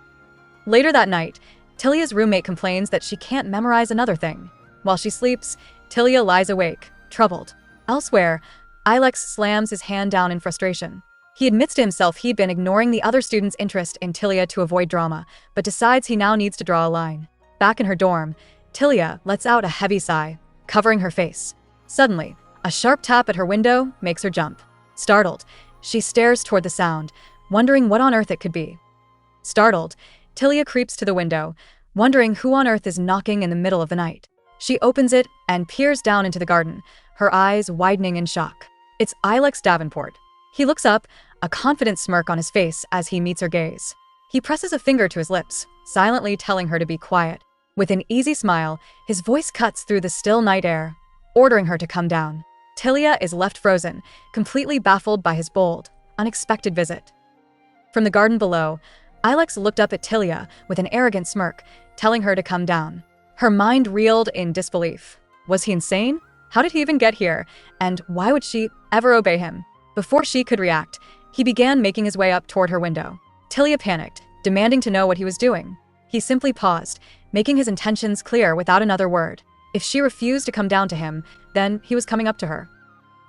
A: Later that night, Talia's roommate complains that she can't memorize another thing. While she sleeps, Talia lies awake, troubled. Elsewhere, Ilex slams his hand down in frustration. He admits to himself he'd been ignoring the other students' interest in Talia to avoid drama, but decides he now needs to draw a line. Back in her dorm, Talia lets out a heavy sigh, covering her face. Suddenly, a sharp tap at her window makes her jump. Startled, she stares toward the sound, wondering what on earth it could be. Startled, Talia creeps to the window, wondering who on earth is knocking in the middle of the night. She opens it and peers down into the garden, her eyes widening in shock. It's Ilex Davenport. He looks up, a confident smirk on his face as he meets her gaze. He presses a finger to his lips, silently telling her to be quiet. With an easy smile, his voice cuts through the still night air, ordering her to come down. Talia is left frozen, completely baffled by his bold, unexpected visit. From the garden below, Ilex looked up at Talia with an arrogant smirk, telling her to come down. Her mind reeled in disbelief. Was he insane? How did he even get here? And why would she ever obey him? Before she could react, he began making his way up toward her window. Talia panicked, demanding to know what he was doing. He simply paused, making his intentions clear without another word. If she refused to come down to him, then he was coming up to her.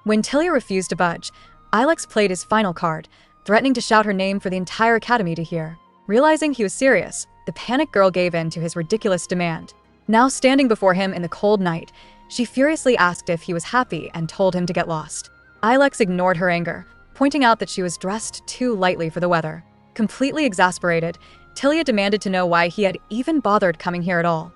A: When Talia refused to budge, Ilex played his final card, threatening to shout her name for the entire academy to hear. Realizing he was serious, the panicked girl gave in to his ridiculous demand. Now standing before him in the cold night, she furiously asked if he was happy and told him to get lost. Ilex ignored her anger, pointing out that she was dressed too lightly for the weather. Completely exasperated, Talia demanded to know why he had even bothered coming here at all.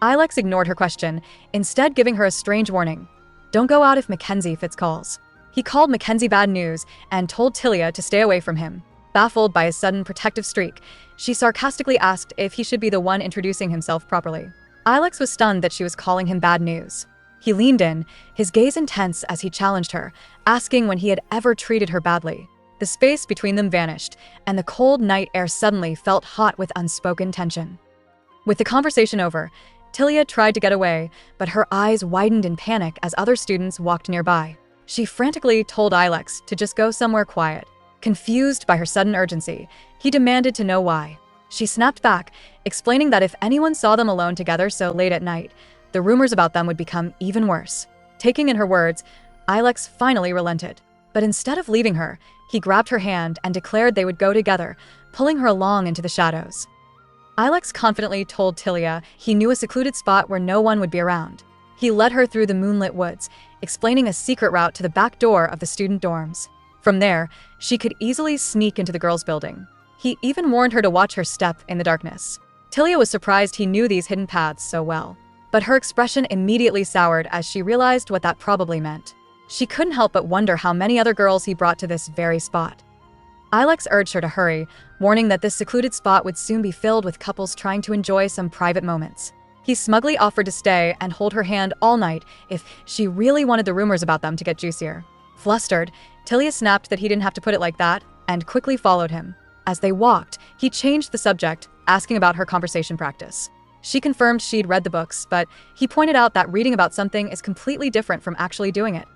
A: Ilex ignored her question, instead giving her a strange warning. Don't go out if Mackenzie Fitz calls. He called Mackenzie bad news and told Talia to stay away from him. Baffled by his sudden protective streak, she sarcastically asked if he should be the one introducing himself properly. Ilex was stunned that she was calling him bad news. He leaned in, his gaze intense as he challenged her, asking when he had ever treated her badly. The space between them vanished, and the cold night air suddenly felt hot with unspoken tension. With the conversation over, Talia tried to get away, but her eyes widened in panic as other students walked nearby. She frantically told Ilex to just go somewhere quiet. Confused by her sudden urgency, he demanded to know why. She snapped back, explaining that if anyone saw them alone together so late at night, the rumors about them would become even worse. Taking in her words, Ilex finally relented. But instead of leaving her, he grabbed her hand and declared they would go together, pulling her along into the shadows. Ilex confidently told Tilia he knew a secluded spot where no one would be around. He led her through the moonlit woods, explaining a secret route to the back door of the student dorms. From there, she could easily sneak into the girls' building. He even warned her to watch her step in the darkness. Tilia was surprised he knew these hidden paths so well. But her expression immediately soured as she realized what that probably meant. She couldn't help but wonder how many other girls he brought to this very spot. Ilex urged her to hurry, warning that this secluded spot would soon be filled with couples trying to enjoy some private moments. He smugly offered to stay and hold her hand all night if she really wanted the rumors about them to get juicier. Flustered, Tilia snapped that he didn't have to put it like that and quickly followed him. As they walked, he changed the subject, asking about her conversation practice. She confirmed she'd read the books, but he pointed out that reading about something is completely different from actually doing it.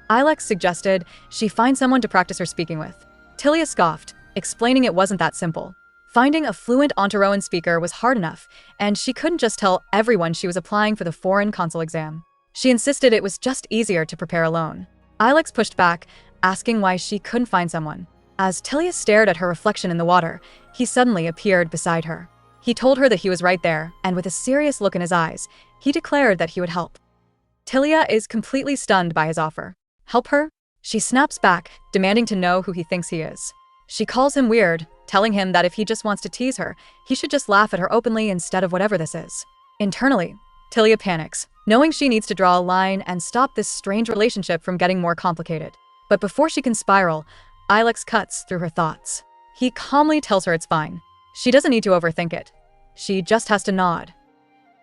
A: Ilex suggested she find someone to practice her speaking with. Tilia scoffed, explaining it wasn't that simple. Finding a fluent Ontaroan speaker was hard enough, and she couldn't just tell everyone she was applying for the foreign consul exam. She insisted it was just easier to prepare alone. Ilex pushed back, asking why she couldn't find someone. As Tilia stared at her reflection in the water, he suddenly appeared beside her. He told her that he was right there, and with a serious look in his eyes, he declared that he would help. Tilia is completely stunned by his offer. Help her? She snaps back, demanding to know who he thinks he is. She calls him weird, telling him that if he just wants to tease her, he should just laugh at her openly instead of whatever this is. Internally, Tilia panics, knowing she needs to draw a line and stop this strange relationship from getting more complicated. But before she can spiral, Ilex cuts through her thoughts. He calmly tells her it's fine. She doesn't need to overthink it. She just has to nod.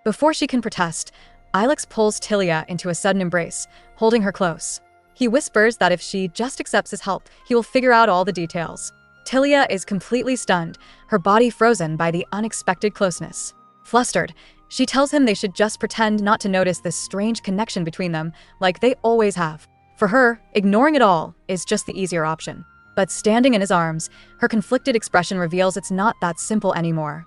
A: Before she can protest, Ilex pulls Tilia into a sudden embrace, holding her close. He whispers that if she just accepts his help, he will figure out all the details. Tilia is completely stunned, her body frozen by the unexpected closeness. Flustered, she tells him they should just pretend not to notice this strange connection between them, like they always have. For her, ignoring it all is just the easier option. But standing in his arms, her conflicted expression reveals it's not that simple anymore.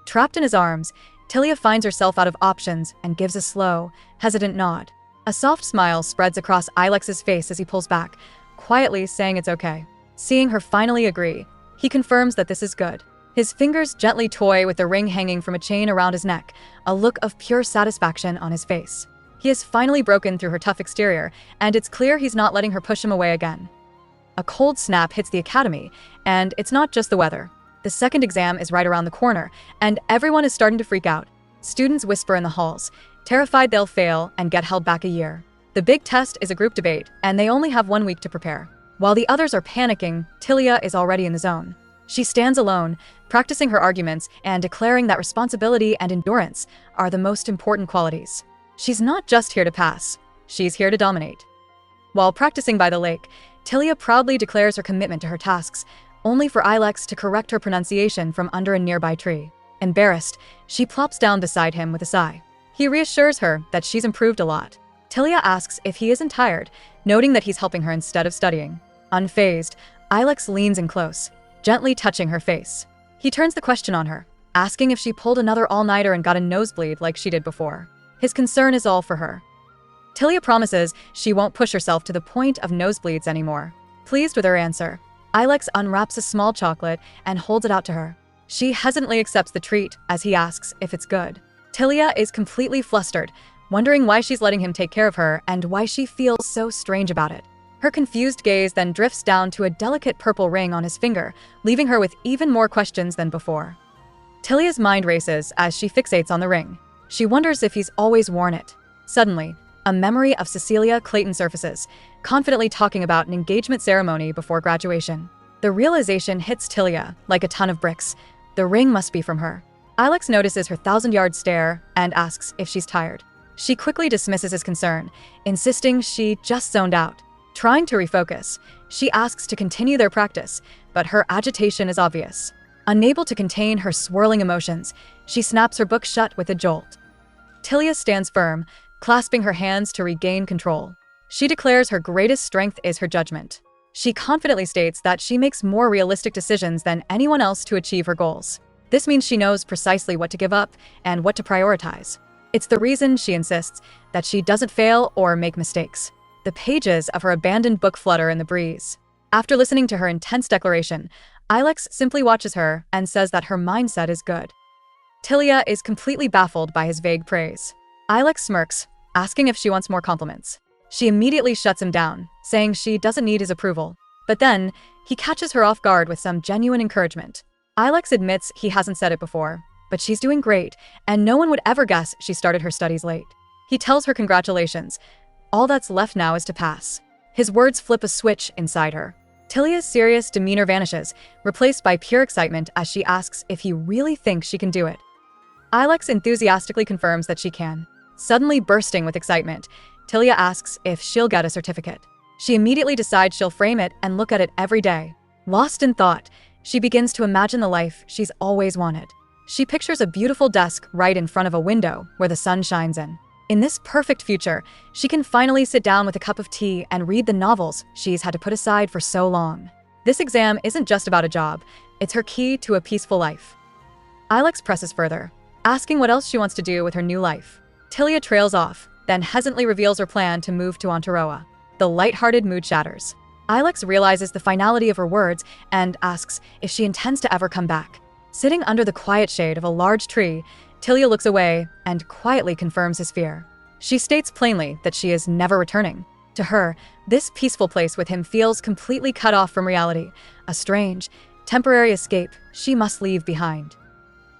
A: Trapped in his arms, Tilia finds herself out of options and gives a slow, hesitant nod. A soft smile spreads across Ilex's face as he pulls back, quietly saying it's okay. Seeing her finally agree, he confirms that this is good. His fingers gently toy with the ring hanging from a chain around his neck, a look of pure satisfaction on his face. He has finally broken through her tough exterior, and it's clear he's not letting her push him away again. A cold snap hits the academy, and it's not just the weather. The second exam is right around the corner, and everyone is starting to freak out. Students whisper in the halls, terrified they'll fail and get held back a year. The big test is a group debate, and they only have 1 week to prepare. While the others are panicking, Tilia is already in the zone. She stands alone, practicing her arguments and declaring that responsibility and endurance are the most important qualities. She's not just here to pass, she's here to dominate. While practicing by the lake, Tilia proudly declares her commitment to her tasks, only for Ilex to correct her pronunciation from under a nearby tree. Embarrassed, she plops down beside him with a sigh. He reassures her that she's improved a lot. Tilia asks if he isn't tired, noting that he's helping her instead of studying. Unfazed, Ilex leans in close, gently touching her face. He turns the question on her, asking if she pulled another all-nighter and got a nosebleed like she did before. His concern is all for her. Tilia promises she won't push herself to the point of nosebleeds anymore. Pleased with her answer, Ilex unwraps a small chocolate and holds it out to her. She hesitantly accepts the treat as he asks if it's good. Tilia is completely flustered, wondering why she's letting him take care of her and why she feels so strange about it. Her confused gaze then drifts down to a delicate purple ring on his finger, leaving her with even more questions than before. Tilia's mind races as she fixates on the ring. She wonders if he's always worn it. Suddenly, a memory of Cecilia Clayton surfaces, confidently talking about an engagement ceremony before graduation. The realization hits Tilia like a ton of bricks. The ring must be from her. Ilex notices her 1,000-yard stare and asks if she's tired. She quickly dismisses his concern, insisting she just zoned out. Trying to refocus, she asks to continue their practice, but her agitation is obvious. Unable to contain her swirling emotions, she snaps her book shut with a jolt. Tilia stands firm, clasping her hands to regain control. She declares her greatest strength is her judgment. She confidently states that she makes more realistic decisions than anyone else to achieve her goals. This means she knows precisely what to give up and what to prioritize. It's the reason, she insists, that she doesn't fail or make mistakes. The pages of her abandoned book flutter in the breeze. After listening to her intense declaration, Ilex simply watches her and says that her mindset is good. Tilia is completely baffled by his vague praise. Ilex smirks, asking if she wants more compliments. She immediately shuts him down, saying she doesn't need his approval. But then, he catches her off guard with some genuine encouragement. Ilex admits he hasn't said it before, but she's doing great, and no one would ever guess she started her studies late. He tells her congratulations. All that's left now is to pass. His words flip a switch inside her. Tilia's serious demeanor vanishes, replaced by pure excitement as she asks if he really thinks she can do it. Ilex enthusiastically confirms that she can. Suddenly bursting with excitement, Tilia asks if she'll get a certificate. She immediately decides she'll frame it and look at it every day. Lost in thought, she begins to imagine the life she's always wanted. She pictures a beautiful desk right in front of a window where the sun shines in. In this perfect future, she can finally sit down with a cup of tea and read the novels she's had to put aside for so long. This exam isn't just about a job, it's her key to a peaceful life. Ilex presses further, asking what else she wants to do with her new life. Tilia trails off, then hesitantly reveals her plan to move to Ontaroa. The light-hearted mood shatters. Ilex realizes the finality of her words and asks if she intends to ever come back. Sitting under the quiet shade of a large tree, Tilia looks away and quietly confirms his fear. She states plainly that she is never returning. To her, this peaceful place with him feels completely cut off from reality, a strange, temporary escape she must leave behind.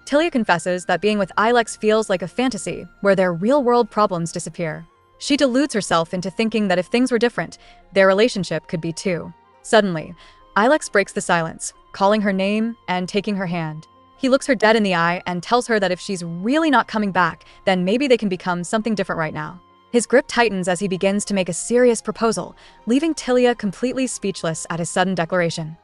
A: Tilia confesses that being with Ilex feels like a fantasy where their real-world problems disappear. She deludes herself into thinking that if things were different, their relationship could be too. Suddenly, Ilex breaks the silence, calling her name and taking her hand. He looks her dead in the eye and tells her that if she's really not coming back, then maybe they can become something different right now. His grip tightens as he begins to make a serious proposal, leaving Tilia completely speechless at his sudden declaration.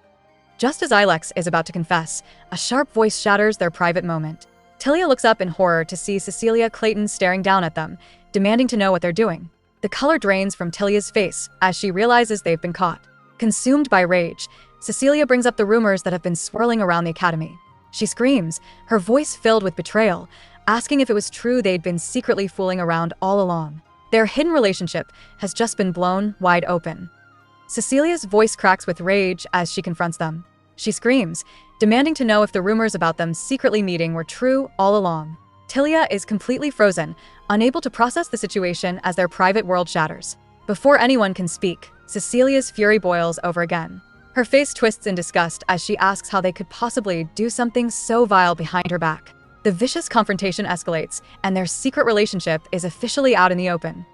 A: Just as Ilex is about to confess, a sharp voice shatters their private moment. Tilia looks up in horror to see Cecilia Clayton staring down at them, demanding to know what they're doing. The color drains from Tilia's face as she realizes they've been caught. Consumed by rage, Cecilia brings up the rumors that have been swirling around the academy. She screams, her voice filled with betrayal, asking if it was true they'd been secretly fooling around all along. Their hidden relationship has just been blown wide open. Cecilia's voice cracks with rage as she confronts them. She screams, demanding to know if the rumors about them secretly meeting were true all along. Tilia is completely frozen, unable to process the situation as their private world shatters. Before anyone can speak, Cecilia's fury boils over again. Her face twists in disgust as she asks how they could possibly do something so vile behind her back. The vicious confrontation escalates, and their secret relationship is officially out in the open.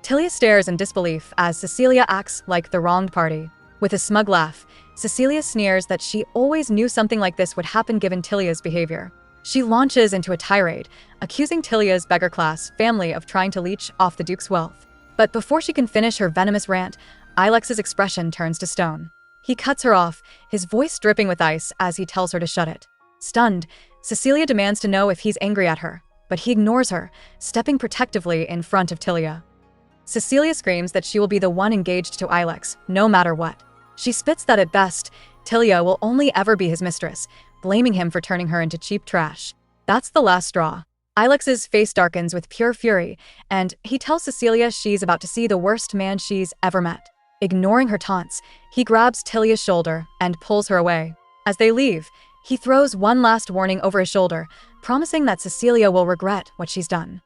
A: Tilia stares in disbelief as Cecilia acts like the wronged party. With a smug laugh, Cecilia sneers that she always knew something like this would happen given Tilia's behavior. She launches into a tirade, accusing Tilia's beggar class family of trying to leech off the Duke's wealth. But before she can finish her venomous rant, Ilex's expression turns to stone. He cuts her off, his voice dripping with ice as he tells her to shut it. Stunned, Cecilia demands to know if he's angry at her, but he ignores her, stepping protectively in front of Tilia. Cecilia screams that she will be the one engaged to Ilex, no matter what. She spits that at best, Tilia will only ever be his mistress, blaming him for turning her into cheap trash. That's the last straw. Ilex's face darkens with pure fury, and he tells Cecilia she's about to see the worst man she's ever met. Ignoring her taunts, he grabs Tilia's shoulder and pulls her away. As they leave, he throws one last warning over his shoulder, promising that Cecilia will regret what she's done.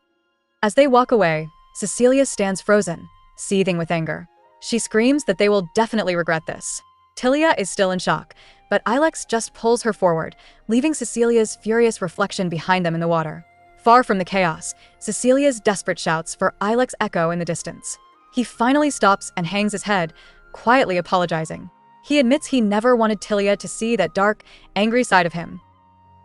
A: As they walk away, Cecilia stands frozen, seething with anger. She screams that they will definitely regret this. Tilia is still in shock, but Ilex just pulls her forward, leaving Cecilia's furious reflection behind them in the water. Far from the chaos, Cecilia's desperate shouts for Ilex echo in the distance. He finally stops and hangs his head, quietly apologizing. He admits he never wanted Tilia to see that dark, angry side of him.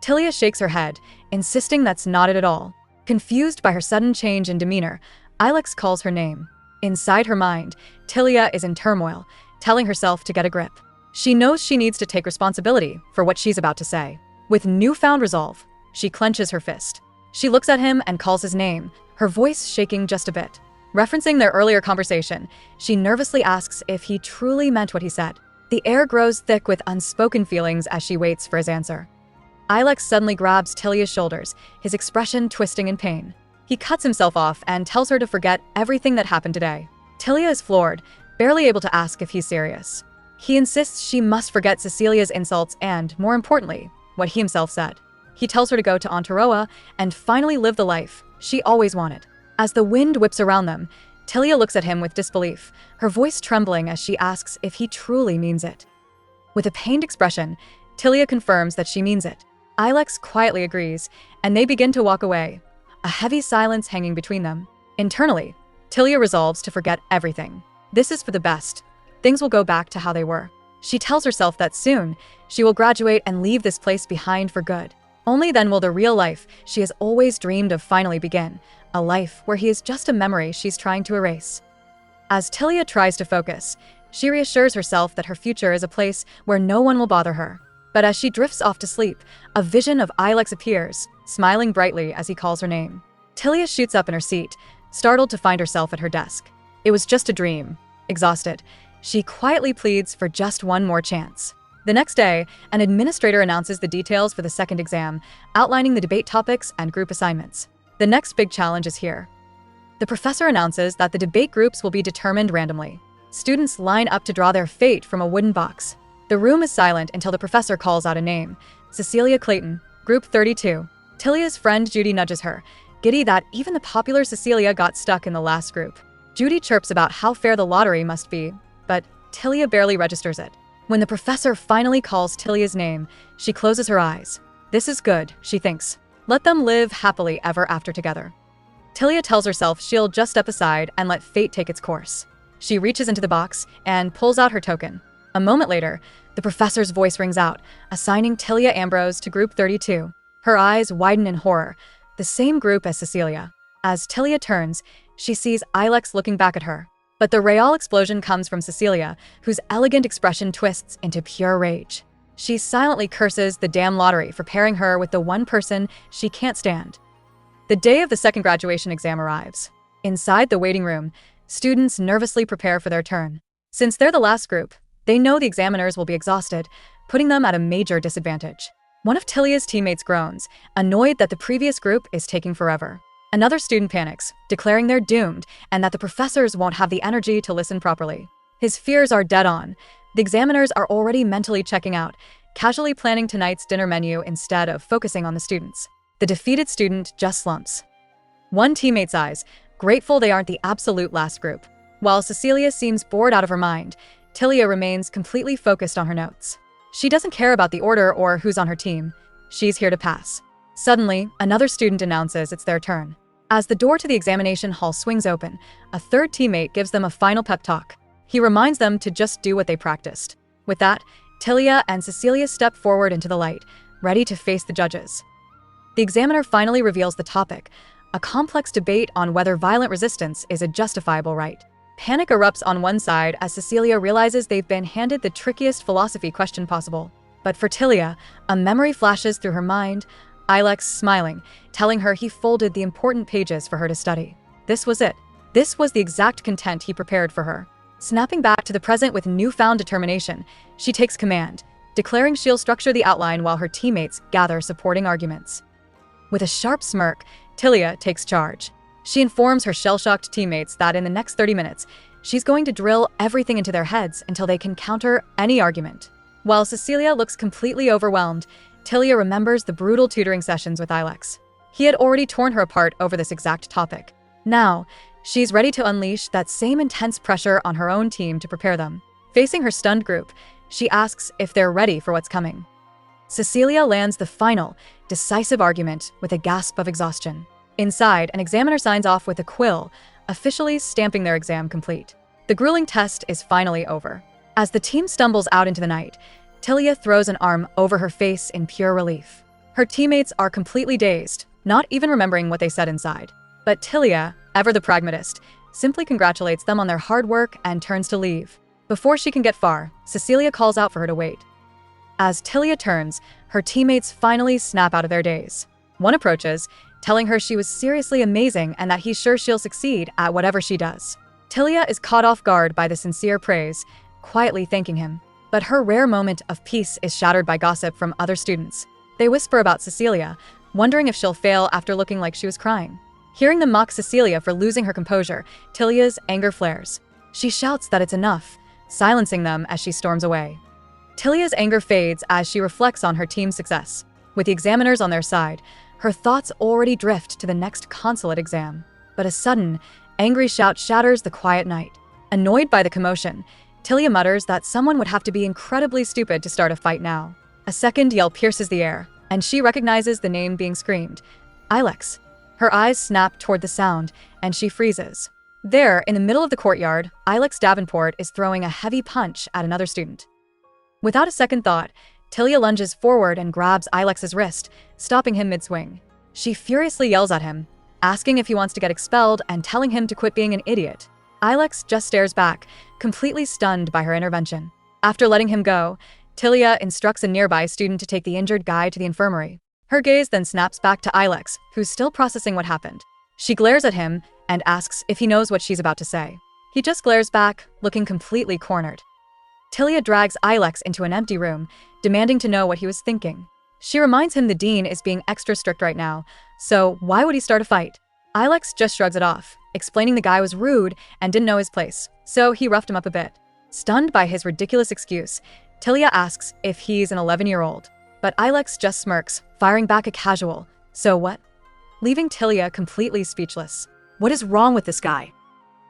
A: Tilia shakes her head, insisting that's not it at all. Confused by her sudden change in demeanor, Ilex calls her name. Inside her mind, Tilia is in turmoil, telling herself to get a grip. She knows she needs to take responsibility for what she's about to say. With newfound resolve, she clenches her fist. She looks at him and calls his name, her voice shaking just a bit. Referencing their earlier conversation, she nervously asks if he truly meant what he said. The air grows thick with unspoken feelings as she waits for his answer. Ilex suddenly grabs Tilia's shoulders, his expression twisting in pain. He cuts himself off and tells her to forget everything that happened today. Tilia is floored, barely able to ask if he's serious. He insists she must forget Cecilia's insults and, more importantly, what he himself said. He tells her to go to Aotearoa and finally live the life she always wanted. As the wind whips around them, Tilia looks at him with disbelief, her voice trembling as she asks if he truly means it. With a pained expression, Tilia confirms that she means it. Ilex quietly agrees, and they begin to walk away, a heavy silence hanging between them. Internally, Tilia resolves to forget everything. This is for the best. Things will go back to how they were. She tells herself that soon, she will graduate and leave this place behind for good. Only then will the real life she has always dreamed of finally begin, a life where he is just a memory she's trying to erase. As Tilia tries to focus, she reassures herself that her future is a place where no one will bother her. But as she drifts off to sleep, a vision of Ilex appears, smiling brightly as he calls her name. Tilia shoots up in her seat, startled to find herself at her desk. It was just a dream. Exhausted, she quietly pleads for just one more chance. The next day, an administrator announces the details for the second exam, outlining the debate topics and group assignments. The next big challenge is here. The professor announces that the debate groups will be determined randomly. Students line up to draw their fate from a wooden box. The room is silent until the professor calls out a name. Cecilia Clayton, Group 32. Tilia's friend Judy nudges her, giddy that even the popular Cecilia got stuck in the last group. Judy chirps about how fair the lottery must be, but Tilia barely registers it. When the professor finally calls Tilia's name, she closes her eyes. This is good, she thinks. Let them live happily ever after together. Tilia tells herself she'll just step aside and let fate take its course. She reaches into the box and pulls out her token. A moment later, the professor's voice rings out, assigning Tilia Ambrose to Group 32. Her eyes widen in horror, the same group as Cecilia. As Tilia turns, she sees Ilex looking back at her. But the real explosion comes from Cecilia, whose elegant expression twists into pure rage. She silently curses the damn lottery for pairing her with the one person she can't stand. The day of the second graduation exam arrives. Inside the waiting room, students nervously prepare for their turn. Since they're the last group, they know the examiners will be exhausted, putting them at a major disadvantage. One of Tilia's teammates groans, annoyed that the previous group is taking forever. Another student panics, declaring they're doomed and that the professors won't have the energy to listen properly. His fears are dead on. The examiners are already mentally checking out, casually planning tonight's dinner menu instead of focusing on the students. The defeated student just slumps. One teammate's eyes, grateful they aren't the absolute last group. While Cecilia seems bored out of her mind, Tilia remains completely focused on her notes. She doesn't care about the order or who's on her team. She's here to pass. Suddenly, another student announces it's their turn. As the door to the examination hall swings open, a third teammate gives them a final pep talk. He reminds them to just do what they practiced. With that, Tilia and Cecilia step forward into the light, ready to face the judges. The examiner finally reveals the topic, a complex debate on whether violent resistance is a justifiable right. Panic erupts on one side as Cecilia realizes they've been handed the trickiest philosophy question possible. But for Tilia, a memory flashes through her mind, Ilex smiling, telling her he folded the important pages for her to study. This was it. This was the exact content he prepared for her. Snapping back to the present with newfound determination, she takes command, declaring she'll structure the outline while her teammates gather supporting arguments. With a sharp smirk, Tilia takes charge. She informs her shell-shocked teammates that in the next 30 minutes, she's going to drill everything into their heads until they can counter any argument. While Cecilia looks completely overwhelmed, Tilia remembers the brutal tutoring sessions with Ilex. He had already torn her apart over this exact topic. Now, she's ready to unleash that same intense pressure on her own team to prepare them. Facing her stunned group, she asks if they're ready for what's coming. Cecilia lands the final, decisive argument with a gasp of exhaustion. Inside, an examiner signs off with a quill, officially stamping their exam complete. The grueling test is finally over. As the team stumbles out into the night, Tilia throws an arm over her face in pure relief. Her teammates are completely dazed, not even remembering what they said inside. But Tilia, ever the pragmatist, simply congratulates them on their hard work and turns to leave. Before she can get far, Cecilia calls out for her to wait. As Tilia turns, her teammates finally snap out of their daze. One approaches, telling her she was seriously amazing and that he's sure she'll succeed at whatever she does. Tilia is caught off guard by the sincere praise, quietly thanking him. But her rare moment of peace is shattered by gossip from other students. They whisper about Cecilia, wondering if she'll fail after looking like she was crying. Hearing them mock Cecilia for losing her composure, Talia's anger flares. She shouts that it's enough, silencing them as she storms away. Talia's anger fades as she reflects on her team's success. With the examiners on their side, her thoughts already drift to the next consulate exam. But a sudden, angry shout shatters the quiet night. Annoyed by the commotion, Talia mutters that someone would have to be incredibly stupid to start a fight now. A second yell pierces the air, and she recognizes the name being screamed. Ilex. Her eyes snap toward the sound, and she freezes. There, in the middle of the courtyard, Ilex Davenport is throwing a heavy punch at another student. Without a second thought, Talia lunges forward and grabs Ilex's wrist, stopping him mid-swing. She furiously yells at him, asking if he wants to get expelled and telling him to quit being an idiot. Ilex just stares back, completely stunned by her intervention. After letting him go, Talia instructs a nearby student to take the injured guy to the infirmary. Her gaze then snaps back to Ilex, who's still processing what happened. She glares at him and asks if he knows what she's about to say. He just glares back, looking completely cornered. Talia drags Ilex into an empty room, demanding to know what he was thinking. She reminds him the dean is being extra strict right now, so why would he start a fight? Ilex just shrugs it off, explaining the guy was rude and didn't know his place, so he roughed him up a bit. Stunned by his ridiculous excuse, Talia asks if he's an 11-year-old, but Ilex just smirks, firing back a casual, "So what?" leaving Talia completely speechless. What is wrong with this guy?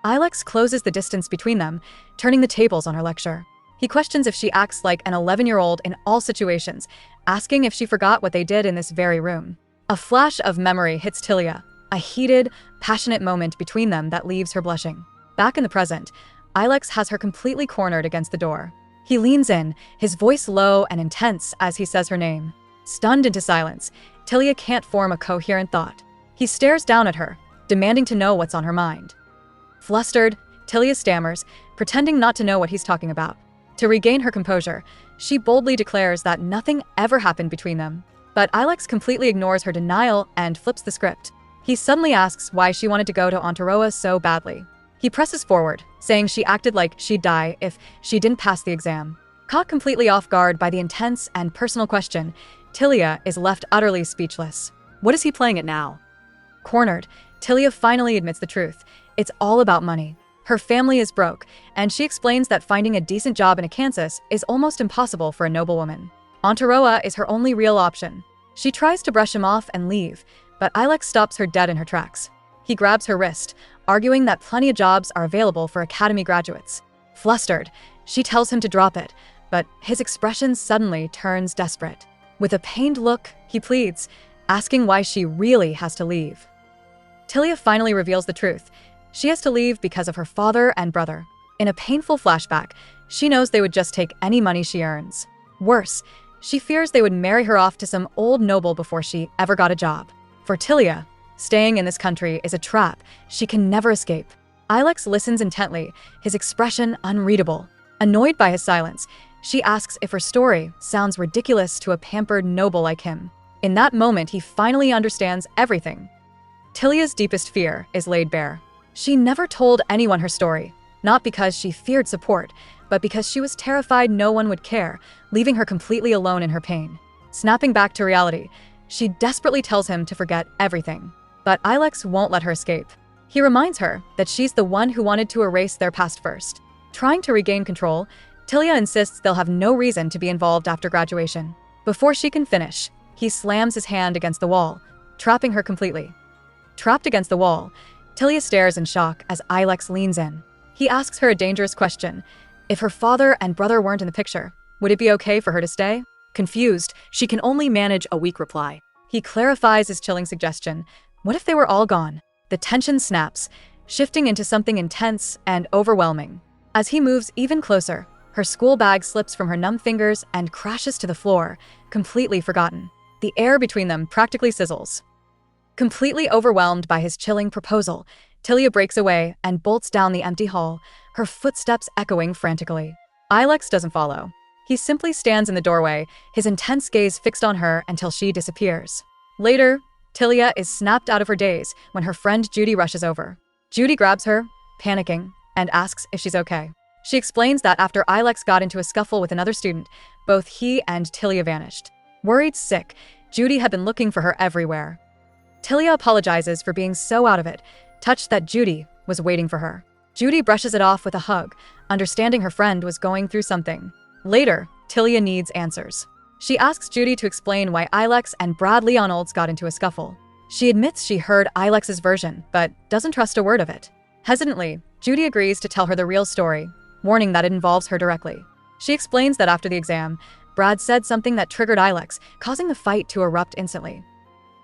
A: Ilex closes the distance between them, turning the tables on her lecture. He questions if she acts like an 11-year-old in all situations, asking if she forgot what they did in this very room. A flash of memory hits Talia, a heated, passionate moment between them that leaves her blushing. Back in the present, Ilex has her completely cornered against the door. He leans in, his voice low and intense as he says her name. Stunned into silence, Talia can't form a coherent thought. He stares down at her, demanding to know what's on her mind. Flustered, Talia stammers, pretending not to know what he's talking about. To regain her composure, she boldly declares that nothing ever happened between them. But Ilex completely ignores her denial and flips the script. He suddenly asks why she wanted to go to Ontaroa so badly. He presses forward, saying she acted like she'd die if she didn't pass the exam. Caught completely off guard by the intense and personal question, Talia is left utterly speechless. What is he playing at now? Cornered, Talia finally admits the truth. It's all about money. Her family is broke, and she explains that finding a decent job in Kansas is almost impossible for a noblewoman. Ontaroa is her only real option. She tries to brush him off and leave, but Ilex stops her dead in her tracks. He grabs her wrist, arguing that plenty of jobs are available for academy graduates. Flustered, she tells him to drop it, but his expression suddenly turns desperate. With a pained look, he pleads, asking why she really has to leave. Talia finally reveals the truth. She has to leave because of her father and brother. In a painful flashback, she knows they would just take any money she earns. Worse, she fears they would marry her off to some old noble before she ever got a job. For Talia, staying in this country is a trap she can never escape. Ilex listens intently, his expression unreadable. Annoyed by his silence, she asks if her story sounds ridiculous to a pampered noble like him. In that moment, he finally understands everything. Talia's deepest fear is laid bare. She never told anyone her story, not because she feared support, but because she was terrified no one would care, leaving her completely alone in her pain. Snapping back to reality, she desperately tells him to forget everything. But Ilex won't let her escape. He reminds her that she's the one who wanted to erase their past first. Trying to regain control, Talia insists they'll have no reason to be involved after graduation. Before she can finish, he slams his hand against the wall, trapping her completely. Trapped against the wall, Talia stares in shock as Ilex leans in. He asks her a dangerous question. If her father and brother weren't in the picture, would it be okay for her to stay? Confused, she can only manage a weak reply. He clarifies his chilling suggestion. What if they were all gone? The tension snaps, shifting into something intense and overwhelming. As he moves even closer, her school bag slips from her numb fingers and crashes to the floor, completely forgotten. The air between them practically sizzles. Completely overwhelmed by his chilling proposal, Talia breaks away and bolts down the empty hall, her footsteps echoing frantically. Ilex doesn't follow. He simply stands in the doorway, his intense gaze fixed on her until she disappears. Later, Talia is snapped out of her daze when her friend Judy rushes over. Judy grabs her, panicking, and asks if she's okay. She explains that after Ilex got into a scuffle with another student, both he and Talia vanished. Worried sick, Judy had been looking for her everywhere. Tilia apologizes for being so out of it, touched that Judy was waiting for her. Judy brushes it off with a hug, understanding her friend was going through something. Later, Tilia needs answers. She asks Judy to explain why Ilex and Brad Leonolds got into a scuffle. She admits she heard Ilex's version, but doesn't trust a word of it. Hesitantly, Judy agrees to tell her the real story, warning that it involves her directly. She explains that after the exam, Brad said something that triggered Ilex, causing the fight to erupt instantly.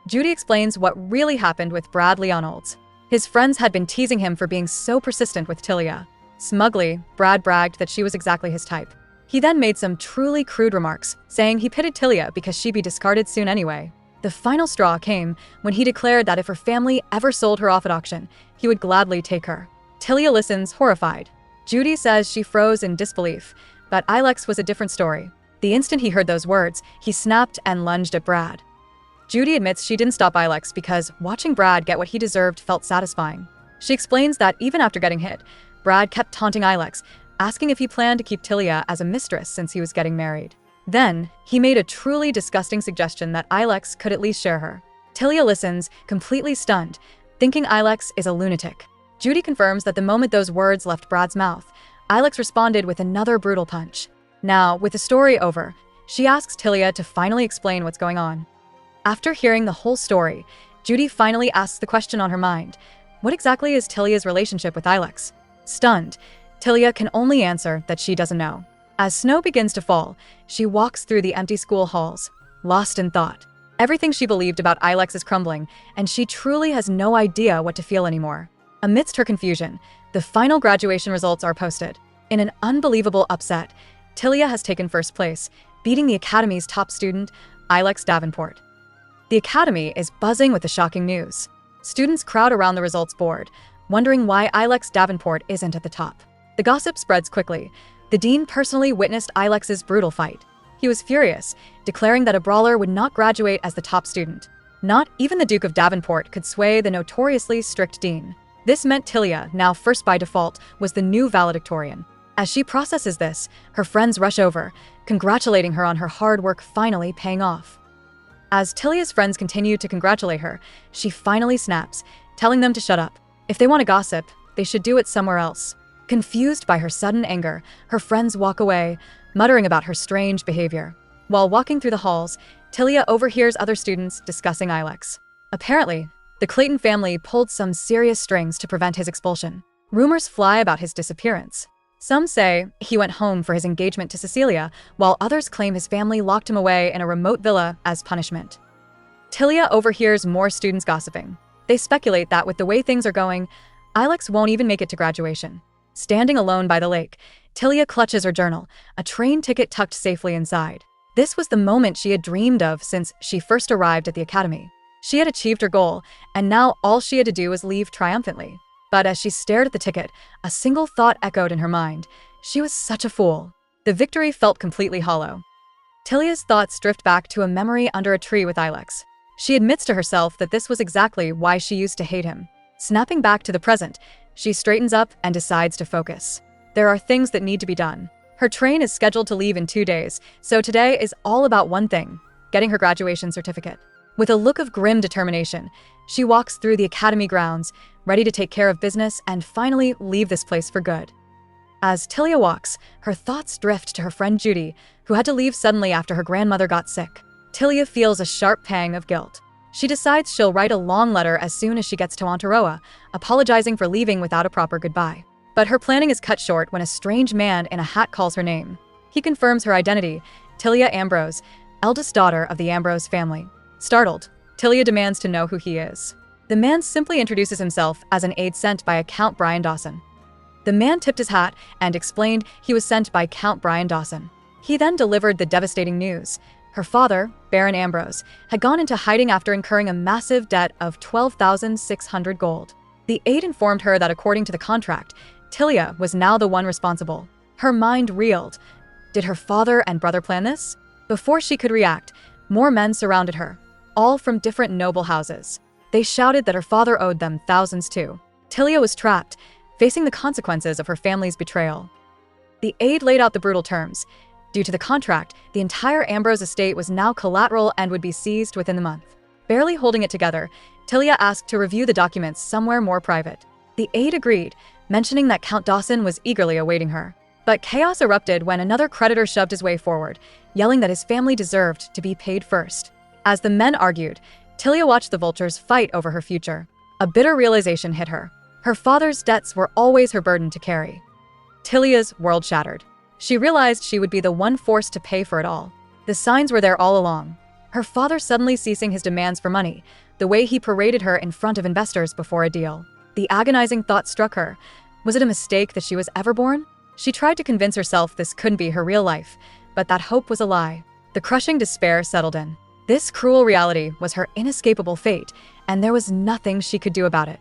A: Judy explains what really happened with Brad Leonolds. His friends had been teasing him for being so persistent with Tilia. Smugly, Brad bragged that she was exactly his type. He then made some truly crude remarks, saying he pitted Tilia because she'd be discarded soon anyway. The final straw came when he declared that if her family ever sold her off at auction, he would gladly take her. Tilia listens, horrified. Judy says she froze in disbelief, but Ilex was a different story. The instant he heard those words, he snapped and lunged at Brad. Judy admits she didn't stop Ilex because watching Brad get what he deserved felt satisfying. She explains that even after getting hit, Brad kept taunting Ilex, asking if he planned to keep Tilia as a mistress since he was getting married. Then, he made a truly disgusting suggestion that Ilex could at least share her. Tilia listens, completely stunned, thinking Ilex is a lunatic. Judy confirms that the moment those words left Brad's mouth, Ilex responded with another brutal punch. Now, with the story over, she asks Tilia to finally explain what's going on. After hearing the whole story, Judy finally asks the question on her mind. What exactly is Tilia's relationship with Ilex? Stunned, Tilia can only answer that she doesn't know. As snow begins to fall, she walks through the empty school halls, lost in thought. Everything she believed about Ilex is crumbling, and she truly has no idea what to feel anymore. Amidst her confusion, the final graduation results are posted. In an unbelievable upset, Tilia has taken first place, beating the Academy's top student, Ilex Davenport. The Academy is buzzing with the shocking news. Students crowd around the results board, wondering why Ilex Davenport isn't at the top. The gossip spreads quickly. The dean personally witnessed Ilex's brutal fight. He was furious, declaring that a brawler would not graduate as the top student. Not even the Duke of Davenport could sway the notoriously strict dean. This meant Tilia, now first by default, was the new valedictorian. As she processes this, her friends rush over, congratulating her on her hard work finally paying off. As Tilia's friends continue to congratulate her, she finally snaps, telling them to shut up. If they want to gossip, they should do it somewhere else. Confused by her sudden anger, her friends walk away, muttering about her strange behavior. While walking through the halls, Tilia overhears other students discussing Ilex. Apparently, the Clayton family pulled some serious strings to prevent his expulsion. Rumors fly about his disappearance. Some say he went home for his engagement to Cecilia, while others claim his family locked him away in a remote villa as punishment. Tilia overhears more students gossiping. They speculate that with the way things are going, Ilex won't even make it to graduation. Standing alone by the lake, Tilia clutches her journal, a train ticket tucked safely inside. This was the moment she had dreamed of since she first arrived at the Academy. She had achieved her goal, and now all she had to do was leave triumphantly. But as she stared at the ticket, a single thought echoed in her mind. She was such a fool. The victory felt completely hollow. Tilia's thoughts drift back to a memory under a tree with Ilex. She admits to herself that this was exactly why she used to hate him. Snapping back to the present, she straightens up and decides to focus. There are things that need to be done. Her train is scheduled to leave in 2 days, so today is all about one thing: getting her graduation certificate. With a look of grim determination, she walks through the Academy grounds, ready to take care of business and finally leave this place for good. As Tilia walks, her thoughts drift to her friend Judy, who had to leave suddenly after her grandmother got sick. Tilia feels a sharp pang of guilt. She decides she'll write a long letter as soon as she gets to Monteroa, apologizing for leaving without a proper goodbye. But her planning is cut short when a strange man in a hat calls her name. He confirms her identity: Tilia Ambrose, eldest daughter of the Ambrose family. Startled, Tilia demands to know who he is. The man simply introduces himself as an aide sent by a Count Brian Dawson. The man tipped his hat and explained he was sent by Count Brian Dawson. He then delivered the devastating news. Her father, Baron Ambrose, had gone into hiding after incurring a massive debt of 12,600 gold. The aide informed her that according to the contract, Tilia was now the one responsible. Her mind reeled. Did her father and brother plan this? Before she could react, more men surrounded her, all from different noble houses. They shouted that her father owed them thousands too. Tilia was trapped, facing the consequences of her family's betrayal. The aide laid out the brutal terms. Due to the contract, the entire Ambrose estate was now collateral and would be seized within the month. Barely holding it together, Tilia asked to review the documents somewhere more private. The aide agreed, mentioning that Count Dawson was eagerly awaiting her. But chaos erupted when another creditor shoved his way forward, yelling that his family deserved to be paid first. As the men argued, Tilia watched the vultures fight over her future. A bitter realization hit her. Her father's debts were always her burden to carry. Tilia's world shattered. She realized she would be the one forced to pay for it all. The signs were there all along. Her father suddenly ceasing his demands for money, the way he paraded her in front of investors before a deal. The agonizing thought struck her. Was it a mistake that she was ever born? She tried to convince herself this couldn't be her real life, but that hope was a lie. The crushing despair settled in. This cruel reality was her inescapable fate, and there was nothing she could do about it.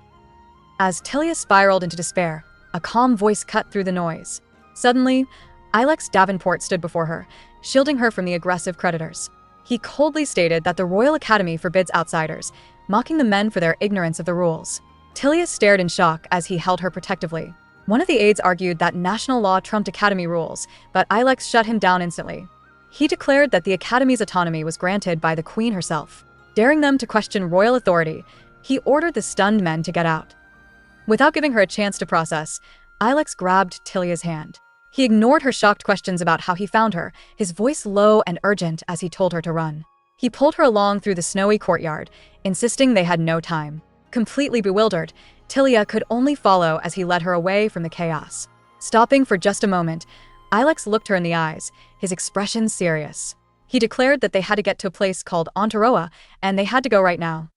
A: As Tilia spiraled into despair, a calm voice cut through the noise. Suddenly, Ilex Davenport stood before her, shielding her from the aggressive creditors. He coldly stated that the Royal Academy forbids outsiders, mocking the men for their ignorance of the rules. Tilia stared in shock as he held her protectively. One of the aides argued that national law trumped Academy rules, but Ilex shut him down instantly. He declared that the Academy's autonomy was granted by the Queen herself. Daring them to question royal authority, he ordered the stunned men to get out. Without giving her a chance to process, Ilex grabbed Tilia's hand. He ignored her shocked questions about how he found her, his voice low and urgent as he told her to run. He pulled her along through the snowy courtyard, insisting they had no time. Completely bewildered, Tilia could only follow as he led her away from the chaos. Stopping for just a moment, Ilex looked her in the eyes, his expression serious. He declared that they had to get to a place called Ontaroa, and they had to go right now.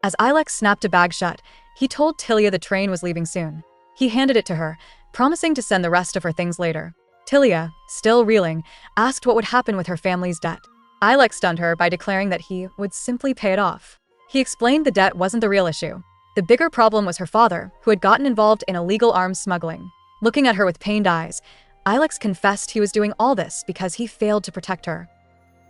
A: As Ilex snapped a bag shut, he told Tilia the train was leaving soon. He handed it to her, promising to send the rest of her things later. Tilia, still reeling, asked what would happen with her family's debt. Ilex stunned her by declaring that he would simply pay it off. He explained the debt wasn't the real issue. The bigger problem was her father, who had gotten involved in illegal arms smuggling. Looking at her with pained eyes, Ilex confessed he was doing all this because he failed to protect her.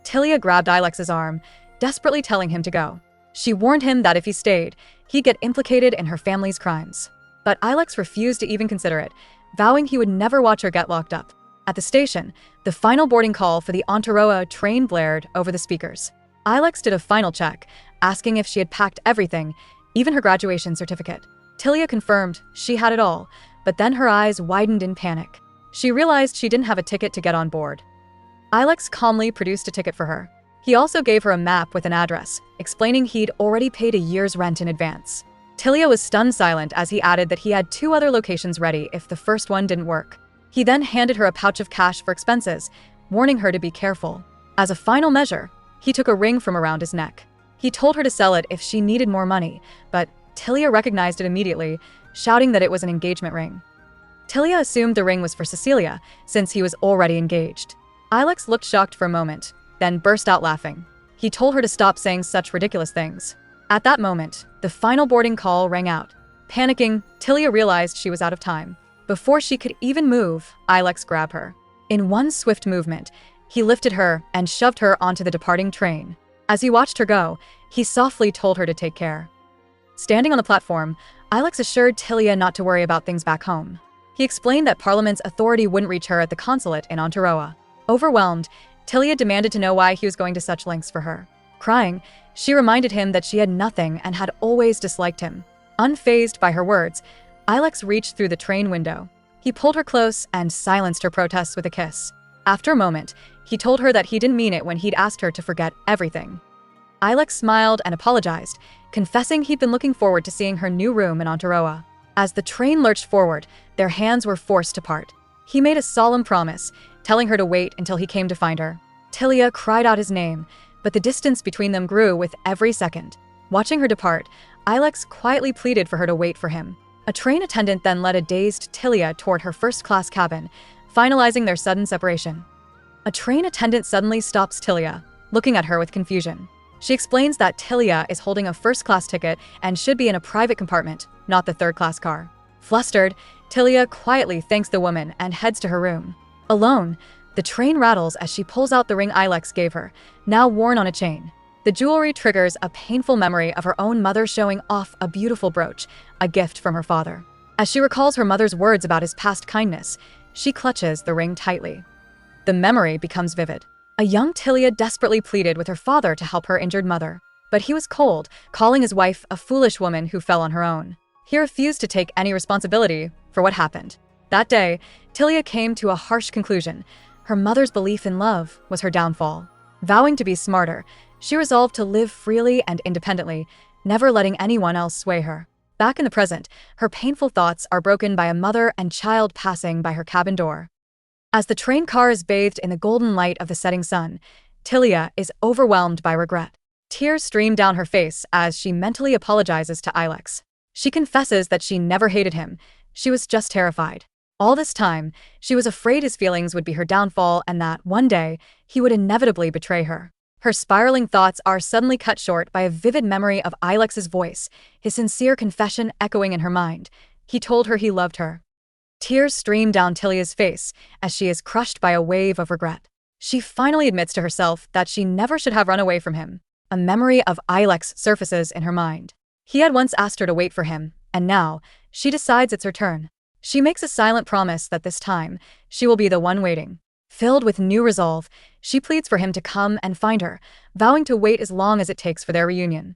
A: Tilia grabbed Ilex's arm, desperately telling him to go. She warned him that if he stayed, he'd get implicated in her family's crimes. But Ilex refused to even consider it, vowing he would never watch her get locked up. At the station, the final boarding call for the Ontaroa train blared over the speakers. Ilex did a final check, asking if she had packed everything, even her graduation certificate. Tilia confirmed she had it all, but then her eyes widened in panic. She realized she didn't have a ticket to get on board. Ilex calmly produced a ticket for her. He also gave her a map with an address, explaining he'd already paid a year's rent in advance. Tilia was stunned silent as he added that he had 2 other locations ready if the first one didn't work. He then handed her a pouch of cash for expenses, warning her to be careful. As a final measure, he took a ring from around his neck. He told her to sell it if she needed more money, but Tilia recognized it immediately, shouting that it was an engagement ring. Tilia assumed the ring was for Cecilia, since he was already engaged. Ilex looked shocked for a moment, then burst out laughing. He told her to stop saying such ridiculous things. At that moment, the final boarding call rang out. Panicking, Tilia realized she was out of time. Before she could even move, Ilex grabbed her. In one swift movement, he lifted her and shoved her onto the departing train. As he watched her go, he softly told her to take care. Standing on the platform, Ilex assured Tilia not to worry about things back home. He explained that Parliament's authority wouldn't reach her at the consulate in Ontaroa. Overwhelmed, Tilia demanded to know why he was going to such lengths for her. Crying, she reminded him that she had nothing and had always disliked him. Unfazed by her words, Ilex reached through the train window. He pulled her close and silenced her protests with a kiss. After a moment, he told her that he didn't mean it when he'd asked her to forget everything. Ilex smiled and apologized, confessing he'd been looking forward to seeing her new room in Ontaroa. As the train lurched forward, their hands were forced to part. He made a solemn promise, telling her to wait until he came to find her. Tilia cried out his name, but the distance between them grew with every second. Watching her depart, Ilex quietly pleaded for her to wait for him. A train attendant then led a dazed Tilia toward her first-class cabin, finalizing their sudden separation. A train attendant suddenly stops Tilia, looking at her with confusion. She explains that Tilia is holding a first-class ticket and should be in a private compartment, not the third-class car. Flustered, Tilia quietly thanks the woman and heads to her room. Alone, the train rattles as she pulls out the ring Ilex gave her, now worn on a chain. The jewelry triggers a painful memory of her own mother showing off a beautiful brooch, a gift from her father. As she recalls her mother's words about his past kindness, she clutches the ring tightly. The memory becomes vivid. A young Tilia desperately pleaded with her father to help her injured mother. But he was cold, calling his wife a foolish woman who fell on her own. He refused to take any responsibility for what happened. That day, Tilia came to a harsh conclusion. Her mother's belief in love was her downfall. Vowing to be smarter, she resolved to live freely and independently, never letting anyone else sway her. Back in the present, her painful thoughts are broken by a mother and child passing by her cabin door. As the train car is bathed in the golden light of the setting sun, Tilia is overwhelmed by regret. Tears stream down her face as she mentally apologizes to Ilex. She confesses that she never hated him, she was just terrified. All this time, she was afraid his feelings would be her downfall and that, one day, he would inevitably betray her. Her spiraling thoughts are suddenly cut short by a vivid memory of Ilex's voice, his sincere confession echoing in her mind. He told her he loved her. Tears stream down Tilia's face as she is crushed by a wave of regret. She finally admits to herself that she never should have run away from him. A memory of Ilex surfaces in her mind. He had once asked her to wait for him, and now, she decides it's her turn. She makes a silent promise that this time, she will be the one waiting. Filled with new resolve, she pleads for him to come and find her, vowing to wait as long as it takes for their reunion.